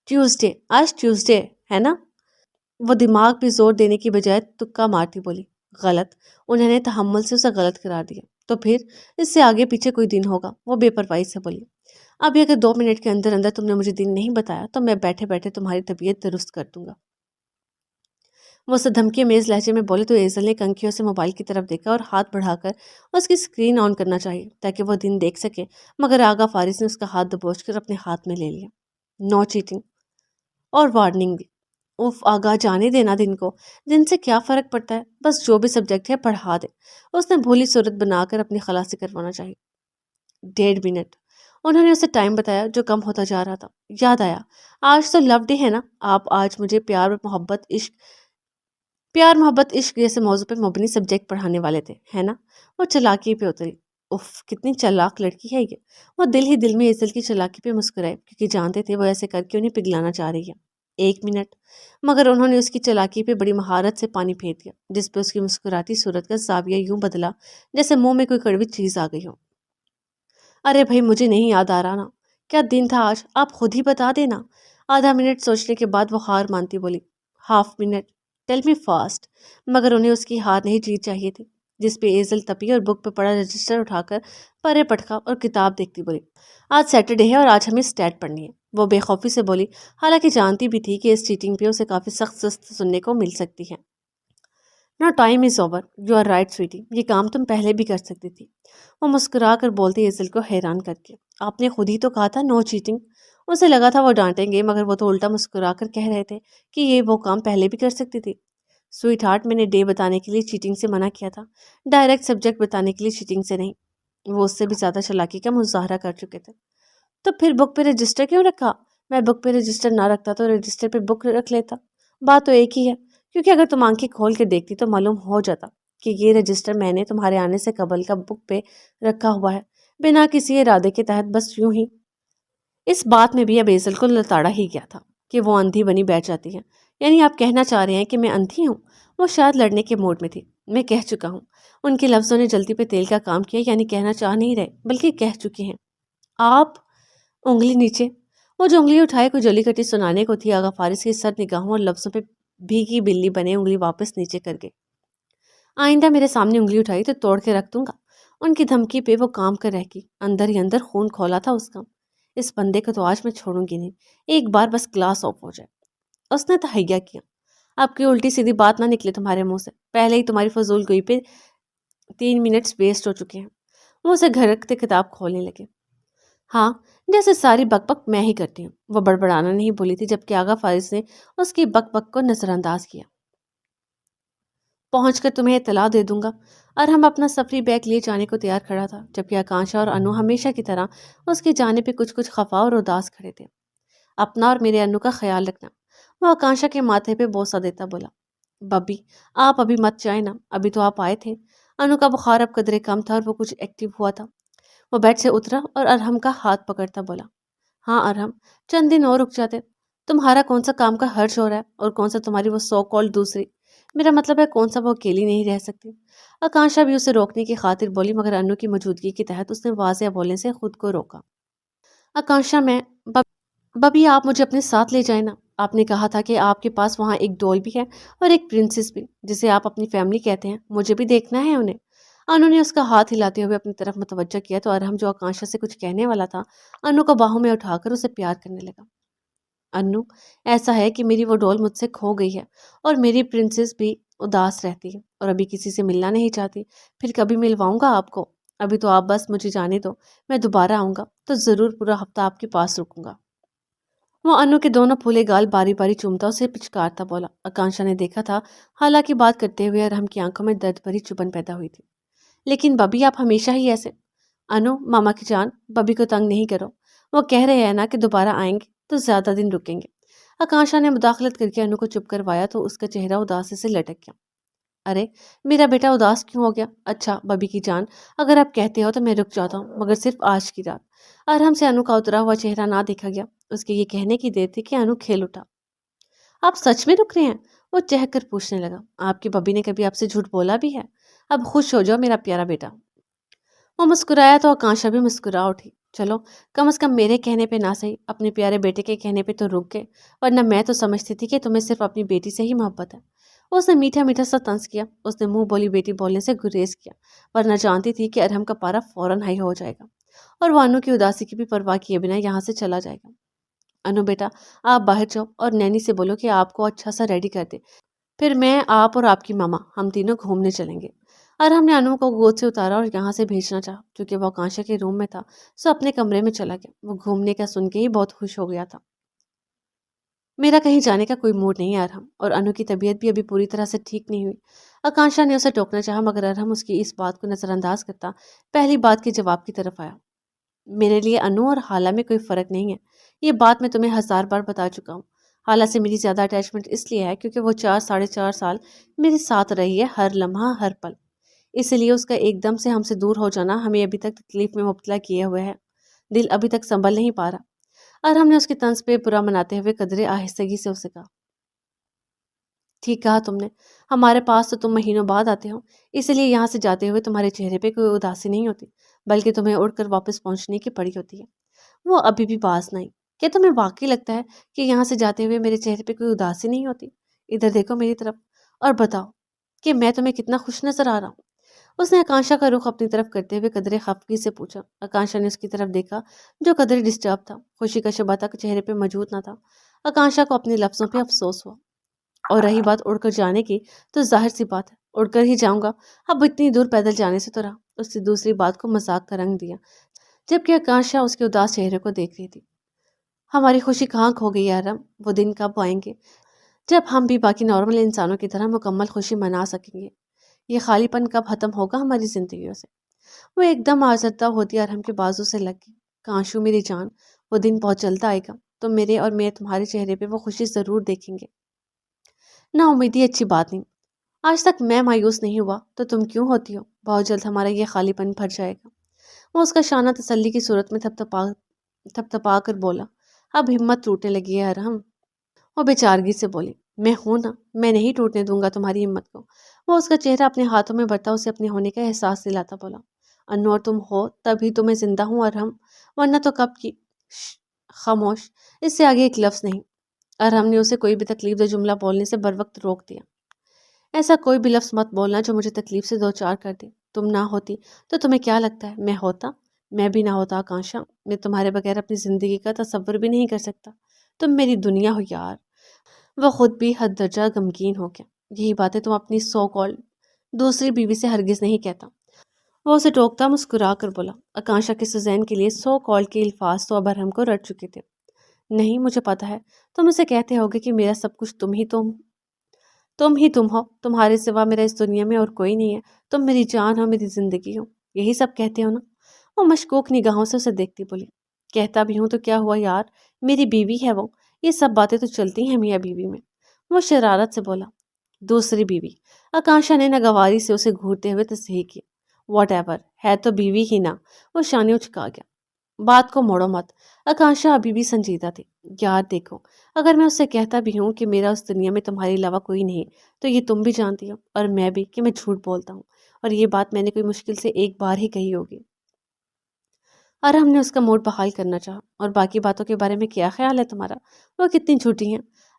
S1: ٹیوزڈے، آج ٹیوزڈے ہے نا؟ وہ دماغ پہ زور دینے کی بجائے تکا مارتی بولی۔ غلط۔ انہوں نے تحمل سے اسے غلط قرار دیا۔ تو پھر اس سے آگے پیچھے کوئی دن ہوگا، وہ بے پرواہی سے بولی۔ ابھی اگر 2 منٹ کے اندر اندر تم نے مجھے دن نہیں بتایا تو میں بیٹھے بیٹھے تمہاری طبیعت درست کر دوں گا۔ وہ اسے دھمکی میز لہجے میں بولے تو ایزل نے کنکھیوں سے موبائل کی طرف دیکھا اور ہاتھ بڑھا کر اس کی اسکرین آن کرنا چاہیے تاکہ وہ دن دیکھ سکے، مگر آغا فارس نے اس کا ہاتھ دبوچ کر اپنے ہاتھ میں لے لیا۔ نو چیٹنگ، اور وارننگ بھی۔ اوف آگاہ، جانے دینا دن کو، دن سے کیا فرق پڑتا ہے، بس جو بھی سبجیکٹ ہے پڑھا دے۔ اس نے بھولی صورت بنا کر اپنی خلاصی کروانا چاہیے۔ 1.5 منٹ، انہوں نے اسے ٹائم بتایا جو کم ہوتا جا رہا تھا۔ یاد آیا، آج تو لو ڈے ہے نا؟ آپ آج مجھے پیار محبت عشق جیسے موضوع پہ مبنی سبجیکٹ پڑھانے والے تھے، ہے نا؟ وہ چلاکی پہ اتری۔ اف، کتنی چلاک لڑکی ہے یہ۔ وہ دل ہی دل میں ایزل کی چلاکی پہ مسکرائے، کیونکہ جانتے تھے وہ ایسے کر کے انہیں پگلانا چاہ رہی ہے۔ 1 منٹ، مگر انہوں نے اس کی چلاکی پہ بڑی مہارت سے پانی پھیر دیا، جس پہ اس کی مسکراتی صورت کا زاویہ یوں بدلا جیسے منہ میں کوئی کڑوی چیز آ گئی ہو۔ ارے بھائی، مجھے نہیں یاد آ رہا نا، کیا دن تھا آج؟ آپ خود ہی بتا دینا۔ آدھا منٹ سوچنے کے بعد وہ ہار مانتی بولی۔ 1/2 منٹ، ٹیل می فاسٹ۔ مگر انہیں اس کی ہار نہیں جیت چاہیے تھی، جس پہ ایزل تپی اور بک پہ پڑا رجسٹر اٹھا کر پرے پٹکا اور کتاب دیکھتی بولی۔ آج سیٹرڈے ہے اور آج ہمیں اسٹیٹ پڑھنی ہے، وہ بے خوفی سے بولی، حالانکہ جانتی بھی تھی کہ اس چیٹنگ پہ اسے کافی سخت سست سننے کو مل سکتی ہے۔ نا time is over, you are right sweetie, یہ کام تم پہلے بھی کر سکتی تھی۔ وہ مسکرا کر بولتی ایزل کو حیران کر کے۔ آپ نے خود ہی تو کہا تھا نو چیٹنگ۔ اسے لگا تھا وہ ڈانٹیں گے، مگر وہ تو الٹا مسکرا کر کہہ رہے تھے کہ یہ وہ کام پہلے بھی کر سکتی تھی۔ سویٹ ہارٹ، میں نے ڈے بتانے کے لیے چیٹنگ سے منع کیا تھا، ڈائریکٹ سبجیکٹ بتانے کے لیے چیٹنگ سے نہیں۔ وہ اس سے بھی زیادہ چالاکی کا مظاہرہ کر چکے تھے۔ تو پھر بک پہ رجسٹر کیوں رکھا؟ میں بک پہ رجسٹر نہ رکھتا تو رجسٹر پہ بک رکھ لیتا۔ بات تو ایک ہی ہے، کیونکہ اگر تم آنکھیں کھول کے دیکھتی تو معلوم ہو جاتا کہ یہ رجسٹر میں نے تمہارے آنے سے قبل کا بک پہ رکھا ہوا ہے، بنا کسی ارادے کے تحت، بس یوں ہی۔ اس بات میں بھی اب ایزل کو لتاڑا ہی گیا تھا کہ وہ اندھی بنی بیٹھ جاتی ہے۔ یعنی آپ کہنا چاہ رہے ہیں کہ میں اندھی ہوں؟ وہ شاید لڑنے کے موڈ میں تھی۔ میں کہہ چکا ہوں۔ ان کے لفظوں نے جلدی پہ تیل کا کام کیا، یعنی کہنا چاہ نہیں رہے بلکہ کہہ چکے ہیں۔ آپ، انگلی نیچے۔ وہ جو انگلی اٹھائے کوئی جلی کٹی سنانے کو تھی، آغا فارس کی سر نگاہوں اور لفظوں پہ بھیگی بلی بنے انگلی واپس نیچے کر گئے۔ آئندہ میرے سامنے انگلی اٹھائی تو توڑ کے رکھ دوں گا۔ ان کی دھمکی پہ وہ کام کر رہ گئی، اندر ہی اندر خون کھولا تھا اس کا۔ اس بندے کو تو آج میں چھوڑوں گی نہیں، ایک بار بس کلاس آف ہو جائے۔ اس نے تہیہ کیا۔ اب کی الٹی سیدھی بات نہ نکلے تمہارے منہ سے، پہلے ہی تمہاری فضول گوئی پہ 3 منٹس ویسٹ ہو چکے ہیں۔ وہ اسے گھرکتے کتاب کھولنے لگے۔ ہاں، جیسے ساری بک بک میں ہی کرتی ہوں۔ وہ بڑبڑانا نہیں بولی تھی، جبکہ آغا فارس نے اس کی بک بک کو نظر انداز کیا۔ پہنچ کر تمہیں اطلاع دے دوں گا۔ اور ہم اپنا سفری بیگ لیے جانے کو تیار کھڑا تھا، جبکہ آکانشا اور انو ہمیشہ کی طرح اس کی جانے پہ کچھ خفا اور اداس کھڑے تھے۔ اپنا اور میرے انو کا خیال رکھنا، وہ آکانشا کے ماتھے پہ بوسہ دیتا بولا۔ ببی، آپ ابھی مت جائیں نا، ابھی تو آپ آئے تھے۔ انو کا بخار اب قدرے کم تھا اور وہ کچھ ایکٹیو ہوا تھا۔ وہ بیڈ سے اترا اور ارہم کا ہاتھ پکڑتا بولا۔ ہاں ارہم، چند دن اور رک جاتے۔ تمہارا کون سا کام کا حرج ہو رہا ہے اور کون سا تمہاری وہ سو کال دوسری، میرا مطلب ہے کون سا وہ اکیلی نہیں رہ سکتی۔ آکانشا بھی اسے روکنے کی خاطر بولی، مگر انو کی موجودگی کے تحت اس نے واضح بولنے سے خود کو روکا۔ آکانشا، میں ببی، آپ مجھے اپنے ساتھ لے جائیں نا۔ آپ نے کہا تھا کہ آپ کے پاس وہاں ایک ڈول بھی ہے اور ایک پرنسس بھی جسے آپ اپنی فیملی کہتے ہیں، مجھے بھی دیکھنا ہے انہیں۔ انو نے اس کا ہاتھ ہلاتے ہوئے اپنی طرف متوجہ کیا تو ارحم جو آکانشا سے کچھ کہنے والا تھا، انو کو باہوں میں اٹھا کر اسے پیار کرنے لگا۔ انو، ایسا ہے کہ میری وہ ڈول مجھ سے کھو گئی ہے اور میری پرنسس بھی اداس رہتی ہے اور ابھی کسی سے ملنا نہیں چاہتی، پھر کبھی ملواؤں گا آپ کو؟ ابھی تو آپ بس مجھے جانے دو، میں دوبارہ آؤں گا تو ضرور پورا ہفتہ آپ کے پاس رکوں گا۔ وہ انو کے دونوں پھولے گال باری باری چومتا اسے پچکارتا بولا۔ آکانشا نے دیکھا تھا حالانکہ بات کرتے ہوئے ارحم کی آنکھوں میں درد بھری چبھن پیدا ہوئی تھی۔ لیکن ببی، آپ ہمیشہ ہی ایسے… انو، ماما کی جان، ببی کو تنگ نہیں کرو، وہ کہہ رہے ہیں نا کہ دوبارہ آئیں گے تو زیادہ دن رکیں گے۔ آکانشا نے مداخلت کر کے انو کو چپ کروایا تو اس کا چہرہ اداسی سے لٹک گیا۔ ارے، میرا بیٹا اداس کیوں ہو گیا؟ اچھا ببی کی جان، اگر آپ کہتے ہو تو میں رک جاتا ہوں، مگر صرف آج کی رات۔ ارحم سے انو کا اترا ہوا چہرہ نہ دیکھا گیا۔ اس کے یہ کہنے کی دیر تھی کہ انو کھیل اٹھا۔ آپ سچ میں رک رہے ہیں؟ وہ چہک کر پوچھنے لگا۔ آپ کی ببی نے کبھی آپ سے جھوٹ بولا بھی ہے؟ اب خوش ہو جاؤ میرا پیارا بیٹا۔ وہ مسکرایا تو آکانشا بھی مسکرا اٹھی۔ چلو، کم از کم میرے کہنے پہ نہ صحیح، اپنے پیارے بیٹے کے کہنے پہ تو رک گئے، ورنہ میں تو سمجھتی تھی کہ تمہیں صرف اپنی بیٹی سے ہی محبت ہے۔ اس نے میٹھا میٹھا سا طنز کیا۔ اس نے منہ بولی بیٹی بولنے سے گریز کیا، ورنہ جانتی تھی کہ ارحم کا پارا فوراً ہائی ہو جائے گا اور وہ انو کی اداسی کی بھی پرواہ کیے بنا یہاں سے چلا جائے گا۔ انو بیٹا، آپ باہر جاؤ اور نینی سے بولو کہ آپ کو اچھا سا ریڈی کر دے، پھر میں، آپ اور آپ کی ماما ہم تینوں گھومنے چلیں گے۔ ارحم نے انو کو گود سے اتارا اور یہاں سے بھیجنا چاہا۔ چونکہ وہ آکانشا کے روم میں تھا سو اپنے کمرے میں چلا گیا۔ وہ گھومنے کا سن کے ہی بہت خوش ہو گیا تھا۔ میرا کہیں جانے کا کوئی موڈ نہیں ہے ارحم، اور انو کی طبیعت بھی ابھی پوری طرح سے ٹھیک نہیں ہوئی۔ آکانشا نے اسے ٹوکنا چاہا مگر ارحم اس کی اس بات کو نظر انداز کرتا پہلی بات کے جواب کی طرف آیا۔ میرے لیے انو اور حالہ میں کوئی فرق نہیں ہے، یہ بات میں تمہیں 1000 بار بتا چکا ہوں۔ حالہ سے میری زیادہ اٹیچمنٹ اس لیے ہے کیونکہ وہ 4 ساڑھے 4 سال میرے ساتھ رہی ہے، ہر لمحہ ہر پل۔ اس لیے اس کا ایک دم سے ہم سے دور ہو جانا ہمیں ابھی تک تکلیف میں مبتلا کیے ہوئے ہے۔ دل ابھی تک سنبھل نہیں پا رہا۔ ارحم نے اس کے طنز پہ برا مناتے ہوئے قدرے آہستگی سے اسے کہا۔ ٹھیک کہا تم نے، ہمارے پاس تو تم مہینوں بعد آتے ہو، اس لیے یہاں سے جاتے ہوئے تمہارے چہرے پہ کوئی اداسی نہیں ہوتی، بلکہ تمہیں اڑ کر واپس پہنچنے کی پڑی ہوتی ہے۔ وہ ابھی بھی باز نہیں۔ کیا تمہیں واقعی لگتا ہے کہ یہاں سے جاتے ہوئے میرے چہرے پہ کوئی اداسی نہیں ہوتی؟ ادھر دیکھو میری طرف اور بتاؤ کہ میں تمہیں کتنا خوش نظر آ رہا ہوں۔ اس نے آکانشا کا رخ اپنی طرف کرتے ہوئے قدرے خفگی سے پوچھا۔ آکانشا نے اس کی طرف دیکھا جو قدرے ڈسٹرب تھا، خوشی کا شبہ تک چہرے پہ موجود نہ تھا۔ آکانشا کو اپنے لفظوں پہ افسوس ہوا۔ اور رہی بات اڑ کر جانے کی، تو ظاہر سی بات ہے اڑ کر ہی جاؤں گا، اب اتنی دور پیدل جانے سے تو رہا۔ اس نے دوسری بات کو مذاق کا رنگ دیا، جبکہ آکانشا اس کے اداس چہرے کو دیکھ رہی تھی۔ ہماری خوشی کہاں کھو گئی ہے ارحم؟ وہ دن کب آئیں گے جب ہم بھی باقی نارمل انسانوں کی طرح مکمل خوشی منا سکیں گے؟ یہ خالی پن کب ختم ہوگا ہماری زندگیوں سے؟ وہ ایک دم آزردہ ہوتی ارحم کے بازو سے لگ گئی۔ کانشو میری جان، وہ دن بہت جلد آئے گا، تو میرے اور میں تمہارے چہرے پہ وہ خوشی ضرور دیکھیں گے۔ نا امیدی اچھی بات نہیں، آج تک میں مایوس نہیں ہوا تو تم کیوں ہوتی ہو؟ بہت جلد ہمارا یہ خالی پن بھر جائے گا۔ وہ اس کا شانہ تسلی کی صورت میں تھپ تھپا کر بولا۔ اب ہمت ٹوٹنے لگی ہے ارحم۔ وہ بیچارگی سے بولی، میں ہوں نا، میں نہیں ٹوٹنے دوں گا تمہاری ہمت کو۔ وہ اس کا چہرہ اپنے ہاتھوں میں بھرتا اسے اپنے ہونے کا احساس دلاتا بولا۔ انو اور تم ہو تبھی تو میں زندہ ہوں ارحم، ورنہ تو کب کی… خاموش، اس سے آگے ایک لفظ نہیں۔ ارحم نے اسے کوئی بھی تکلیف دہ جملہ بولنے سے بروقت روک دیا۔ ایسا کوئی بھی لفظ مت بولنا جو مجھے تکلیف سے دوچار کر دے۔ تم نہ ہوتی تو تمہیں کیا لگتا ہے میں ہوتا؟ میں بھی نہ ہوتا آکانشا، میں تمہارے بغیر اپنی زندگی کا تصور بھی نہیں کر سکتا۔ تم میری دنیا ہو یار۔ وہ خود بھی حد درجہ غمگین ہو گیا۔ یہی باتیں تم اپنی سو کالڈ دوسری بیوی سے ہرگز نہیں کہتا۔ وہ اسے ٹوکتا مسکرا کر بولا۔ آکانشا کے سوزین کے لیے سو کالڈ کے الفاظ تو اب ارحم کو رٹ چکے تھے۔ نہیں، مجھے پتا ہے تم اسے کہتے ہوگے کہ میرا سب کچھ تم ہی تم ہو، تمہارے سوا میرا اس دنیا میں اور کوئی نہیں ہے، تم میری جان ہو، میری زندگی ہو، یہی سب کہتے ہو نا؟ وہ مشکوک نگاہوں سے اسے دیکھتی بولی۔ کہتا بھی ہوں تو کیا ہوا یار، میری بیوی ہے وہ، یہ سب باتیں تو چلتی ہیں میاں بیوی میں۔ وہ شرارت سے بولا۔ دوسری بیوی؟ آکانشا نے ناگواری سے اسے گھورتے ہوئے تصحیح کی۔ واٹ ایور، ہے تو بیوی ہی نا۔ وہ شانے اچکا گیا۔ بات کو موڑو مت، آکانشا ابھی بھی سنجیدہ تھی۔ یار دیکھو، اگر میں اس سے کہتا بھی ہوں کہ میرا اس دنیا میں تمہارے علاوہ کوئی نہیں، تو یہ تم بھی جانتی ہو اور میں بھی کہ میں جھوٹ بولتا ہوں، اور یہ بات میں نے کوئی مشکل سے ایک بار ہی کہی ہوگی۔ ارحم نے اس کا موڈ بحال کرنا چاہا۔ اور باقی باتوں کے بارے میں کیا خیال ہے تمہارا؟ وہ کتنی جھوٹی ہیں؟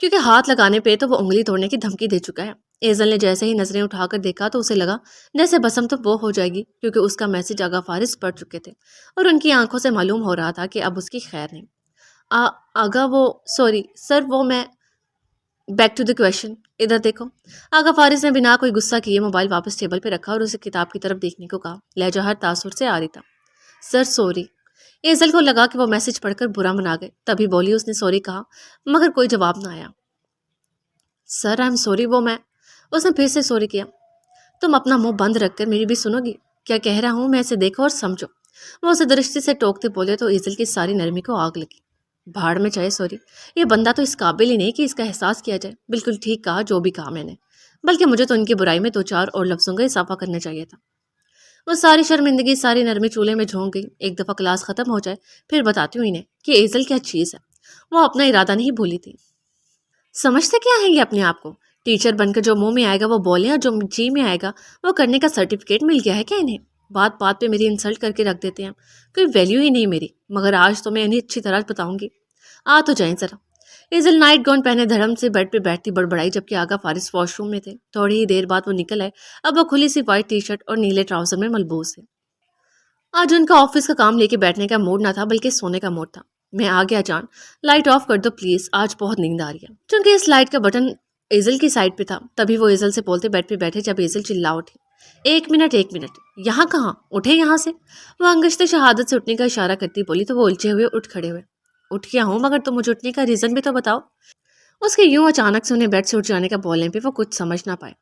S1: کیونکہ ہاتھ لگانے پہ تو وہ انگلی توڑنے کی دھمکی دے چکا ہے۔ ایزل نے جیسے ہی نظریں اٹھا کر دیکھا تو اسے لگا جیسے بسم تو وہ ہو جائے گی، کیونکہ اس کا میسج آغا فارس پڑھ چکے تھے اور ان کی آنکھوں سے معلوم ہو رہا تھا کہ اب اس کی خیر نہیں۔ آگا وہ سوری سر، وہ میں بیک ٹو دی کویشچن، ادھر دیکھو۔ آغا فارس نے بنا کوئی غصہ کیے موبائل واپس ٹیبل پہ رکھا اور اسے کتاب کی طرف دیکھنے کو کہا۔ لہجہ ہر تاثر سے آ رہی تھا۔ Sir sorry. ایزل کو لگا کہ وہ میسج پڑھ کر برا منا گئے، تبھی بولی اس نے سوری کہا، مگر کوئی جواب نہ آیا۔ سر آئی ایم سوری، وہ میں۔ اس نے پھر سے سوری کیا۔ تم اپنا منہ بند رکھ کر میری بھی سنو گی؟ کیا کہہ رہا ہوں میں، اسے دیکھو اور سمجھو۔ وہ اسے درشتی سے ٹوکتے بولے تو ایزل کی ساری نرمی کو آگ لگی۔ بھاڑ میں چاہے سوری، یہ بندہ تو اس قابل ہی نہیں کہ اس کا احساس کیا جائے۔ بالکل ٹھیک کہا جو بھی کہا میں نے، بلکہ مجھے تو ان کی برائی میں 2-4 اور لفظوں کا اضافہ کرنا چاہیے تھا۔ وہ ساری شرمندگی، ساری نرمی چولہے میں جھونک گئی۔ ایک دفعہ کلاس ختم ہو جائے پھر بتاتی ہوں انہیں کہ ایزل کیا چیز ہے۔ وہ اپنا ارادہ نہیں بھولی تھی۔ سمجھتے کیا ہیں یہ اپنے آپ کو؟ ٹیچر بن کر جو منہ میں آئے گا وہ بولیں اور جو جی میں آئے گا وہ کرنے کا سرٹیفکیٹ مل گیا ہے کیا انہیں؟ بات بات پہ میری انسلٹ کر کے رکھ دیتے ہیں، کوئی ویلیو ہی نہیں میری۔ مگر آج تو میں انہیں اچھی طرح بتاؤں گی۔ آ تو جائیں ذرا۔ ایزل نائٹ گاؤن پہنے دھڑم سے بیڈ پہ بیٹھتی بڑبڑائی، جبکہ آغا فارس واش روم میں تھے۔ تھوڑی ہی دیر بعد وہ نکل آئے۔ اب وہ کھلی سی وائٹ ٹی شرٹ اور نیلے ٹراؤزر میں ملبوس ہے۔ آج ان کا آفس کا کام لے کے بیٹھنے کا موڈ نہ تھا بلکہ سونے کا موڈ تھا۔ میں آ گیا جان، لائٹ آف کر دو پلیز، آج بہت نیند آ رہی ہے۔ چونکہ اس لائٹ کا بٹن ایزل کی سائڈ پہ تھا، تبھی وہ ایزل سے بولتے بیڈ پہ بیٹھے جب ایزل چلا اٹھی، ایک منٹ، یہاں کہاں؟ اٹھے یہاں سے۔ وہ انگشت شہادت سے اٹھنے کا اشارہ کرتی بولی تو وہ الجھے ہوئے اٹھ کھڑے ہوئے۔ اٹھ گیا ہوں مگر تم مجھے اٹھنے کا ریزن بھی تو بتاؤ۔ اس کے یوں اچانک سے انہیں بیڈ سے اٹھ جانے کا بولنے پہ وہ کچھ سمجھ نہ پائے۔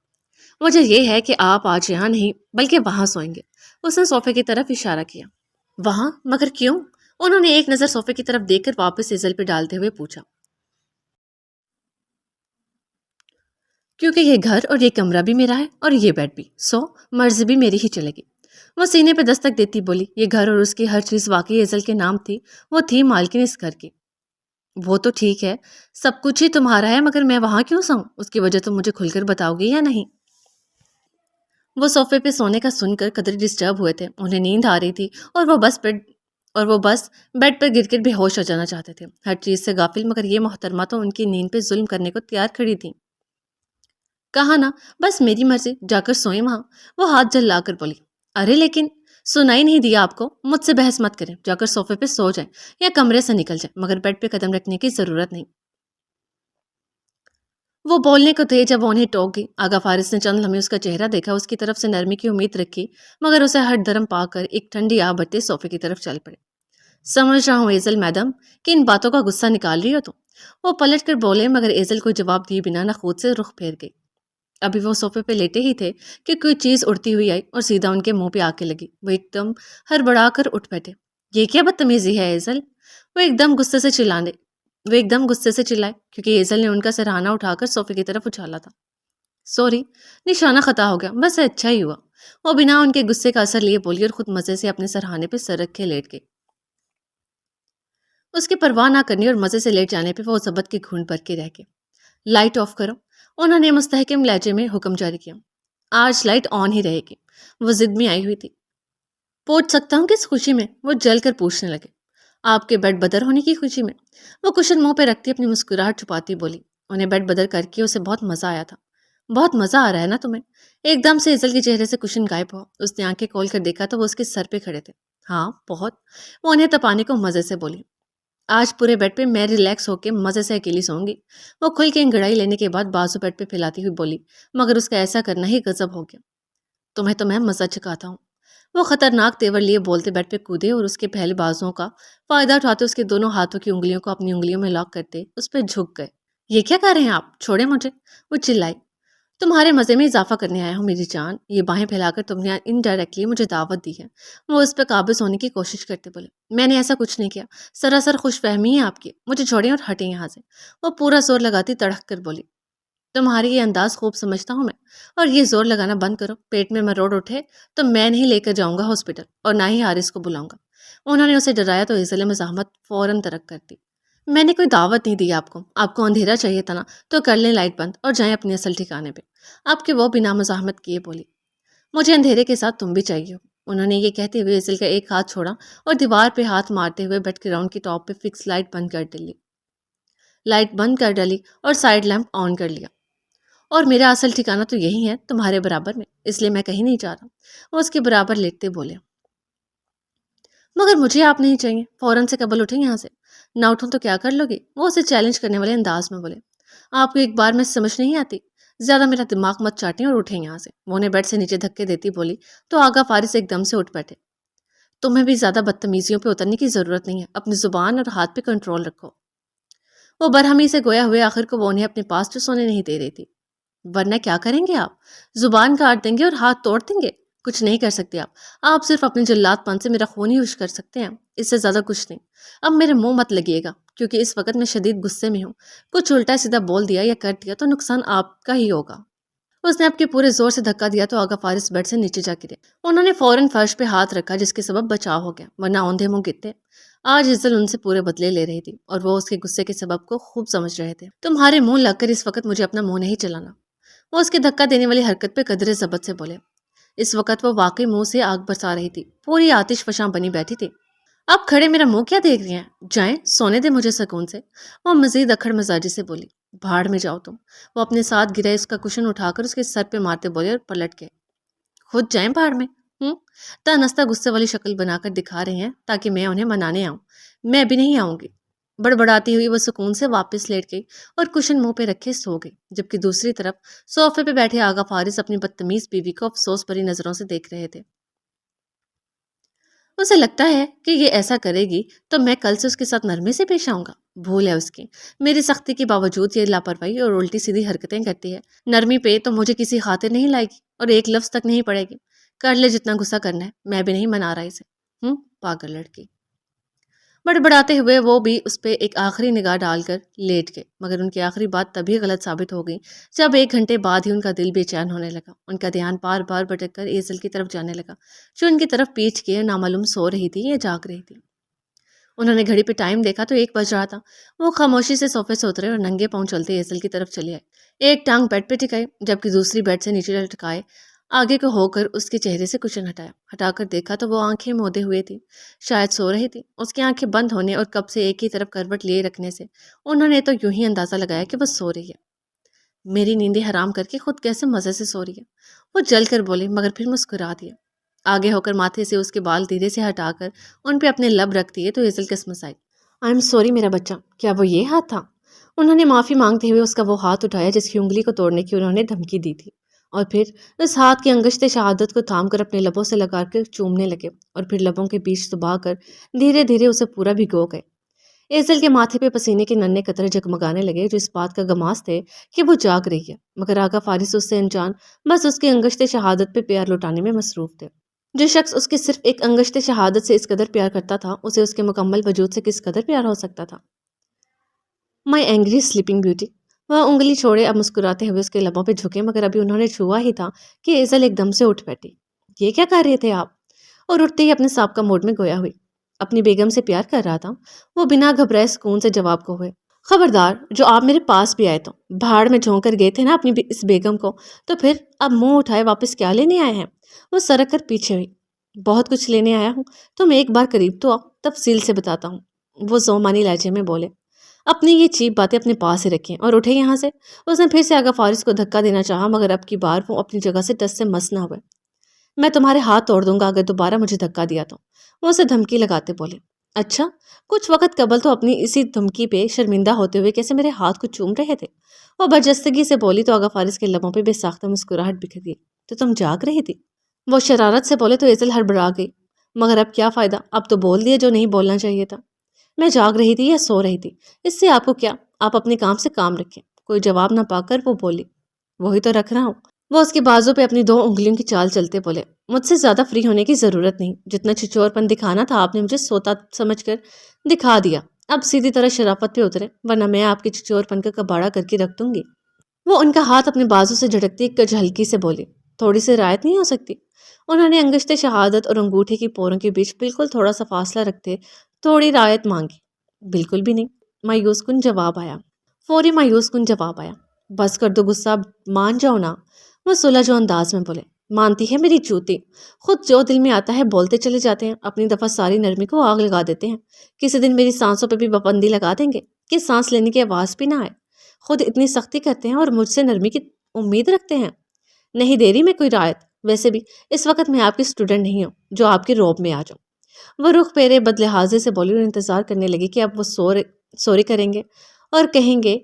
S1: وجہ یہ ہے کہ آپ آج یہاں نہیں بلکہ وہاں سوئیں گے۔ اس نے صوفے کی طرف اشارہ کیا۔ وہاں؟ مگر کیوں؟ انہوں نے ایک نظر صوفے کی طرف دیکھ کر واپس ایزل پہ ڈالتے ہوئے پوچھا۔ کیونکہ یہ گھر اور یہ کمرہ بھی میرا ہے اور یہ بیڈ بھی، سو مرضی بھی میری ہی چلے گی۔ وہ سینے پہ دستک دیتی بولی۔ یہ گھر اور اس کی ہر چیز واقعی ایزل کے نام تھی۔ وہ تھی مالکن اس گھر کی۔ وہ تو ٹھیک ہے، سب کچھ ہی تمہارا ہے، مگر میں وہاں کیوں سوؤں؟ اس کی وجہ تم مجھے کھل کر بتاؤ گی یا نہیں؟ وہ صوفے پہ سونے کا سن کر قدرے ڈسٹرب ہوئے تھے، انہیں نیند آ رہی تھی اور وہ بس بیڈ پر گر کر بے ہوش ہو جانا چاہتے تھے، ہر چیز سے غافل۔ مگر یہ محترمہ تو ان کی نیند پہ ظلم کرنے کو تیار کھڑی تھی۔ کہا نا بس میری مرضی، جا کر سوئیں وہاں۔ وہ ہاتھ جل لا کر بولی۔ ارے لیکن سنائی نہیں دیا آپ کو؟ مجھ سے بحث مت کریں، جا کر صوفے پہ سو جائیں یا کمرے سے نکل جائیں، مگر بیڈ پہ قدم رکھنے کی ضرورت نہیں۔ وہ بولنے کو تھے جب وہ انہیں ٹوک گئی۔ آغا فارس نے چند لمحے اس کا چہرہ دیکھا، اس کی طرف سے نرمی کی امید رکھی، مگر اسے ہٹ درم پا کر ایک ٹھنڈی آہ بھرتے صوفے کی طرف چل پڑے۔ سمجھ رہا ہوں ایزل میڈم کہ ان باتوں کا غصہ نکال رہی ہو تم۔ وہ پلٹ کر بولے، مگر ایزل کوئی جواب دیے بنا نہ خود سے رخ پھیر گئی۔ ابھی وہ صوفے پہ لیٹے ہی تھے کہ کوئی چیز اڑتی ہوئی آئی اور سیدھا ان کے منہ پہ آ کے لگی۔ وہ ایک دم ہڑبڑا کر اٹھ بیٹھے۔ یہ کیا بدتمیزی ہے ایزل؟ وہ ایک دم غصے سے چلائے کیونکہ ایزل نے ان کا سرہانہ اٹھا کر صوفے کی طرف اچھالا تھا۔ سوری، نشانہ خطا ہو گیا، بس اچھا ہی ہوا۔ وہ بنا ان کے غصے کا اثر لیے بولی اور خود مزے سے اپنے سرہانے پہ سر رکھ کے لیٹ گئی۔ اس کی پرواہ نہ کرنی اور مزے سے لیٹ جانے پہ وہ ضبط کے گھونٹ بھر کے رہ گئے۔ لائٹ آف کرو، انہوں نے مستحکم لہجے میں حکم جاری کیا۔ آج لائٹ آن ہی رہے گی، وہ ضد میں آئی ہوئی تھی۔ پوچھ سکتا ہوں کس خوشی میں؟ وہ جل کر پوچھنے لگے۔ آپ کے بیڈ بدر ہونے کی خوشی میں، وہ کشن منہ پہ رکھتی اپنی مسکراہٹ چھپاتی بولی۔ انہیں بیڈ بدر کر کے اسے بہت مزہ آیا تھا۔ بہت مزہ آ رہا ہے نا تمہیں؟ ایک دم سے ایزل کے چہرے سے کشن غائب ہوا۔ اس نے آنکھیں کھول کر دیکھا تو وہ اس کے سر پہ کھڑے تھے۔ ہاں بہت، وہ انہیں تپانے کو مزے سے بولی۔ آج پورے بیڈ پہ میں ریلیکس ہو کے مزے سے اکیلی سوؤں گی۔ وہ کھل کے انگڑائی لینے کے بعد بازو بیڈ پہ پھیلاتی ہوئی بولی، مگر اس کا ایسا کرنا ہی غضب ہو گیا۔ تمہیں تو میں مزہ چکھاتا ہوں۔ وہ خطرناک تیور لیے بولتے بیڈ پہ کودے اور اس کے پھیلے بازوؤں کا فائدہ اٹھاتے اس کے دونوں ہاتھوں کی انگلیوں کو اپنی انگلیوں میں لاک کرتے اس پہ جھک گئے۔ یہ کیا کر رہے ہیں آپ؟ چھوڑیں مجھے، وہ چلائی۔ تمہارے مزے میں اضافہ کرنے آیا ہوں میری جان، یہ باہیں پھیلا کر تم نے انڈائریکٹلی مجھے دعوت دی ہے۔ وہ اس پہ قابض ہونے کی کوشش کرتے بولے، میں نے ایسا کچھ نہیں کیا، سراسر خوش فہمی ہے آپ کی، مجھے چھوڑیں اور ہٹیں یہاں سے۔ وہ پورا زور لگاتی تڑک کر بولی، تمہاری یہ انداز خوب سمجھتا ہوں میں، اور یہ زور لگانا بند کرو۔ پیٹ میں مروڑ اٹھے تو میں نہیں لے کر جاؤں گا ہاسپٹل اور نہ ہی حارث کو بلاؤں گا۔ انہوں نے اسے ڈرایا تو ایزل مزاحمت فوراً ترک کر دی۔ میں نے کوئی دعوت نہیں دی آپ کو اندھیرا چاہیے تھا نا، تو کر لیں لائٹ بند اور جائیں اپنے اصل ٹھکانے پہ۔ آپ کے وہ بنا مزاحمت کیے بولی، مجھے اندھیرے کے ساتھ تم بھی چاہیے ہو۔ انہوں نے یہ کہتے ہوئے ایزل کا ایک ہاتھ چھوڑا اور دیوار پہ ہاتھ مارتے ہوئے بیڈ گراؤنڈ کی ٹاپ پہ فکس لائٹ بند کر ڈلی۔ لائٹ بند کر ڈالی اور سائڈ لیمپ آن کر لیا۔ اور میرا اصل ٹھکانہ تو یہی ہے، تمہارے برابر میں، اس لیے میں کہیں نہیں جا رہا۔ وہ اس کے برابر لیٹتے بولے۔ مگر مجھے آپ نہیں چاہیے، فوراً سے قبل اٹھیں یہاں سے۔ نہ اٹھوں تو کیا کر لو گی؟ وہ اسے چیلنج کرنے والے انداز میں بولے۔ آپ کو ایک بار میں سمجھ نہیں آتی؟ زیادہ میرا دماغ مت چاٹیں اور اٹھیں یہاں سے۔ وہ انہیں بیڈ سے نیچے دھکے دیتی بولی تو آغا فارس ایک دم سے اٹھ بیٹھے۔ تمہیں بھی زیادہ بدتمیزیوں پہ اترنے کی ضرورت نہیں ہے، اپنی زبان اور ہاتھ پہ کنٹرول رکھو۔ وہ برہمی سے گویا ہوئے آخر کو وہ انہیں اپنے پاس جو سونے نہیں دے رہی تھی۔ ورنہ کیا کریں گے آپ؟ زبان کاٹ دیں گے اور ہاتھ توڑ دیں گے؟ کچھ نہیں کر سکتے آپ صرف اپنے جلات پن سے میرا خون ہی ہوش کر سکتے ہیں، اس سے زیادہ کچھ نہیں۔ اب میرے منہ مت لگیے گا، کیونکہ اس وقت میں شدید غصے میں ہوں۔ کچھ الٹا سیدھا بول دیا یا کر دیا تو نقصان آپ کا ہی ہوگا۔ اس نے اب کے پورے زور سے دھکا دیا تو آغا فارس بیڈ سے نیچے جا گرے۔ انہوں نے فوراً فرش پہ ہاتھ رکھا، جس کے سبب بچاؤ ہو گیا، ورنہ اوندھے منہ گرتے۔ آج عزل ان سے پورے بدلے لے رہی تھی اور وہ اس کے غصے کے سبب کو خوب سمجھ رہے تھے۔ تمہارے منہ لگ کر اس وقت مجھے اپنا منہ نہیں چلانا۔ وہ اس کے دھکا دینے والی حرکت پہ قدرے ضبط سے بولے۔ اس وقت وہ واقعی منہ سے آگ برسا رہی تھی، پوری آتش فشاں بنی بیٹھی تھی۔ اب کھڑے میرا منہ کیا دیکھ رہی ہیں؟ جائیں، سونے دے مجھے سکون سے۔ وہ مزید اکھڑ مزاجی سے بولی۔ بھاڑ میں جاؤ تم۔ وہ اپنے ساتھ گرے اس کا کشن اٹھا کر اس کے سر پہ مارتے بولے اور پلٹ گئے۔ خود جائیں بھاڑ میں۔ تنستہ غصے والی شکل بنا کر دکھا رہے ہیں تاکہ میں انہیں منانے آؤں۔ میں بھی نہیں آؤں گی۔ بڑبڑاتی ہوئی وہ سکون سے واپس لیٹ گئی اور کشن منہ پہ رکھے سو گئی، جبکہ دوسری طرف صوفے پہ بیٹھے آغا فارس اپنی بدتمیز بیوی کو افسوس بھری نظروں سے دیکھ رہے تھے۔ اسے لگتا ہے کہ یہ ایسا کرے گی تو میں کل سے اس کے ساتھ نرمی سے پیش آؤں گا۔ بھول ہے اس کی، میری سختی کے باوجود یہ لاپرواہی اور الٹی سیدھی حرکتیں کرتی ہے۔ نرمی پہ تو مجھے کسی خاطر نہیں لائے گی اور ایک لفظ تک نہیں پڑے گی۔ کر لے جتنا غصہ کرنا ہے، میں بھی نہیں منا رہا اسے۔ پاگل لڑکی۔ بڑبڑاتے ہوئے وہ بھی اس پہ ایک آخری نگاہ ڈال کر لیٹ گئے، مگر ان کی آخری بات تبھی غلط ثابت ہو گئی جب 1 گھنٹے بعد ہی ان کا دل بے چین ہونے لگا۔ ان کا دھیان بار بار بھٹک کر ایزل کی طرف جانے لگا، جو ان کی طرف پیٹھ کیے نامعلوم سو رہی تھی یا جاگ رہی تھی۔ انہوں نے گھڑی پہ ٹائم دیکھا تو 1 بج رہا تھا۔ وہ خاموشی سے صوفے سے اترے اور ننگے پاؤں چلتے ایزل کی طرف چلے آئے۔ ایک ٹانگ بیڈ پہ ٹکائی جبکہ دوسری بیڈ سے نیچے لٹکائے آگے کو ہو کر اس کے چہرے سے کشن ہٹا کر دیکھا تو وہ آنکھیں مودے ہوئے تھی، شاید سو رہی تھی۔ اس کی آنکھیں بند ہونے اور کب سے ایک ہی طرف کروٹ لیے رکھنے سے انہوں نے تو یوں ہی اندازہ لگایا کہ وہ سو رہی ہے۔ میری نیندیں حرام کر کے خود کیسے مزے سے سو رہی ہے، وہ جل کر بولے، مگر پھر مسکرا دیا۔ آگے ہو کر ماتھے سے اس کے بال دھیرے سے ہٹا کر ان پہ اپنے لب رکھ دیے تو ایزل کسمسائی۔ آئی ایم سوری میرا بچہ، کیا وہ یہ ہاتھ تھا؟ انہوں نے معافی مانگتے ہوئے اس کا وہ ہاتھ اٹھایا جس کی انگلی کو توڑنے کی انہوں نے دھمکی دی تھی، اور پھر اس ہاتھ کی انگشت شہادت کو تھام کر اپنے لبوں سے لگا کر چومنے لگے اور پھر لبوں کے بیچ دبا کر دھیرے دھیرے اسے پورا بھگو گئے۔ ایزل کے ماتھے پہ پسینے کے ننھے قطرے جگمگانے لگے جو اس بات کا گماس تھے کہ وہ جاگ رہی ہے، مگر آغا فارس اس سے انجان بس اس کی انگشت شہادت پہ پیار لوٹانے میں مصروف تھے۔ جو شخص اس کے صرف ایک انگشت شہادت سے اس قدر پیار کرتا تھا، اسے اس کے مکمل وجود سے کس قدر پیار ہو سکتا تھا؟ مائی اینگری سلیپنگ بیوٹی۔ وہ انگلی چھوڑے اب مسکراتے ہوئے اس کے لبوں پہ جھکے، مگر ابھی انہوں نے چھوا ہی تھا کہ ایزل ایک دم سے اٹھ بیٹھی۔ یہ کیا کر رہے تھے آپ؟ اور اٹھتے ہی اپنے سابقہ موڈ میں گویا ہوئی۔ اپنی بیگم سے پیار کر رہا تھا، وہ بنا گھبرائے سکون سے جواب کو ہوئے۔ خبردار، جو آپ میرے پاس بھی آئے تو بھاڑ میں جھونک کر گئے تھے نا اپنی اس بیگم کو، تو پھر اب منہ اٹھائے واپس کیا لینے آئے ہیں؟ وہ سرک کر پیچھے ہوئی۔ بہت کچھ لینے آیا ہوں، تم ایک بار قریب تو آؤ، تفصیل سے بتاتا ہوں، وہ زومانی لہجے میں بولے۔ اپنی یہ چیپ باتیں اپنے پاس ہی رکھیں اور اٹھے یہاں سے۔ اس نے پھر سے آغا فارس کو دھکا دینا چاہا، مگر اب کی بار وہ اپنی جگہ سے ٹس سے مس نہ ہوئے۔ میں تمہارے ہاتھ توڑ دوں گا اگر دوبارہ مجھے دھکا دیا تو، وہ اسے دھمکی لگاتے بولے۔ اچھا، کچھ وقت قبل تو اپنی اسی دھمکی پہ شرمندہ ہوتے ہوئے کیسے میرے ہاتھ کو چوم رہے تھے؟ وہ برجستگی سے بولی تو آغا فارس کے لبوں پہ بے ساختہ مسکراہٹ بکھر گئی۔ تو تم جاگ رہی تھی؟ وہ شرارت سے بولے تو ایزل ہڑبڑا گئی، مگر اب کیا فائدہ، اب تو بول دیا جو نہیں بولنا چاہیے تھا۔ میں جاگ رہی تھی یا سو رہی تھی، اس سے آپ کو کیا؟ آپ اپنے کام سے کام رکھیں۔ کوئی جواب نہ پا کر وہ بولی۔ وہی تو رکھ رہا ہوں۔ وہ اس کے بازو پہ اپنی 2 انگلیوں کی چال چلتے بولے۔ مجھ سے زیادہ فری ہونے کی ضرورت نہیں، جتنا چچور پن دکھانا تھا آپ نے مجھے سوتا سمجھ کر دکھا دیا۔ اب سیدھی طرح شرافت پہ اترے، ورنہ میں آپ کے چچور پن کا کباڑا کر کے رکھ دوں گی۔ وہ ان کا ہاتھ اپنے بازو سے جھٹکتی کچھ ہلکی سے بولی۔ تھوڑی سی رعایت نہیں ہو سکتی؟ انہوں نے انگشت شہادت اور انگوٹھی کی پوروں کے بیچ بالکل تھوڑا سا فاصلہ رکھتے تھوڑی رعایت مانگی۔ بالکل بھی نہیں، مایوس کن جواب آیا۔ فوری مایوس کن جواب آیا۔ بس کر دو غصہ، مان جاؤ نا، وہ سلجھ جو انداز میں بولے۔ مانتی ہے میری چوتی، خود جو دل میں آتا ہے بولتے چلے جاتے ہیں، اپنی دفعہ ساری نرمی کو آگ لگا دیتے ہیں، کسی دن میری سانسوں پہ بھی پابندی لگا دیں گے۔ کہ سانس لینے کی آواز بھی نہ آئے؟ خود اتنی سختی کرتے ہیں اور مجھ سے نرمی کی امید رکھتے ہیں۔ نہیں دے رہی میں کوئی رعایت، ویسے بھی اس وقت میں آپ کی اسٹوڈنٹ نہیں ہوں جو آپ کے روب میں آ جاؤں۔ وہ رخ پھیرے بدلحاظی سے بولی اور انتظار کرنے لگی کہ اب وہ سوری کریں گے اور کہیں گے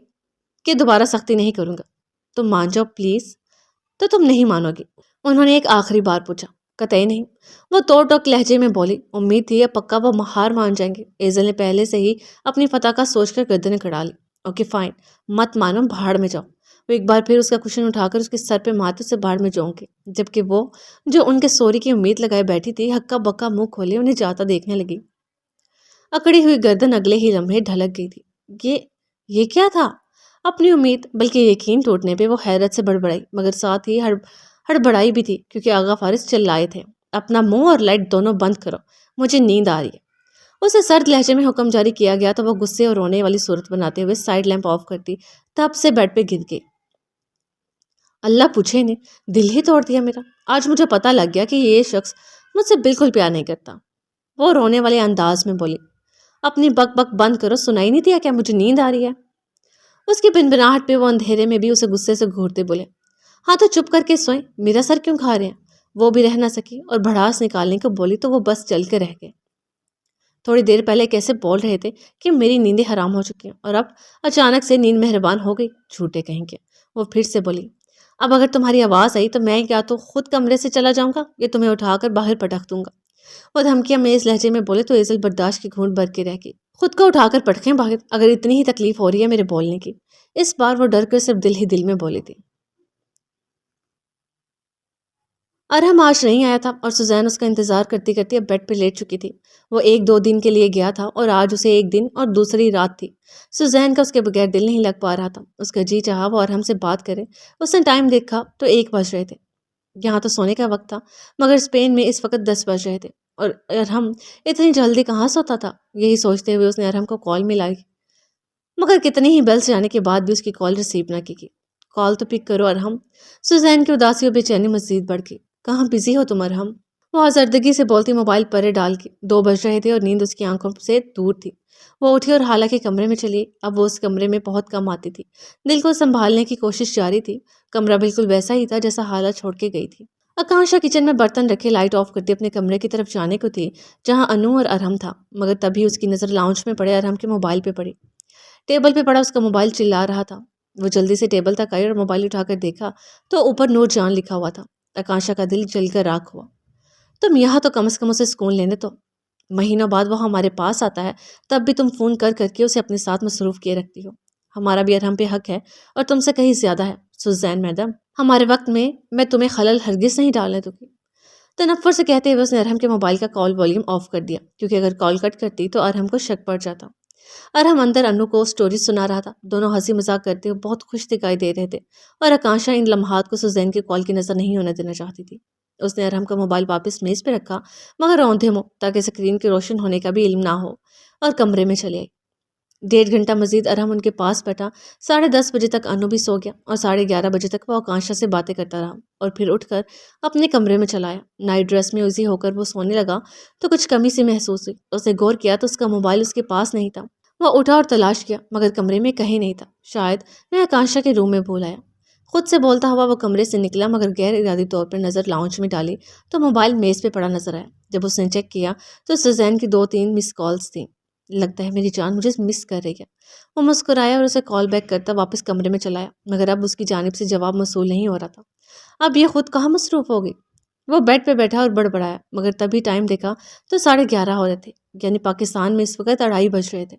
S1: کہ دوبارہ سختی نہیں کروں گا۔ تم مان جاؤ پلیز۔ تو تم نہیں مانو گی؟ انہوں نے ایک آخری بار پوچھا۔ قطعی نہیں، وہ توڑ ٹوک لہجے میں بولی۔ امید تھی اب پکا وہ ہار مان جائیں گے۔ ایزل نے پہلے سے ہی اپنی فتح کا سوچ کر گردنیں کڑا لی۔ اوکے فائن، مت مانو، بھاڑ میں جاؤ۔ وہ ایک بار پھر اس کا کشن اٹھا کر اس کے سر پہ ماتھے سے بھاڑ میں جونکے، جبکہ وہ جو ان کے سوری کی امید لگائے بیٹھی تھی ہکا بکا منہ کھولے انہیں جاتا دیکھنے لگی۔ اکڑی ہوئی گردن اگلے ہی لمحے ڈھلک گئی تھی۔ یہ کیا تھا؟ اپنی امید بلکہ یقین ٹوٹنے پہ وہ حیرت سے بڑبڑائی، مگر ساتھ ہی ہڑبڑائی بھی تھی کیونکہ آغا فارس چلائے تھے، اپنا منہ اور لائٹ دونوں بند کرو، مجھے نیند آ رہی ہے۔ اسے سرد لہجے میں حکم جاری کیا گیا تو وہ غصے اور رونے والی صورت بناتے ہوئے سائیڈ لیمپ آف کرتی تب سے بیڈ پہ گر گئی۔ اللہ پوچھے نے دل ہی توڑ دیا میرا۔ آج مجھے پتہ لگ گیا کہ یہ شخص مجھ سے بالکل پیار نہیں کرتا۔ وہ رونے والے انداز میں بولی۔ اپنی بک بک بند کرو، سنائی نہیں دیا کیا مجھے نیند آ رہی ہے؟ اس کی بنبناہٹ پہ وہ اندھیرے میں بھی اسے غصے سے گھورتے بولے۔ ہاں تو چپ کر کے سوئیں، میرا سر کیوں کھا رہے ہیں؟ وہ بھی رہ نہ سکی اور بھڑاس نکالنے کو بولی تو وہ بس چل کے رہ گئے۔ تھوڑی دیر پہلے کیسے بول رہے تھے کہ میری نیندیں حرام ہو چکی ہیں اور اب اچانک سے نیند مہربان ہو گئی، جھوٹے کہیں گے۔ وہ پھر سے بولی۔ اب اگر تمہاری آواز آئی تو میں یا تو خود کمرے سے چلا جاؤں گا یا تمہیں اٹھا کر باہر پٹک دوں گا۔ وہ دھمکیاں میز لہجے میں بولے تو ایزل برداشت کی گھونٹ بھر کے رہ گئی۔ خود کو اٹھا کر پٹکیں باہر اگر اتنی ہی تکلیف ہو رہی ہے میرے بولنے کی۔ اس بار وہ ڈر کر صرف دل ہی دل میں بولی تھی۔ ارحم آج نہیں آیا تھا اور سوزین اس کا انتظار کرتی کرتی اب بیڈ پہ لیٹ چکی تھی۔ وہ 1-2 دن کے لیے گیا تھا اور آج اسے 1 دن اور دوسری رات تھی۔ سوزین کا اس کے بغیر دل نہیں لگ پا رہا تھا۔ اس کا جی چاہا وہ ارحم سے بات کرے۔ اس نے ٹائم دیکھا تو 1 بج رہے تھے۔ یہاں تو سونے کا وقت تھا مگر اسپین میں اس وقت 10 بج رہے تھے اور ارحم اتنی جلدی کہاں سوتا تھا؟ یہی سوچتے ہوئے اس نے ارحم کو کال ملائی، مگر کتنی ہی بیلز جانے کے بعد بھی اس کی کال ریسیو نہ کی۔ کال تو پک کرو ارحم۔ سوزین کی اداسی اور بے چینی مزید بڑھ گئی۔ کہاں بزی ہو تم ارحم؟ وہ آزردگی سے بولتی موبائل پرے ڈال کے۔ 2 بج رہے تھے اور نیند اس کی آنکھوں سے دور تھی۔ وہ اٹھی اور حالہ کے کمرے میں چلی۔ اب وہ اس کمرے میں بہت کم آتی تھی۔ دل کو سنبھالنے کی کوشش جاری تھی۔ کمرہ بالکل ویسا ہی تھا جیسا حالہ چھوڑ کے گئی تھی۔ آکانشا کچن میں برتن رکھے لائٹ آف کرتی اپنے کمرے کی طرف جانے کو تھی جہاں انو اور ارحم تھا، مگر تبھی اس کی نظر لاؤنج میں پڑے ارحم کے موبائل پہ پڑی۔ ٹیبل پہ پڑا اس کا موبائل چلا رہا تھا۔ وہ جلدی سے ٹیبل تک آئی اور موبائل اٹھا کر دیکھا تو اوپر نور جان لکھا ہوا تھا۔ آکانشا کا دل جل کر راکھ ہوا۔ تم یہاں تو کم از کم اسے سکون لینے تو۔ مہینوں بعد وہ ہمارے پاس آتا ہے تب بھی تم فون کر کر کے اسے اپنے ساتھ مصروف کیے رکھتی ہو۔ ہمارا بھی ارحم پہ حق ہے اور تم سے کہیں زیادہ ہے سوزین میڈم۔ ہمارے وقت میں تمہیں خلل ہرگز نہیں ڈالنے دوں گی۔ تنفر سے کہتے ہوئے اس نے ارحم کے موبائل کا کال والیوم آف کر دیا کیونکہ اگر کال کٹ کرتی تو ارحم کو شک پڑ جاتا۔ ارحم اندر انو کو سٹوری سنا رہا تھا۔ دونوں ہنسی مذاق کرتے ہوئے بہت خوش دکھائی دے رہے تھے اور آکانشا ان لمحات کو سوزین کی کال کی نظر نہیں ہونے دینا چاہتی تھی۔ اس نے ارحم کا موبائل واپس میز پہ رکھا مگر روندھے منہ تاکہ سکرین کے روشن ہونے کا بھی علم نہ ہو، اور کمرے میں چلے آئی۔ 1.5 گھنٹہ مزید ارحم ان کے پاس بیٹھا۔ 10:30 بجے تک انو بھی سو گیا اور 11:30 بجے تک وہ آکانشا سے باتیں کرتا رہا اور پھر اٹھ کر اپنے کمرے میں چلا آیا۔ نائٹ ڈریس میں اسی ہو کر وہ سونے لگا تو کچھ کمی سی محسوس ہوئی۔ اس نے غور کیا تو اس کا موبائل اس کے پاس نہیں تھا۔ وہ اٹھا اور تلاش کیا مگر کمرے میں کہیں نہیں تھا۔ شاید میں آکانشا کے روم میں بھول آیا۔ خود سے بولتا ہوا وہ کمرے سے نکلا مگر غیر ارادی طور پر نظر لاؤنج میں ڈالی تو موبائل میز پہ پڑا نظر آیا۔ جب اس نے چیک کیا تو سوزین کی 2-3 مس کالز تھیں۔ لگتا ہے میری جان مجھے مس کر رہی ہے۔ وہ مسکرایا اور اسے کال بیک کرتا واپس کمرے میں چلایا مگر اب اس کی جانب سے جواب موصول نہیں ہو رہا تھا۔ اب یہ خود کہاں مصروف ہو گئی؟ وہ بیڈ پہ بیٹھا اور بڑبڑایا مگر تبھی ٹائم دیکھا تو 11:30 ہو رہے تھے، یعنی پاکستان میں اس وقت 2:30 بج رہے تھے۔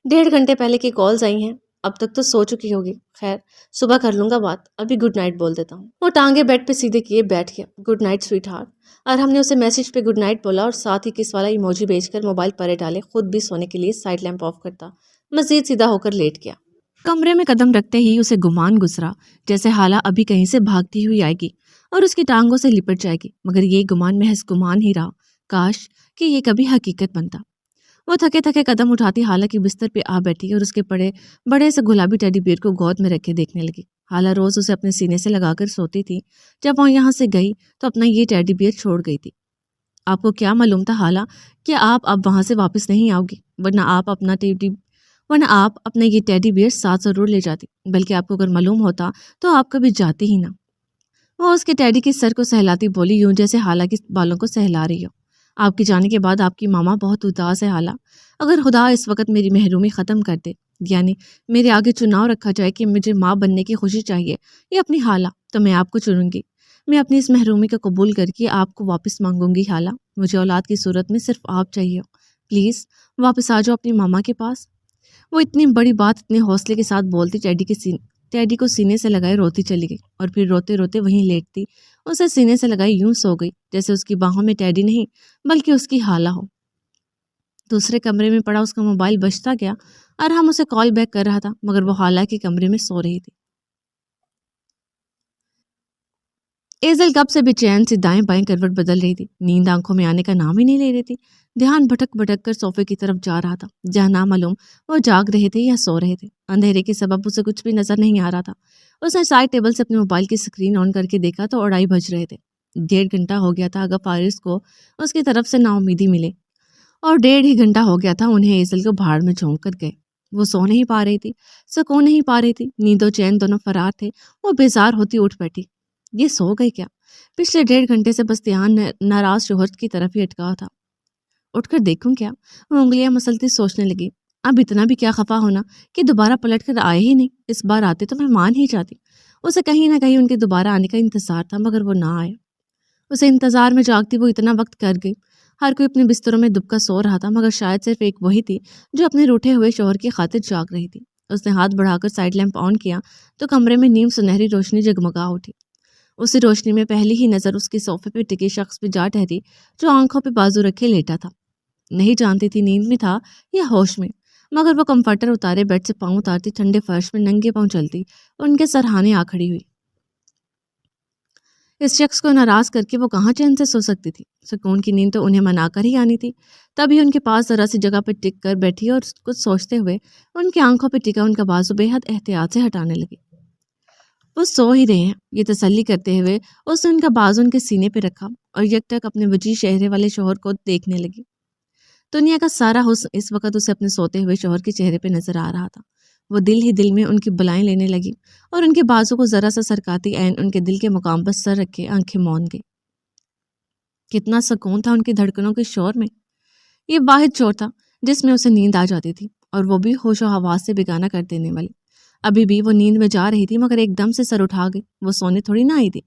S1: 1.5 گھنٹے پہلے کی کالز آئی ہیں، اب تک تو سو چکی ہوگی۔ خیر صبح کر لوں گا بات، ابھی گڈ نائٹ بول دیتا ہوں۔ وہ ٹانگے بیڈ پہ سیدھے کیے بیٹھ گیا۔ Good night sweetheart. اور ہم نے اسے میسج پہ گڈ نائٹ بولا اور ساتھ ہی کس والا ایموجی بھیج کر موبائل پرے ڈالے خود بھی سونے کے لیے سائڈ لیمپ آف کرتا مزید سیدھا ہو کر لیٹ گیا۔ کمرے میں قدم رکھتے ہی اسے گمان گزرا جیسے حالہ ابھی کہیں سے بھاگتی ہوئی آئے گی اور اس کی ٹانگوں سے لپٹ جائے گی، مگر یہ گمان محض گمان ہی رہا، کاش کہ یہ کبھی حقیقت بنتا۔ وہ تھکے تھکے قدم اٹھاتی حالہ کی بستر پہ آ بیٹھی اور اس کے بڑے سے گلابی ٹیڈی بیئر کو گود میں رکھے دیکھنے لگی۔ حالہ روز اسے اپنے سینے سے لگا کر سوتی تھی، جب وہ یہاں سے گئی تو اپنا یہ ٹیڈی بیئر چھوڑ گئی تھی۔ آپ کو کیا معلوم تھا حالہ کہ آپ اب وہاں سے واپس نہیں آؤ گی، ورنہ آپ اپنا ٹیڈی ورنہ آپ اپنا یہ ٹیڈی بیئر ساتھ ضرور لے جاتی، بلکہ آپ کو اگر معلوم ہوتا تو آپ کبھی جاتی ہی نہ۔ وہ اس کے ٹیڈی کے سر کو سہلاتی بولی، یوں جیسے حالہ کے بالوں کو سہلا رہی ہو۔ آپ کی جانے کے بعد آپ کی ماما بہت اداس ہے حالہ۔ اگر خدا اس وقت میری محرومی ختم کر دے، یعنی میرے آگے چناؤ رکھا جائے کہ مجھے ماں بننے کی خوشی چاہیے یا اپنی حالہ، تو میں آپ کو چنوں گی۔ میں اپنی اس محرومی کو قبول کر کے آپ کو واپس مانگوں گی حالہ۔ مجھے اولاد کی صورت میں صرف آپ چاہیے ہو۔ پلیز واپس آ جاؤ اپنی ماما کے پاس۔ وہ اتنی بڑی بات اتنے حوصلے کے ساتھ بولتی ٹیڈی کو سینے سے لگائے روتی چلی گئی، اور پھر روتے روتے وہیں لیٹتی اسے سینے سے لگائی یوں سو گئی جیسے اس کی باہوں میں ٹیڈی نہیں بلکہ اس کی حالہ ہو۔ دوسرے کمرے میں پڑا اس کا موبائل بجتا گیا اور ہم اسے کال بیک کر رہا تھا، مگر وہ حالہ کے کمرے میں سو رہی تھی۔ ایزل کب سے بے چین سے دائیں بائیں کروٹ بدل رہی تھی، نیند آنکھوں میں آنے کا نام ہی نہیں لے رہی تھی۔ دھیان بھٹک بھٹک کر صوفے کی طرف جا رہا تھا، جہاں نامعلوم وہ جاگ رہے تھے یا سو رہے تھے۔ اندھیرے کے سبب اسے کچھ بھی نظر نہیں آ رہا تھا۔ اس نے سائڈ ٹیبل سے اپنے موبائل کی اسکرین آن کر کے دیکھا تو 2:30 بج رہے تھے۔ 1.5 گھنٹہ ہو گیا تھا اگر فارس کو اس کی طرف سے نا امیدی ملے، اور 1.5 ہی گھنٹہ ہو گیا تھا انہیں ایزل کو بھاڑ میں جھونک کر گئے۔ وہ سو نہیں پا رہی تھی، سکون نہیں پا رہی تھی، نیند و چین دونوں فرار تھے۔ وہ بیزار ہوتی اٹھ بیٹھی۔ یہ سو گئی کیا؟ پچھلے 1.5 گھنٹے سے بس دھیان ناراض شوہر کی طرف ہی اٹکا تھا۔ اٹھ کر دیکھوں کیا؟ وہ انگلیاں مسلتی سوچنے لگی۔ اب اتنا بھی کیا خفا ہونا کہ دوبارہ پلٹ کر آئے ہی نہیں۔ اس بار آتے تو میں مان ہی جاتی۔ اسے کہیں نہ کہیں ان کے دوبارہ آنے کا انتظار تھا، مگر وہ نہ آئے۔ اسے انتظار میں جاگتی وہ اتنا وقت کر گئی۔ ہر کوئی اپنے بستروں میں دبکا سو رہا تھا، مگر شاید صرف ایک وہی تھی جو اپنے روٹھے ہوئے شوہر کی خاطر جاگ رہی تھی۔ اس نے ہاتھ بڑھا کر سائڈ لیمپ آن کیا تو کمرے میں نیم سنہری روشنی جگمگا اٹھی۔ اسی روشنی میں پہلی ہی نظر اس کے صوفے پہ ٹکے شخص پہ جا ٹھہری جو آنکھوں پہ بازو رکھے لیٹا تھا۔ نہیں جانتی تھی نیند میں تھا یا ہوش میں، مگر وہ کمفرٹر اتارے بیڈ سے پاؤں اتارتی ٹھنڈے فرش میں ننگے پاؤں چلتی ان کے سرہانے آ کھڑی ہوئی۔ اس شخص کو ناراض کر کے وہ کہاں چین سے سو سکتی تھی؟ سکون کی نیند تو انہیں منا کر ہی آنی تھی۔ تبھی ان کے پاس ذرا سی جگہ پہ ٹک کر بیٹھی اور کچھ سوچتے ہوئے ان کی آنکھوں پہ ٹکا ان کا بازو بے حد احتیاط سے ہٹانے لگی۔ وہ سو ہی رہے ہیں، یہ تسلی کرتے ہوئے اس نے ان کا بازو ان کے سینے پہ رکھا اور یک ٹک اپنے وجیح چہرے والے شوہر کو دیکھنے لگی۔ دنیا کا سارا حسن اس وقت اسے اپنے سوتے ہوئے شوہر کے چہرے پہ نظر آ رہا تھا۔ وہ دل ہی دل میں ان کی بلائیں لینے لگی اور ان کے بازو کو ذرا سا سرکاتی عین ان کے دل کے مقام پر سر رکھے آنکھیں موند گئی۔ کتنا سکون تھا ان کی دھڑکنوں کے شور میں۔ یہ واحد شور تھا جس میں اسے نیند آ جاتی تھی، اور وہ بھی ہوش و حواس سے بیگانہ کر دینے والی۔ ابھی بھی وہ نیند میں جا رہی تھی، مگر ایک دم سے سر اٹھا گئی۔ وہ سونے تھوڑی نہ آئی تھی،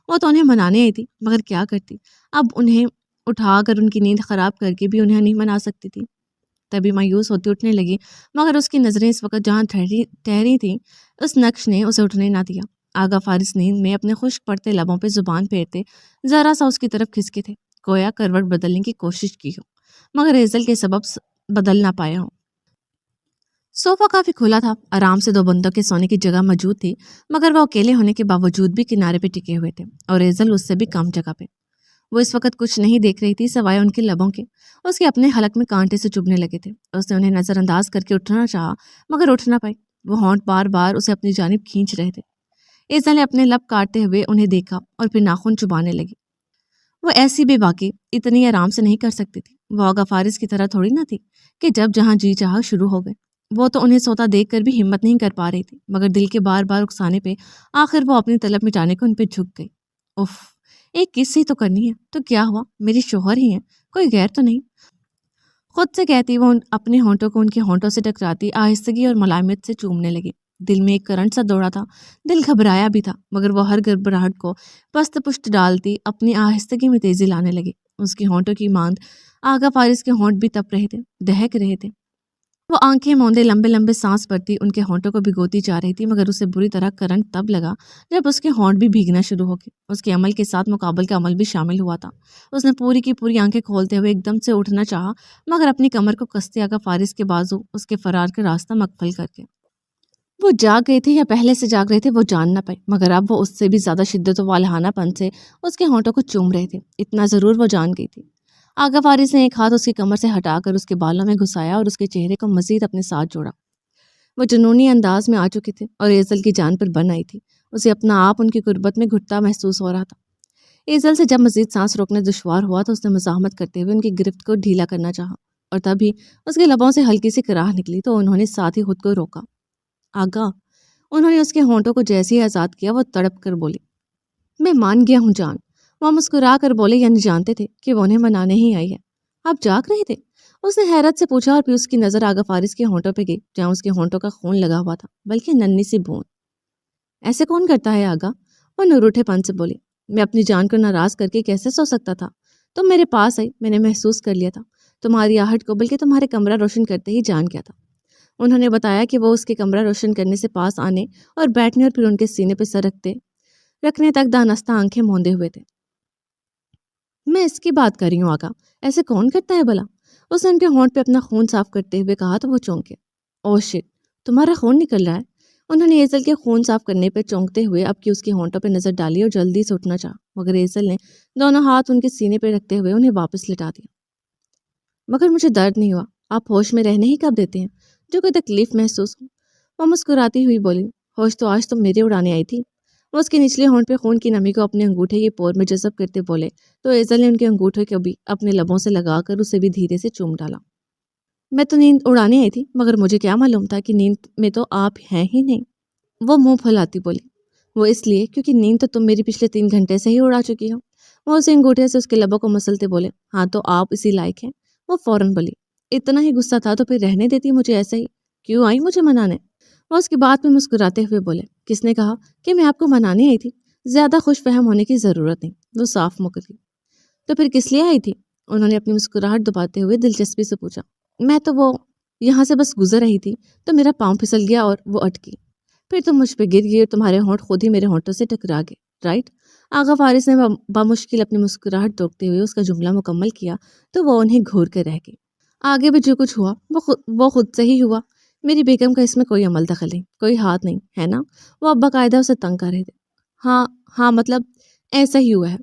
S1: وہ تو انہیں منانے آئی تھی، مگر کیا کرتی؟ اب انہیں اٹھا کر ان کی نیند خراب کر کے بھی انہیں نہیں منا سکتی تھی۔ تبھی مایوس ہوتی اٹھنے لگی، مگر اس کی نظریں اس وقت جہاں ٹھہری تھیں اس نقش نے اسے اٹھنے نہ دیا۔ آگا فارس نیند میں اپنے خشک پڑتے لبوں پہ زبان پھیرتے ذرا سا اس کی طرف کھسکے تھے، گویا کروٹ بدلنے کی کوشش کی ہو، مگر ایزل کے سبب بدل نہ پایا ہو۔ صوفہ کافی کھلا تھا، آرام سے 2 بندوں کے سونے کی جگہ موجود تھی، مگر وہ اکیلے ہونے کے باوجود بھی کنارے پہ ٹکے ہوئے تھے، اور ایزل اس سے بھی کم جگہ پہ۔ وہ اس وقت کچھ نہیں دیکھ رہی تھی سوائے ان کے لبوں کے، اس کے اپنے حلق میں کانٹے سے چبھنے لگے تھے۔ اس نے انہیں نظر انداز کر کے اٹھنا چاہا، مگر اٹھ نہ پائی۔ وہ ہونٹ بار بار اسے اپنی جانب کھینچ رہے تھے۔ ایزل نے اپنے لب کاٹتے ہوئے انہیں دیکھا اور پھر ناخن چبانے لگی۔ وہ ایسی بے باکی اتنی آرام سے نہیں کر سکتی تھی۔ وہ آغا فارس کی طرح تھوڑی نہ تھی کہ جب جہاں جی چاہا شروع ہو گئے۔ وہ تو انہیں سوتا دیکھ کر بھی ہمت نہیں کر پا رہی تھی، مگر دل کے بار بار اکسانے پہ آخر وہ اپنی طلب مٹانے کو ان پہ جھک گئی۔ اف، ایک کس ہی تو کرنی ہے، تو کیا ہوا، میری شوہر ہی ہیں، کوئی غیر تو نہیں؟ خود سے کہتی وہ اپنے ہونٹوں کو ان کے ہونٹوں سے ٹکراتی آہستگی اور ملائمت سے چومنے لگی۔ دل میں ایک کرنٹ سا دوڑا تھا، دل گھبرایا بھی تھا، مگر وہ ہر گھبراہٹ کو پست پشت ڈالتی اپنی آہستگی میں تیزی لانے لگی۔ اس کی ہونٹوں کی ماند آغا فارس کے ہونٹ بھی تپ رہے تھے، دہک رہے تھے۔ وہ آنکھیں موندے لمبے لمبے سانس بھرتی ان کے ہونٹوں کو بھگوتی جا رہی تھی، مگر اسے بری طرح کرنٹ تب لگا جب اس کے ہونٹ بھی بھیگنا شروع ہو گئے۔ اس کے عمل کے ساتھ مقابل کا عمل بھی شامل ہوا تھا۔ اس نے پوری کی پوری آنکھیں کھولتے ہوئے ایک دم سے اٹھنا چاہا، مگر اپنی کمر کو کستے آغا فارس کے بازو اس کے فرار کا راستہ مقفل کر کے۔ وہ جاگ گئے تھے یا پہلے سے جاگ رہے تھے وہ جان نہ پائے، مگر اب وہ اس سے بھی زیادہ شدت و والہانہ پن سے اس کے ہونٹوں کو چوم رہے تھے، اتنا ضرور وہ جان گئی تھی۔ آغا فارس نے ایک ہاتھ اس کی کمر سے ہٹا کر اس کے بالوں میں گھسایا اور اس کے چہرے کو مزید اپنے ساتھ جوڑا۔ وہ جنونی انداز میں آ چکے تھے اور ایزل کی جان پر بن آئی تھی۔ اسے اپنا آپ ان کی قربت میں گھٹتا محسوس ہو رہا تھا۔ ایزل سے جب مزید سانس روکنا دشوار ہوا تو اس نے مزاحمت کرتے ہوئے ان کی گرفت کو ڈھیلا کرنا چاہا، اور تبھی اس کے لبوں سے ہلکی سی کراہ نکلی تو انہوں نے ساتھ ہی خود کو روکا۔ آگا، انہوں نے اس کے ہونٹوں کو جیسے ہی آزاد کیا وہ تڑپ کر بولی، میں مان گیا ہوں جان۔ وہ مسکرا کر بولے، یعنی جانتے تھے کہ وہ انہیں منانے ہی آئی ہے۔ آپ جاگ رہے تھے؟ اس نے حیرت سے پوچھا اور پھر اس کی نظر آگا فارس کے ہونٹوں پہ گئی جہاں اس کے ہونٹوں کا خون لگا ہوا تھا، بلکہ ننھی سی بوند۔ ایسے کون کرتا ہے آگا؟ وہ نروٹھے پن سے بولی، میں اپنی جان کو ناراض کر کے کیسے سو سکتا تھا؟ تم میرے پاس آئی، میں نے محسوس کر لیا تھا تمہاری آہٹ کو، بلکہ تمہارے کمرہ روشن کرتے ہی جان گیا تھا۔ انہوں نے بتایا کہ وہ اس کے کمرہ روشن کرنے سے پاس آنے اور بیٹھنے اور پھر ان کے سینے پہ سر رکھنے تک دانستہ آنکھیں موندے ہوئے تھے۔ میں اس کی بات کر رہی ہوں آقا، ایسے کون کرتا ہے بھلا؟ اس نے ان کے ہونٹ پہ اپنا خون صاف کرتے ہوئے کہا تو وہ چونکے۔ اوہ شٹ، تمہارا خون نکل رہا ہے۔ انہوں نے ایزل کے خون صاف کرنے پہ چونکتے ہوئے اب کی اس کے ہونٹوں پہ نظر ڈالی اور جلدی سے اٹھنا چاہا، مگر ایزل نے دونوں ہاتھ ان کے سینے پہ رکھتے ہوئے انہیں واپس لٹا دیا۔ مگر مجھے درد نہیں ہوا، آپ ہوش میں رہنے ہی کب دیتے ہیں جو کوئی تکلیف محسوس ہو؟ وہ مسکراتی ہوئی بولی، ہوش تو آج تم میرے اڑانے آئی تھی۔ وہ اس کے نچلے ہونٹ پہ خون کی نمی کو اپنے انگوٹھے کی پور میں جذب کرتے بولے تو ایزل نے ان کے انگوٹھے کو بھی اپنے لبوں سے لگا کر اسے بھی دھیرے سے چوم ڈالا۔ میں تو نیند اڑانے آئی تھی، مگر مجھے کیا معلوم تھا کہ نیند میں تو آپ ہیں ہی نہیں۔ وہ منہ پھلاتی بولی، وہ اس لیے کیونکہ نیند تو تم میری پچھلے 3 گھنٹے سے ہی اڑا چکی ہو۔ وہ اسے انگوٹھے سے اس کے لبوں کو مسلتے بولے، ہاں تو آپ اسی لائق ہیں۔ وہ فوراً بولی، اتنا ہی غصہ تھا تو پھر رہنے دیتی مجھے ایسے ہی، کیوں آئی مجھے منانے؟ وہ اس کی بات میں مسکراتے ہوئے بولے، کس نے کہا کہ میں آپ کو منانے آئی تھی؟ زیادہ خوش فہم ہونے کی ضرورت نہیں۔ وہ صاف مکری، تو پھر کس لیے آئی تھی؟ انہوں نے اپنی مسکراہٹ دباتے ہوئے دلچسپی سے پوچھا۔ میں تو وہ یہاں سے بس گزر رہی تھی تو میرا پاؤں پھسل گیا اور وہ اٹکی، پھر تم مجھ پہ گر گئی اور تمہارے ہونٹ خود ہی میرے ہونٹوں سے ٹکرا گئے، رائٹ؟ آغا فارس نے بمشکل اپنی مسکراہٹ روکتے ہوئے اس کا جملہ مکمل کیا تو وہ انہیں گھور کے رہ گئی۔ آگے بھی جو کچھ ہوا وہ خود سے ہی ہوا، میری بیگم کا اس میں کوئی عمل دخل نہیں، کوئی ہاتھ نہیں ہے نا؟ وہ اب باقاعدہ اسے تنگ کر رہے تھے۔ ہاں مطلب ایسا ہی ہوا ہے۔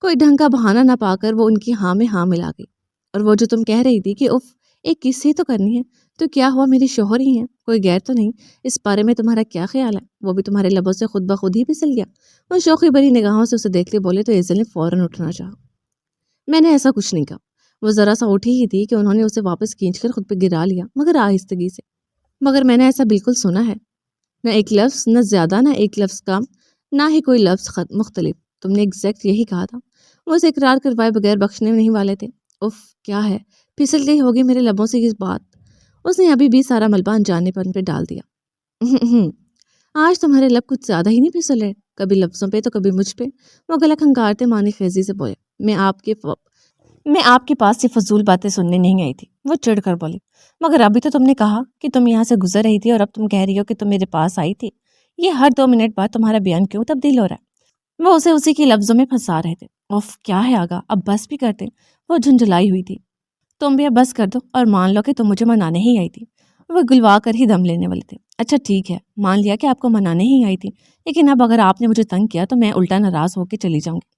S1: کوئی ڈھنگ کا بہانہ نہ پا کر وہ ان کی ہاں میں ہاں ملا گئی۔ اور وہ جو تم کہہ رہی تھی کہ اف ایک کس سے تو کرنی ہے، تو کیا ہوا میرے شوہر ہی ہیں، کوئی غیر تو نہیں؟ اس بارے میں تمہارا کیا خیال ہے؟ وہ بھی تمہارے لبوں سے خود بخود ہی پھسل گیا؟ وہ شوخی بھری نگاہوں سے اسے دیکھتے بولے تو ایزل نے فوراً اٹھنا چاہا۔ میں نے ایسا کچھ نہیں کہا۔ وہ ذرا سا اٹھی ہی تھی کہ انہوں نے اسے واپس کھینچ کر خود پہ گرا لیا، مگر آہستگی سے۔ مگر میں نے ایسا بالکل سنا ہے، نہ ایک لفظ، نہ زیادہ، نہ ایک لفظ کم، نہ ہی کوئی لفظ مختلف۔ تم نے ایگزیکٹ یہی کہا تھا۔ وہ اسے اقرار کروائے بغیر بخشنے نہیں والے تھے۔ اف کیا ہے، پھسل گئی ہوگی میرے لبوں سے یہ بات۔ اس نے ابھی بھی سارا ملبہ انجانے پن پہ ڈال دیا۔ آج تمہارے لب کچھ زیادہ ہی نہیں پھسل رہے، کبھی لفظوں پہ تو کبھی مجھ پہ۔ وہ گلا کھنگارتے معنی خیزی سے بولے، میں آپ کے پاس سے فضول باتیں سننے نہیں آئی تھی۔ وہ چڑھ کر بولی، مگر ابھی تو تم نے کہا کہ تم یہاں سے گزر رہی تھی اور اب تم کہہ رہی ہو کہ تم میرے پاس آئی تھی۔ یہ ہر 2 منٹ بعد تمہارا بیان کیوں تبدیل ہو رہا ہے؟ وہ اسے اسی کے لفظوں میں پھنسا رہے تھے۔ اوف کیا ہے آگا، اب بس بھی کرتے۔ وہ جھنجھلائی ہوئی تھی۔ تم بھی اب بس کر دو اور مان لو کہ تم مجھے منانے ہی آئی تھی۔ وہ گلوا کر ہی دم لینے والے تھے۔ اچھا ٹھیک ہے، مان لیا کہ آپ کو منانے ہی آئی تھی، لیکن اب اگر آپ نے مجھے تنگ کیا تو میں الٹا ناراض ہو کے چلی جاؤں گی۔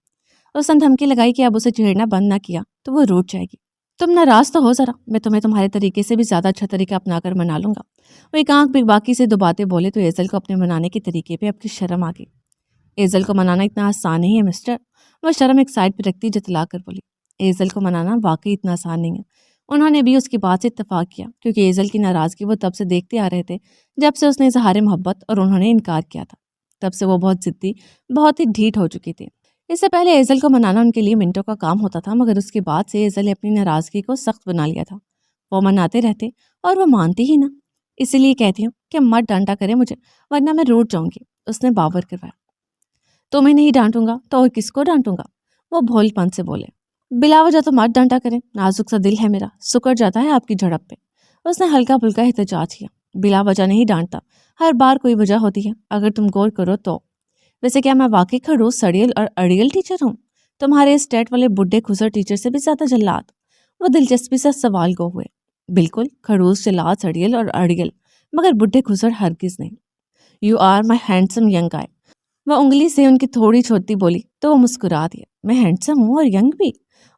S1: اس نے دھمکی لگائی کہ اب اسے چھیڑنا بند نہ کیا تو وہ روٹ جائے گی۔ تم ناراض تو ہو ذرا، میں تمہیں تمہارے طریقے سے بھی زیادہ اچھا طریقہ اپنا کر منا لوں گا۔ وہ ایک آنکھ بھی باقی سے دباتے بولے تو ایزل کو اپنے منانے کے طریقے پہ اب کی شرم آ گئی۔ ایزل کو منانا اتنا آسان نہیں ہے مسٹر۔ وہ شرم ایک سائڈ پہ رکھتی جتلا کر بولی، ایزل کو منانا واقعی اتنا آسان نہیں ہے۔ انہوں نے بھی اس کی بات سے اتفاق کیا، کیونکہ ایزل کی ناراضگی وہ تب سے دیکھتے آ رہے تھے جب سے اس نے اظہار محبت اور انہوں نے انکار کیا تھا۔ تب سے وہ بہت ضدی، بہت ہی ڈھیٹ ہو چکی تھی۔ اس سے پہلے ایزل کو منانا ان کے لیے منٹوں کا کام ہوتا تھا، مگر اس کے بعد سے ایزل نے اپنی ناراضگی کو سخت بنا لیا تھا۔ وہ مناتے رہتے اور وہ مانتی ہی نہ۔ اسی لیے کہتی ہوں کہ مت ڈانٹا کرے مجھے، ورنہ میں روٹ جاؤں گی۔ اس نے باور کروایا۔ تمہیں نہیں ڈانٹوں گا تو اور کس کو ڈانٹوں گا؟ وہ بھول پن سے بولے۔ بلا وجہ تو مت ڈانٹا کرے، نازک سا دل ہے میرا، سکڑ جاتا ہے آپ کی جھڑپ پہ۔ اس نے ہلکا پھلکا احتجاج کیا۔ بلا وجہ نہیں ڈانٹتا، ہر بار کوئی وجہ ہوتی ہے، اگر تم غور کرو تو۔ ویسے کیا میں واقعی کھڑوس، سڑیل اور اڑیل ٹیچر ہوں؟ تمہارے اس ٹیٹ والے بڈھے خسر ٹیچر سے بھی زیادہ جلاد؟ وہ دلچسپی سے سوال گو ہوئے۔ بالکل، کھڑوس، جلاد، سڑیل اور اڑیل، مگر بڈھے خسر ہرگز نہیں۔ You are my handsome young eye. وہ انگلی سے ان کی تھوڑی چھوٹی بولی تو وہ مسکرا دیا۔ میں ہینڈسم ہوں اور ینگ بھی؟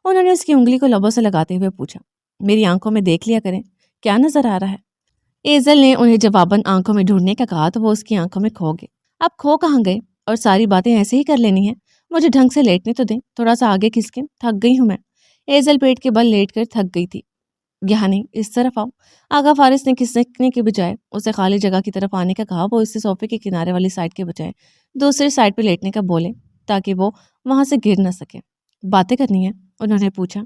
S1: انہوں نے اس کی انگلی کو لبوں سے لگاتے ہوئے پوچھا۔ میری آنکھوں میں دیکھ لیا کریں، کیا نظر آ رہا ہے؟ ایزل نے انہیں جواباً آنکھوں میں ڈھونڈنے کا کہا تو وہ اس کی آنکھوں میں کھو گئے۔ اب کھو کہاں گئے؟ اور ساری باتیں ایسے ہی کر لینی ہیں؟ مجھے ڈھنگ سے لیٹنے تو دیں، تھوڑا سا آگے کھسکیں، تھک گئی ہوں میں۔ ایزل پیٹ کے بل لیٹ کر تھک گئی تھی۔ یہاں نہیں، اس طرف آؤ۔ آغا فارس نے کھسکنے کے بجائے اسے خالی جگہ کی طرف آنے کا کہا۔ وہ اسے صوفے کے کنارے والی سائڈ کے بجائے دوسری سائڈ پہ لیٹنے کا بولے تاکہ وہ وہاں سے گر نہ سکے۔ باتیں کرنی ہے؟ انہوں نے پوچھا۔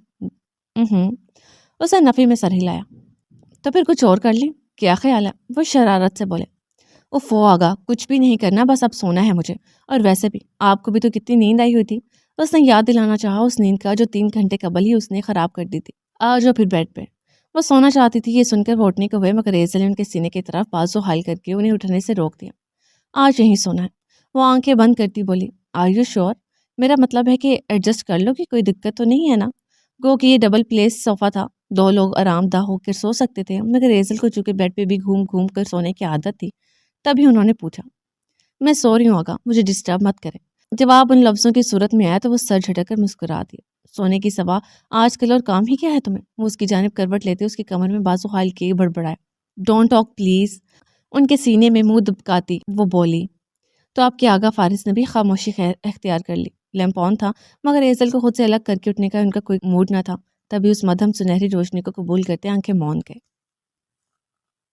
S1: اسے نفی میں سر ہلایا۔ تو پھر کچھ اور کر لیں؟ کیا خیال ہے؟ وہ شرارت سے بولے۔ اوفو آغا، کچھ بھی نہیں کرنا، بس اب سونا ہے مجھے، اور ویسے بھی آپ کو بھی تو کتنی نیند آئی ہوئی تھی۔ اس نے یاد دلانا چاہا اس نیند کا جو 3 گھنٹے قبل ہی اس نے خراب کر دی تھی۔ آ جاؤ پھر بیڈ پہ۔ وہ سونا چاہتی تھی، یہ سن کر وہ اٹھنے کو ہوئے مگر ایزل نے ان کے سینے کی طرف بازو حائل کر کے انہیں اٹھنے سے روک دیا۔ آج یہیں سونا ہے۔ وہ آنکھیں بند کرتی بولی۔ آر یو شور؟ میرا مطلب ہے کہ ایڈجسٹ کر لو، کہ کوئی دقت تو نہیں ہے نا؟ گو کہ یہ ڈبل پلیس صوفہ تھا، 2 لوگ آرام دہ ہو کر سو سکتے تھے، مگر ایزل کو چونکہ بیڈ پہ بھی گھوم گھوم کر سونے کی عادت تھی، تبھی انہوں نے پوچھا۔ میں سو رہی ہوں آغا، مجھے ڈسٹرب مت کریں۔ جواب ان لفظوں کی صورت میں آیا تو وہ سر جھٹک کر مسکرا دیا۔ سونے کی سوا آج کل اور کام ہی کیا ہے تمہیں؟ وہ اس کی جانب کروٹ لیتے اس کی کمر میں بازو حائل کیے بڑبڑائے۔ Don't talk please. ان کے سینے میں منہ دبکاتی وہ بولی۔ تو آپ کے آغا فارس نے بھی خاموشی اختیار کر لی۔ لیمپ آن تھا مگر ایزل کو خود سے الگ کر کے اٹھنے کا ان کا کوئی موڈ نہ تھا، تبھی اس مدھم سنہری روشنی کو قبول کرتے آنکھیں موند گئے۔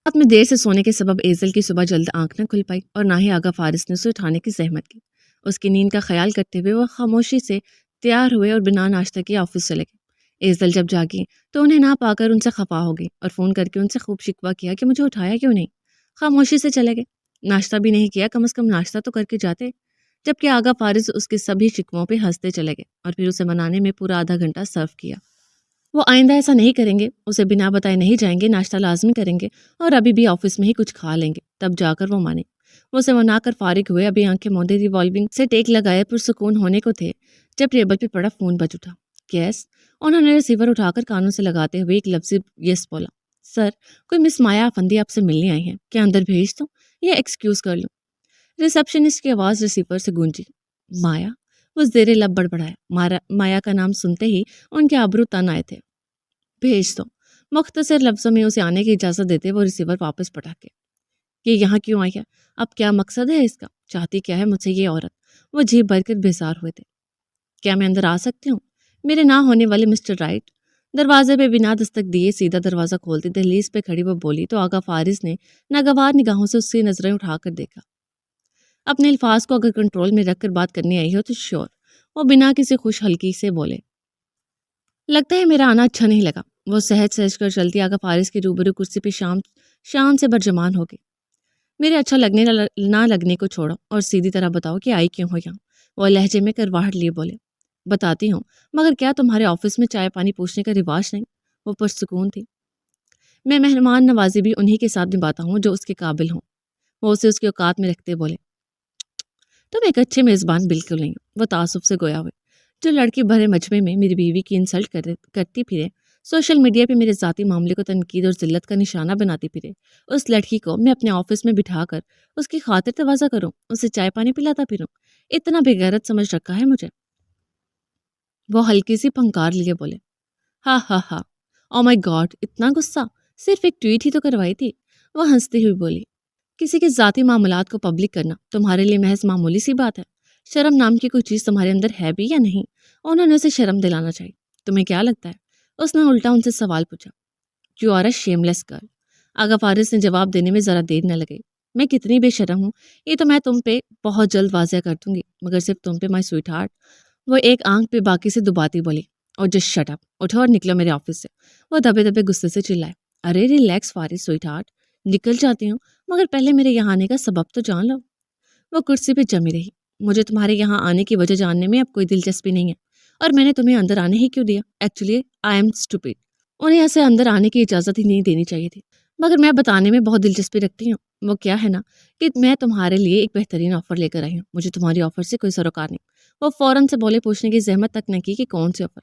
S1: رات میں دیر سے سونے کے سبب ایزل کی صبح جلد آنکھ نہ کھل پائی اور نہ ہی آغا فارس نے اسے اٹھانے کی زحمت کی۔ اس کی نیند کا خیال کرتے ہوئے وہ خاموشی سے تیار ہوئے اور بنا ناشتہ کے آفس چلے گئے۔ ایزل جب جاگی تو انہیں نہ پا کر ان سے خفا ہو گئی اور فون کر کے ان سے خوب شکوہ کیا کہ مجھے اٹھایا کیوں نہیں۔ خاموشی سے چلے گئے، ناشتہ بھی نہیں کیا، کم از کم ناشتہ تو کر کے جاتے۔ جبکہ آغا فارس اس کے سبھی شکووں پہ ہنستے چلے گئے اور پھر اسے منانے میں پورا آدھا گھنٹہ صرف کیا۔ وہ آئندہ ایسا نہیں کریں گے، اسے بنا بتائے نہیں جائیں گے، ناشتہ لازمی کریں گے اور ابھی بھی آفس میں ہی کچھ کھا لیں گے، تب جا کر وہ مانے۔ وہ اسے منا کر فارغ ہوئے، ابھی آنکھیں موندے ریوالونگ سے ٹیک لگائے پرسکون ہونے کو تھے جب ٹیبل پہ پڑا فون بج اٹھا۔ یس، انہوں نے ریسیور اٹھا کر کانوں سے لگاتے ہوئے ایک لفظی یس بولا۔ سر، کوئی مس مایا افندی آپ سے ملنے آئی ہیں، کیا اندر بھیج دوں یا ایکسکیوز کر لوں؟ ریسیپشنسٹ کی آواز ریسیور سے گونجی۔ مایا؟ وہ زیر لب بڑبڑایا۔ مایا کا نام سنتے ہی ان کے آبرو تن آئے تھے۔ بھیج دو، مختصر لفظوں میں اسے آنے کی اجازت دیتے وہ ریسیور واپس پٹاکے۔ یہ یہاں کیوں آئی ہے؟ اب کیا مقصد ہے اس کا؟ چاہتی کیا ہے مجھ سے یہ عورت؟ وہ جھیپ بھر کر بیزار ہوئے تھے۔ کیا میں اندر آ سکتی ہوں؟ میرے نہ ہونے والے مسٹر رائٹ دروازے پہ بنا دستک دیے سیدھا دروازہ کھولتے دہلیز پہ کھڑی وہ بولی تو آغا فارس نے ناگوار نگاہوں سے اس کی نظریں اٹھا کر دیکھا۔ اپنے الفاظ کو اگر کنٹرول میں رکھ کر بات کرنی آئی ہو تو شور۔ وہ بنا کسی خوش ہلکی سے بولے۔ لگتا ہے میرا آنا اچھا نہیں لگا۔ وہ سہج سہج کر چلتی آغا فارس کی روبرو کرسی پہ شان سے برجمان ہو گئی۔ میرے اچھا لگنے نہ لگنے کو چھوڑو اور سیدھی طرح بتاؤ کہ آئی کیوں ہو یہاں۔ وہ لہجے میں کرواہٹ لیے بولے۔ بتاتی ہوں، مگر کیا تمہارے آفس میں چائے پانی پوچھنے کا رواج نہیں؟ وہ پرسکون تھی۔ میں مہمان نوازی بھی انہی کے ساتھ نبھاتا ہوں جو اس کے قابل ہوں۔ وہ اسے اس کی اوقات میں رکھتے بولے۔ تم ایک اچھے میزبان بالکل نہیں ہو۔ وہ تعصب سے گویا ہوئے۔ جو لڑکی بھرے مجمع میں میری بیوی کی انسلٹ کرتی پھرے، سوشل میڈیا پہ میرے ذاتی معاملے کو تنقید اور ذلت کا نشانہ بناتی پھرے، اس لڑکی کو میں اپنے آفس میں بٹھا کر اس کی خاطر تواضع کروں، اسے چائے پانی پلاتا پھروں، اتنا بے غیرت سمجھ رکھا ہے مجھے؟ وہ ہلکی سی پھنکار لیے بولے۔ ہاں ہاں ہاں، او مائی گاڈ، اتنا غصہ؟ صرف ایک ٹویٹ ہی تو کروائی تھی۔ وہ ہنستی ہوئی بولی۔ کسی کے ذاتی معاملات کو پبلک کرنا تمہارے لیے محض معمولی سی بات ہے۔ شرم نام کی کوئی چیز تمہارے اندر ہے بھی یا نہیں؟ انہوں نے اسے شرم دلانا چاہیے۔ تمہیں کیا لگتا ہے؟ اس نے الٹا ان سے سوال پوچھا۔ You are a shameless girl. Agha Faris نے جواب دینے میں ذرا دیر نہ لگئی۔ میں کتنی بے شرم ہوں یہ تو میں تم پہ بہت جلد واضح کر دوں گی، مگر صرف تم پہ، مائی سویٹ ہارٹ۔ وہ ایک آنکھ پہ باقی سے دباتی بولی۔ اور جسٹ شٹ اپ، اٹھو اور نکلو میرے آفس سے۔ وہ دبے دبے غصے سے چلائے۔ ارے ریلیکس فارس سویٹ ہارٹ، نکل جاتی ہوں، مگر پہلے میرے یہاں آنے کا سبب تو جان لو۔ وہ کرسی پہ جمی رہی۔ مجھے تمہارے یہاں آنے کی وجہ جاننے میں اب کوئی دلچسپی نہیں ہے، اور میں نے تمہیں اندر آنے ہی کیوں دیا؟ Actually I am stupid. انہیں ایسے اندر آنے کی اجازت ہی نہیں دینی چاہیے تھی، مگر میں بتانے میں بہت دلچسپی رکھتی ہوں۔ وہ کیا ہے نا کہ میں تمہارے لیے ایک بہترین آفر لے کر آئی ہوں، مجھے تمہاری آفر سے کوئی سروکار نہیں۔ وہ فوراً سے بولے، پوچھنے کی زحمت تک نہ کی کہ کون سی آفر؟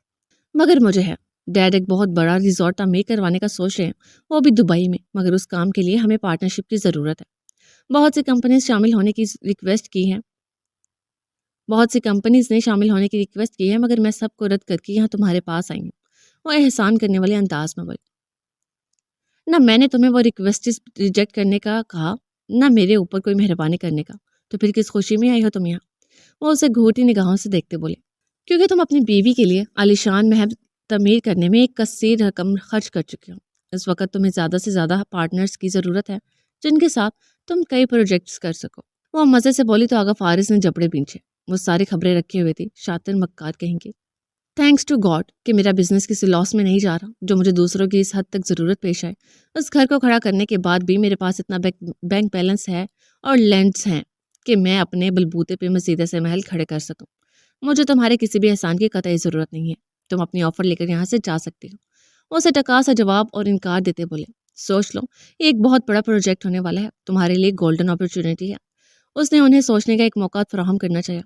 S1: مگر مجھے ہے۔ ڈیڈ ایک بہت بڑا ریزورٹ تعمیر کروانے کا سوچ رہے ہیں، وہ بھی دبئی میں، مگر اس کام کے لیے ہمیں پارٹنرشپ کی ضرورت ہے۔ بہت سی کمپنیز نے شامل ہونے کی ریکویسٹ کی ہے، مگر میں سب کو رد کر کے یہاں تمہارے پاس آئی ہوں۔ وہ احسان کرنے والے انداز میں بولی۔ نہ میں نے تمہیں وہ ریکویسٹ ریجیکٹ کرنے کا کہا، نہ میرے اوپر کوئی مہربانی کرنے کا، تو پھر کس خوشی میں آئی ہو تم یہاں؟ وہ اسے گھوٹی نگاہوں سے دیکھتے بولے۔ کیونکہ تم اپنی بیوی کے لیے عالیشان محل تعمیر کرنے میں ایک کثیر رقم خرچ کر چکی ہوں۔ اس وقت تمہیں زیادہ سے زیادہ پارٹنرز کی ضرورت ہے جن کے ساتھ تم کئی پروجیکٹس کر سکو۔ وہ مزے سے بولی تو آغا فارس نے جبڑے بینچے۔ وہ ساری خبریں رکھے ہوئے تھی، شاطر مکار کہیں گے۔ تھینکس ٹو گاڈ کہ میرا بزنس کسی لاس میں نہیں جا رہا جو مجھے دوسروں کی اس حد تک ضرورت پیش آئے۔ اس گھر کو کھڑا کرنے کے بعد بھی میرے پاس اتنا بینک بیلنس ہے اور لینڈز ہیں کہ میں اپنے بلبوتے پہ مزید ایسے محل کھڑے کر سکوں۔ مجھے تمہارے کسی بھی احسان کی قطعی ضرورت نہیں ہے۔ تم اپنی آفر لے کر یہاں سے جا سکتی ہو۔ وہ اسے ٹکا سا جواب اور انکار دیتے بولے، سوچ لو، یہ ایک بہت بڑا پروجیکٹ ہونے والا ہے، تمہارے لیے گولڈن اپرچونٹی ہے۔ اس نے انہیں سوچنے کا ایک موقع فراہم کرنا چاہیا۔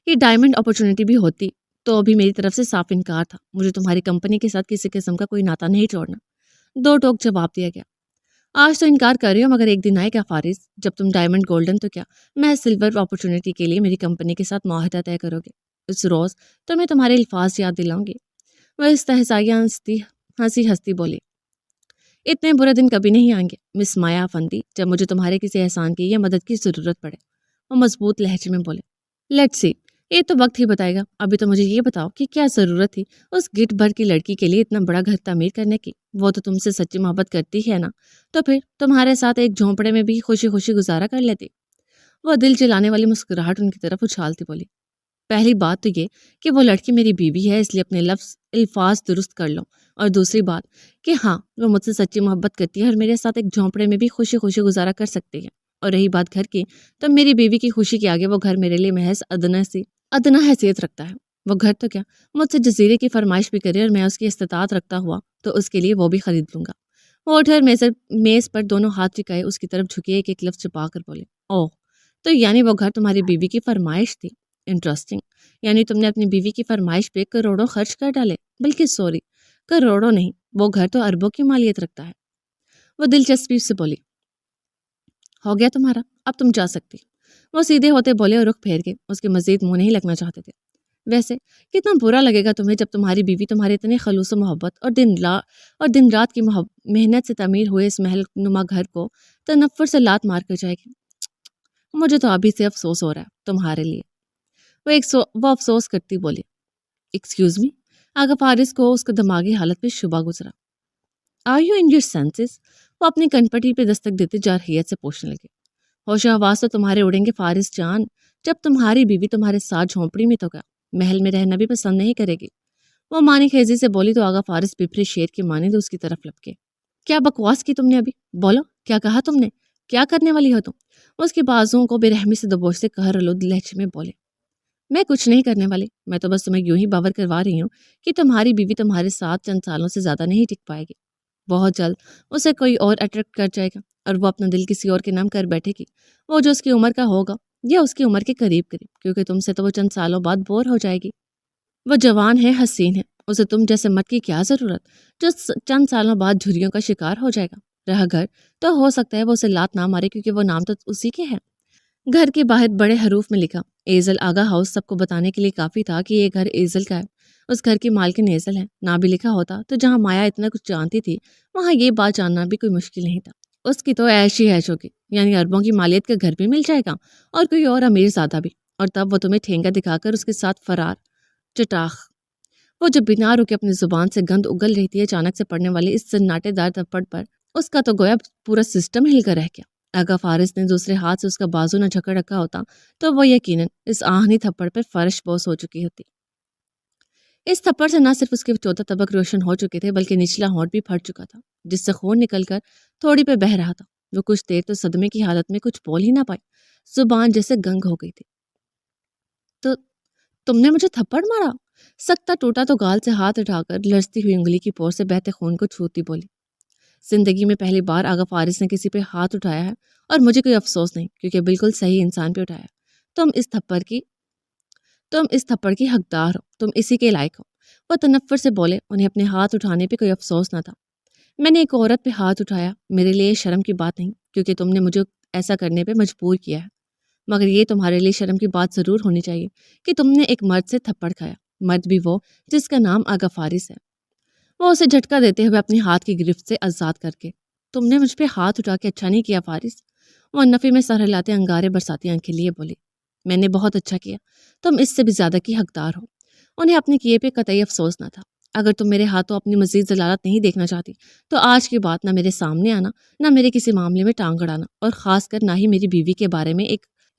S1: یہ ڈائمنڈ اپرچونٹی بھی ہوتی تو ابھی میری طرف سے صاف انکار تھا۔ مجھے تمہاری کمپنی کے ساتھ کسی قسم کا کوئی ناتا نہیں چھوڑنا۔ دو ٹوک جواب دیا گیا۔ آج تو انکار کر رہی ہو مگر ایک دن آئے گا فارس جب تم ڈائمنڈ گولڈن تو کیا میں سلور اپرچونٹی کے لیے میری کمپنی کے ساتھ معاہدہ طے کرو گے۔ اس روز تو میں تمہارے الفاظ یاد دلاؤں گی۔ وہ استہزائیہ ہنسی بولی، اتنے برے دن کبھی نہیں آئیں گے مس مایا افندی جب مجھے تمہارے کسی احسان کی یا مدد کی ضرورت پڑے۔ وہ مضبوط لہجے میں بولے، لیٹس سی، یہ تو وقت ہی بتائے گا۔ ابھی تو مجھے یہ بتاؤ کہ کیا ضرورت تھی اس گٹ بھر کی لڑکی کے لیے اتنا بڑا گھر تعمیر کرنے کی؟ وہ تو تم سے سچی محبت کرتی ہے نا، تو پھر تمہارے ساتھ ایک جھونپڑے میں بھی خوشی خوشی گزارا کر لیتی۔ وہ دل جلانے والی مسکراہٹ ان کی طرف اچھالتی بولی، پہلی بات تو یہ کہ وہ لڑکی میری بیوی ہے، اس لیے اپنے الفاظ درست کر لو، اور دوسری بات کہ ہاں وہ مجھ سے سچی محبت کرتی ہے اور میرے ساتھ ایک جھونپڑے میں بھی خوشی خوشی گزارا کر سکتی ہے۔ اور رہی بات گھر کی، تو میری بیوی کی خوشی کے آگے وہ گھر میرے لیے محض ادنا حیثیت رکھتا ہے۔ وہ گھر تو کیا مجھ سے جزیرے کی فرمائش بھی کرے اور میں اس کی استطاعت رکھتا ہوا تو اس کے لیے وہ بھی خرید لوں گا۔ وہ اٹھے اور میز پر دونوں ہاتھ ٹکائے اس کی طرف جھکے، ایک ایک لفظ چھپا کر بولے، اوہ، تو یعنی وہ گھر تمہاری بیوی کی فرمائش تھی؟ انٹرسٹنگ، یعنی تم نے اپنی بیوی کی فرمائش پہ کروڑوں خرچ کر ڈالے، بلکہ سوری، کروڑوں نہیں، وہ گھر تو اربوں کی مالیت رکھتا ہے۔ وہ دلچسپی سے بولی، ہو گیا تمہارا، اب تم جا سکتی۔ وہ سیدھے ہوتے بولے اور رخ پھیر گئے، اس کے مزید منہ نہیں لگنا چاہتے تھے۔ ویسے کتنا برا لگے گا تمہیں جب تمہاری بیوی تمہارے اتنے خلوص و محبت اور دن رات کی محنت سے تعمیر ہوئے اس محل نما گھر کو تنفر سے لات مار کر جائے گی۔ مجھے تو ابھی سے افسوس ہو رہا ہے تمہارے لیے۔ وہ افسوس کرتی بولی، ایکسکیوز می۔ آغا فارس کو اس کا دماغی حالت پہ شبہ گزرا۔ Are you in your senses? وہ اپنی کنپٹی پہ دستک دیتے جارحیت سے پوچھنے لگے۔ ہوش و حواس تو تمہارے اڑیں گے فارس جان، جب تمہاری بیوی تمہارے ساتھ جھونپڑی میں تو کیا محل میں رہنا بھی پسند نہیں کرے گی۔ وہ مانی خیزی سے بولی تو آغا فارس بپھرے شیر کی مانند اس کی طرف لپکے۔ کیا بکواس کی تم نے ابھی؟ بولو، کیا کہا تم نے؟ کیا کرنے والی ہو تم؟ وہ اس کے بازوؤں کو بے رحمی سے دبوچتے قہرآلود لہجے میں بولے، میں کچھ نہیں کرنے والی، میں تو بس تمہیں یوں ہی باور کروا رہی ہوں کہ تمہاری بیوی تمہارے ساتھ چند سالوں سے زیادہ نہیں ٹک پائے گی۔ بہت جلد اسے کوئی اور اٹریکٹ کر جائے گا اور وہ اپنا دل کسی اور کے نام کر بیٹھے گی، وہ جو اس کی عمر کا ہوگا یا اس کی عمر کے قریب کیونکہ تم سے تو وہ چند سالوں بعد بور ہو جائے گی۔ وہ جوان ہے، حسین ہے، اسے تم جیسے مرد کی کیا ضرورت جو چند سالوں بعد جھریوں کا شکار ہو جائے گا۔ رہا گھر تو ہو سکتا ہے وہ اسے لات نہ مارے کیونکہ وہ نام تو اسی کے ہے۔ گھر کے باہر بڑے حروف میں لکھا ایزل آغا ہاؤس سب کو بتانے کے لیے کافی تھا کہ یہ گھر ایزل کا ہے۔ اس گھر کی مالکن ایزل ہے، نہ بھی لکھا ہوتا تو جہاں مایا اتنا کچھ جانتی تھی وہاں یہ بات جاننا بھی کوئی مشکل نہیں تھا۔ اس کی تو ایش ہی ایش ہوگی، یعنی اربوں کی مالیت کا گھر بھی مل جائے گا اور کوئی اور امیر زادہ بھی، اور تب وہ تمہیں ٹھینگا دکھا کر اس کے ساتھ فرار۔ چٹاخ! وہ جب بنا رکے اپنی زبان سے گند اگل رہی تھی، اچانک سے پڑنے والے اس سناٹے دار تھپڑ پر اس کا تو گویا پورا سسٹم ہل کر رہ گیا۔ آغا فارس نے دوسرے ہاتھ سے اس کا بازو نہ جھکڑ رکھا ہوتا تو وہ یقیناً اس آہنی تھپڑ پر فرش بوس ہو چکی ہوتی۔ اس تھپڑ سے نہ صرف اس کے 14 طبق روشن ہو چکے تھے بلکہ نچلا ہونٹ بھی پھٹ چکا تھا جس سے خون نکل کر تھوڑی پہ بہہ رہا تھا۔ وہ کچھ دیر تو صدمے کی حالت میں کچھ بول ہی نہ پائی، زبان جیسے گنگ ہو گئی تھی۔ تو تم نے مجھے تھپڑ مارا؟ سکتا ٹوٹا تو گال سے ہاتھ اٹھا کر لرزتی ہوئی انگلی کی پور سے بہتے خون کو چھوتی بولی، زندگی میں پہلی بار آغا فارس نے کسی پہ ہاتھ اٹھایا ہے اور مجھے کوئی افسوس نہیں کیونکہ بالکل صحیح انسان پہ اٹھایا۔ تم اس تھپڑ کی حقدار ہو، تم اسی کے لائق ہو۔ وہ تنفر سے بولے، انہیں اپنے ہاتھ اٹھانے پہ کوئی افسوس نہ تھا۔ میں نے ایک عورت پہ ہاتھ اٹھایا، میرے لیے شرم کی بات نہیں کیونکہ تم نے مجھے ایسا کرنے پہ مجبور کیا ہے، مگر یہ تمہارے لیے شرم کی بات ضرور ہونی چاہیے کہ تم نے ایک مرد سے تھپڑ کھایا، مرد بھی وہ جس کا نام آغا فارس ہے۔ وہ اسے جھٹکا دیتے ہوئے اپنی ہاتھ کی گرفت سے آزاد کر کے، تم نے مجھ پہ ہاتھ اٹھا کے اچھا نہیں کیا فارس۔ وہ نفی میں سر ہلاتے انگارے برساتی آنکھیں لیے بولی، میں نے بہت اچھا کیا، تم اس سے بھی زیادہ کی حقدار ہو۔ انہیں اپنے کیے پہ قطعی افسوس نہ تھا، اگر تم میرے ہاتھوں اپنی مزید ضلالت نہیں دیکھنا چاہتی تو آج کے بعد نہ میرے سامنے آنا، نہ میرے کسی معاملے میں ٹانگ اڑانا، اور خاص کر نہ ہی میری بیوی کے بارے میں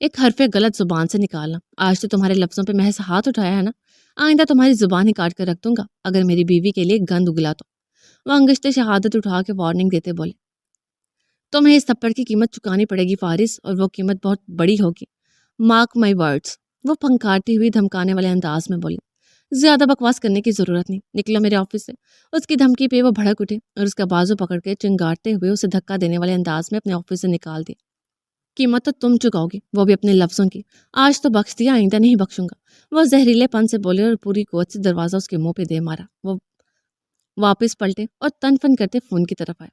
S1: ایک حرف غلط زبان سے نکالنا۔ آج تو تمہارے لفظوں پہ محض ہاتھ اٹھایا ہے نا، آئندہ تمہاری زبان ہی کاٹ کر رکھ دوں گا اگر میری بیوی کے لیے گند اگلا تو۔ وہ انگشت شہادت اٹھا کے وارننگ دیتے بولے، تمہیں اس تھپڑ کی قیمت چکانی پڑے گی فارس، اور وہ قیمت بہت بڑی ہوگی، مارک مائی ورڈز۔ وہ پھنکارتی ہوئی دھمکانے والے انداز میں بولی۔ زیادہ بکواس کرنے کی ضرورت نہیں، نکلو میرے آفس سے۔ اس کی دھمکی پہ وہ بھڑک اٹھے اور اس کا بازو پکڑ کے چنگاڑتے ہوئے اسے دھکا دینے والے انداز میں اپنے آفس سے نکال دیا۔ قیمت تو تم چکاؤ گی، وہ بھی اپنے لفظوں کی۔ آج تو بخش دیا، آئندہ نہیں بخشوں گا، وہ زہریلے پن سے بولے اور پوری قوت سے دروازہ اس کے منہ پہ دے مارا۔ وہ واپس پلٹے اور تن فن کرتے فون کی طرف آئے۔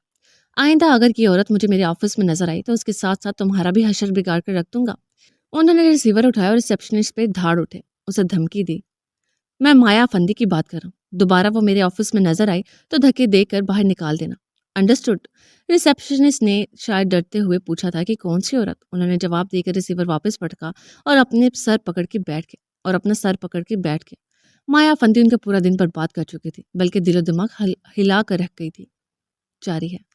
S1: آئندہ اگر یہ عورت مجھے میرے آفس میں نظر آئی تو اس کے ساتھ ساتھ تمہارا بھی حشر بگاڑ کر رکھ دوں گا۔ انہوں نے ریسیور اٹھایا اور ریسیپشنسٹ پہ دھاڑ اٹھے، اسے دھمکی دی، میں مایا فندی کی بات کر رہا ہوں، دوبارہ وہ میرے آفس میں نظر آئی تو دھکے دے کر باہر نکال دینا، انڈرسٹوڈ؟ ریسیپشنسٹ نے شاید ڈرتے ہوئے پوچھا تھا کہ کون سی عورت؟ انہوں نے جواب دے کر ریسیور واپس پٹکا اور اپنا سر پکڑ کے بیٹھ گئے۔ مایا فندی ان کا پورا دن برباد کر چکی تھی، بلکہ دل و دماغ ہلا کر رکھ گئی تھی۔ جاری ہے۔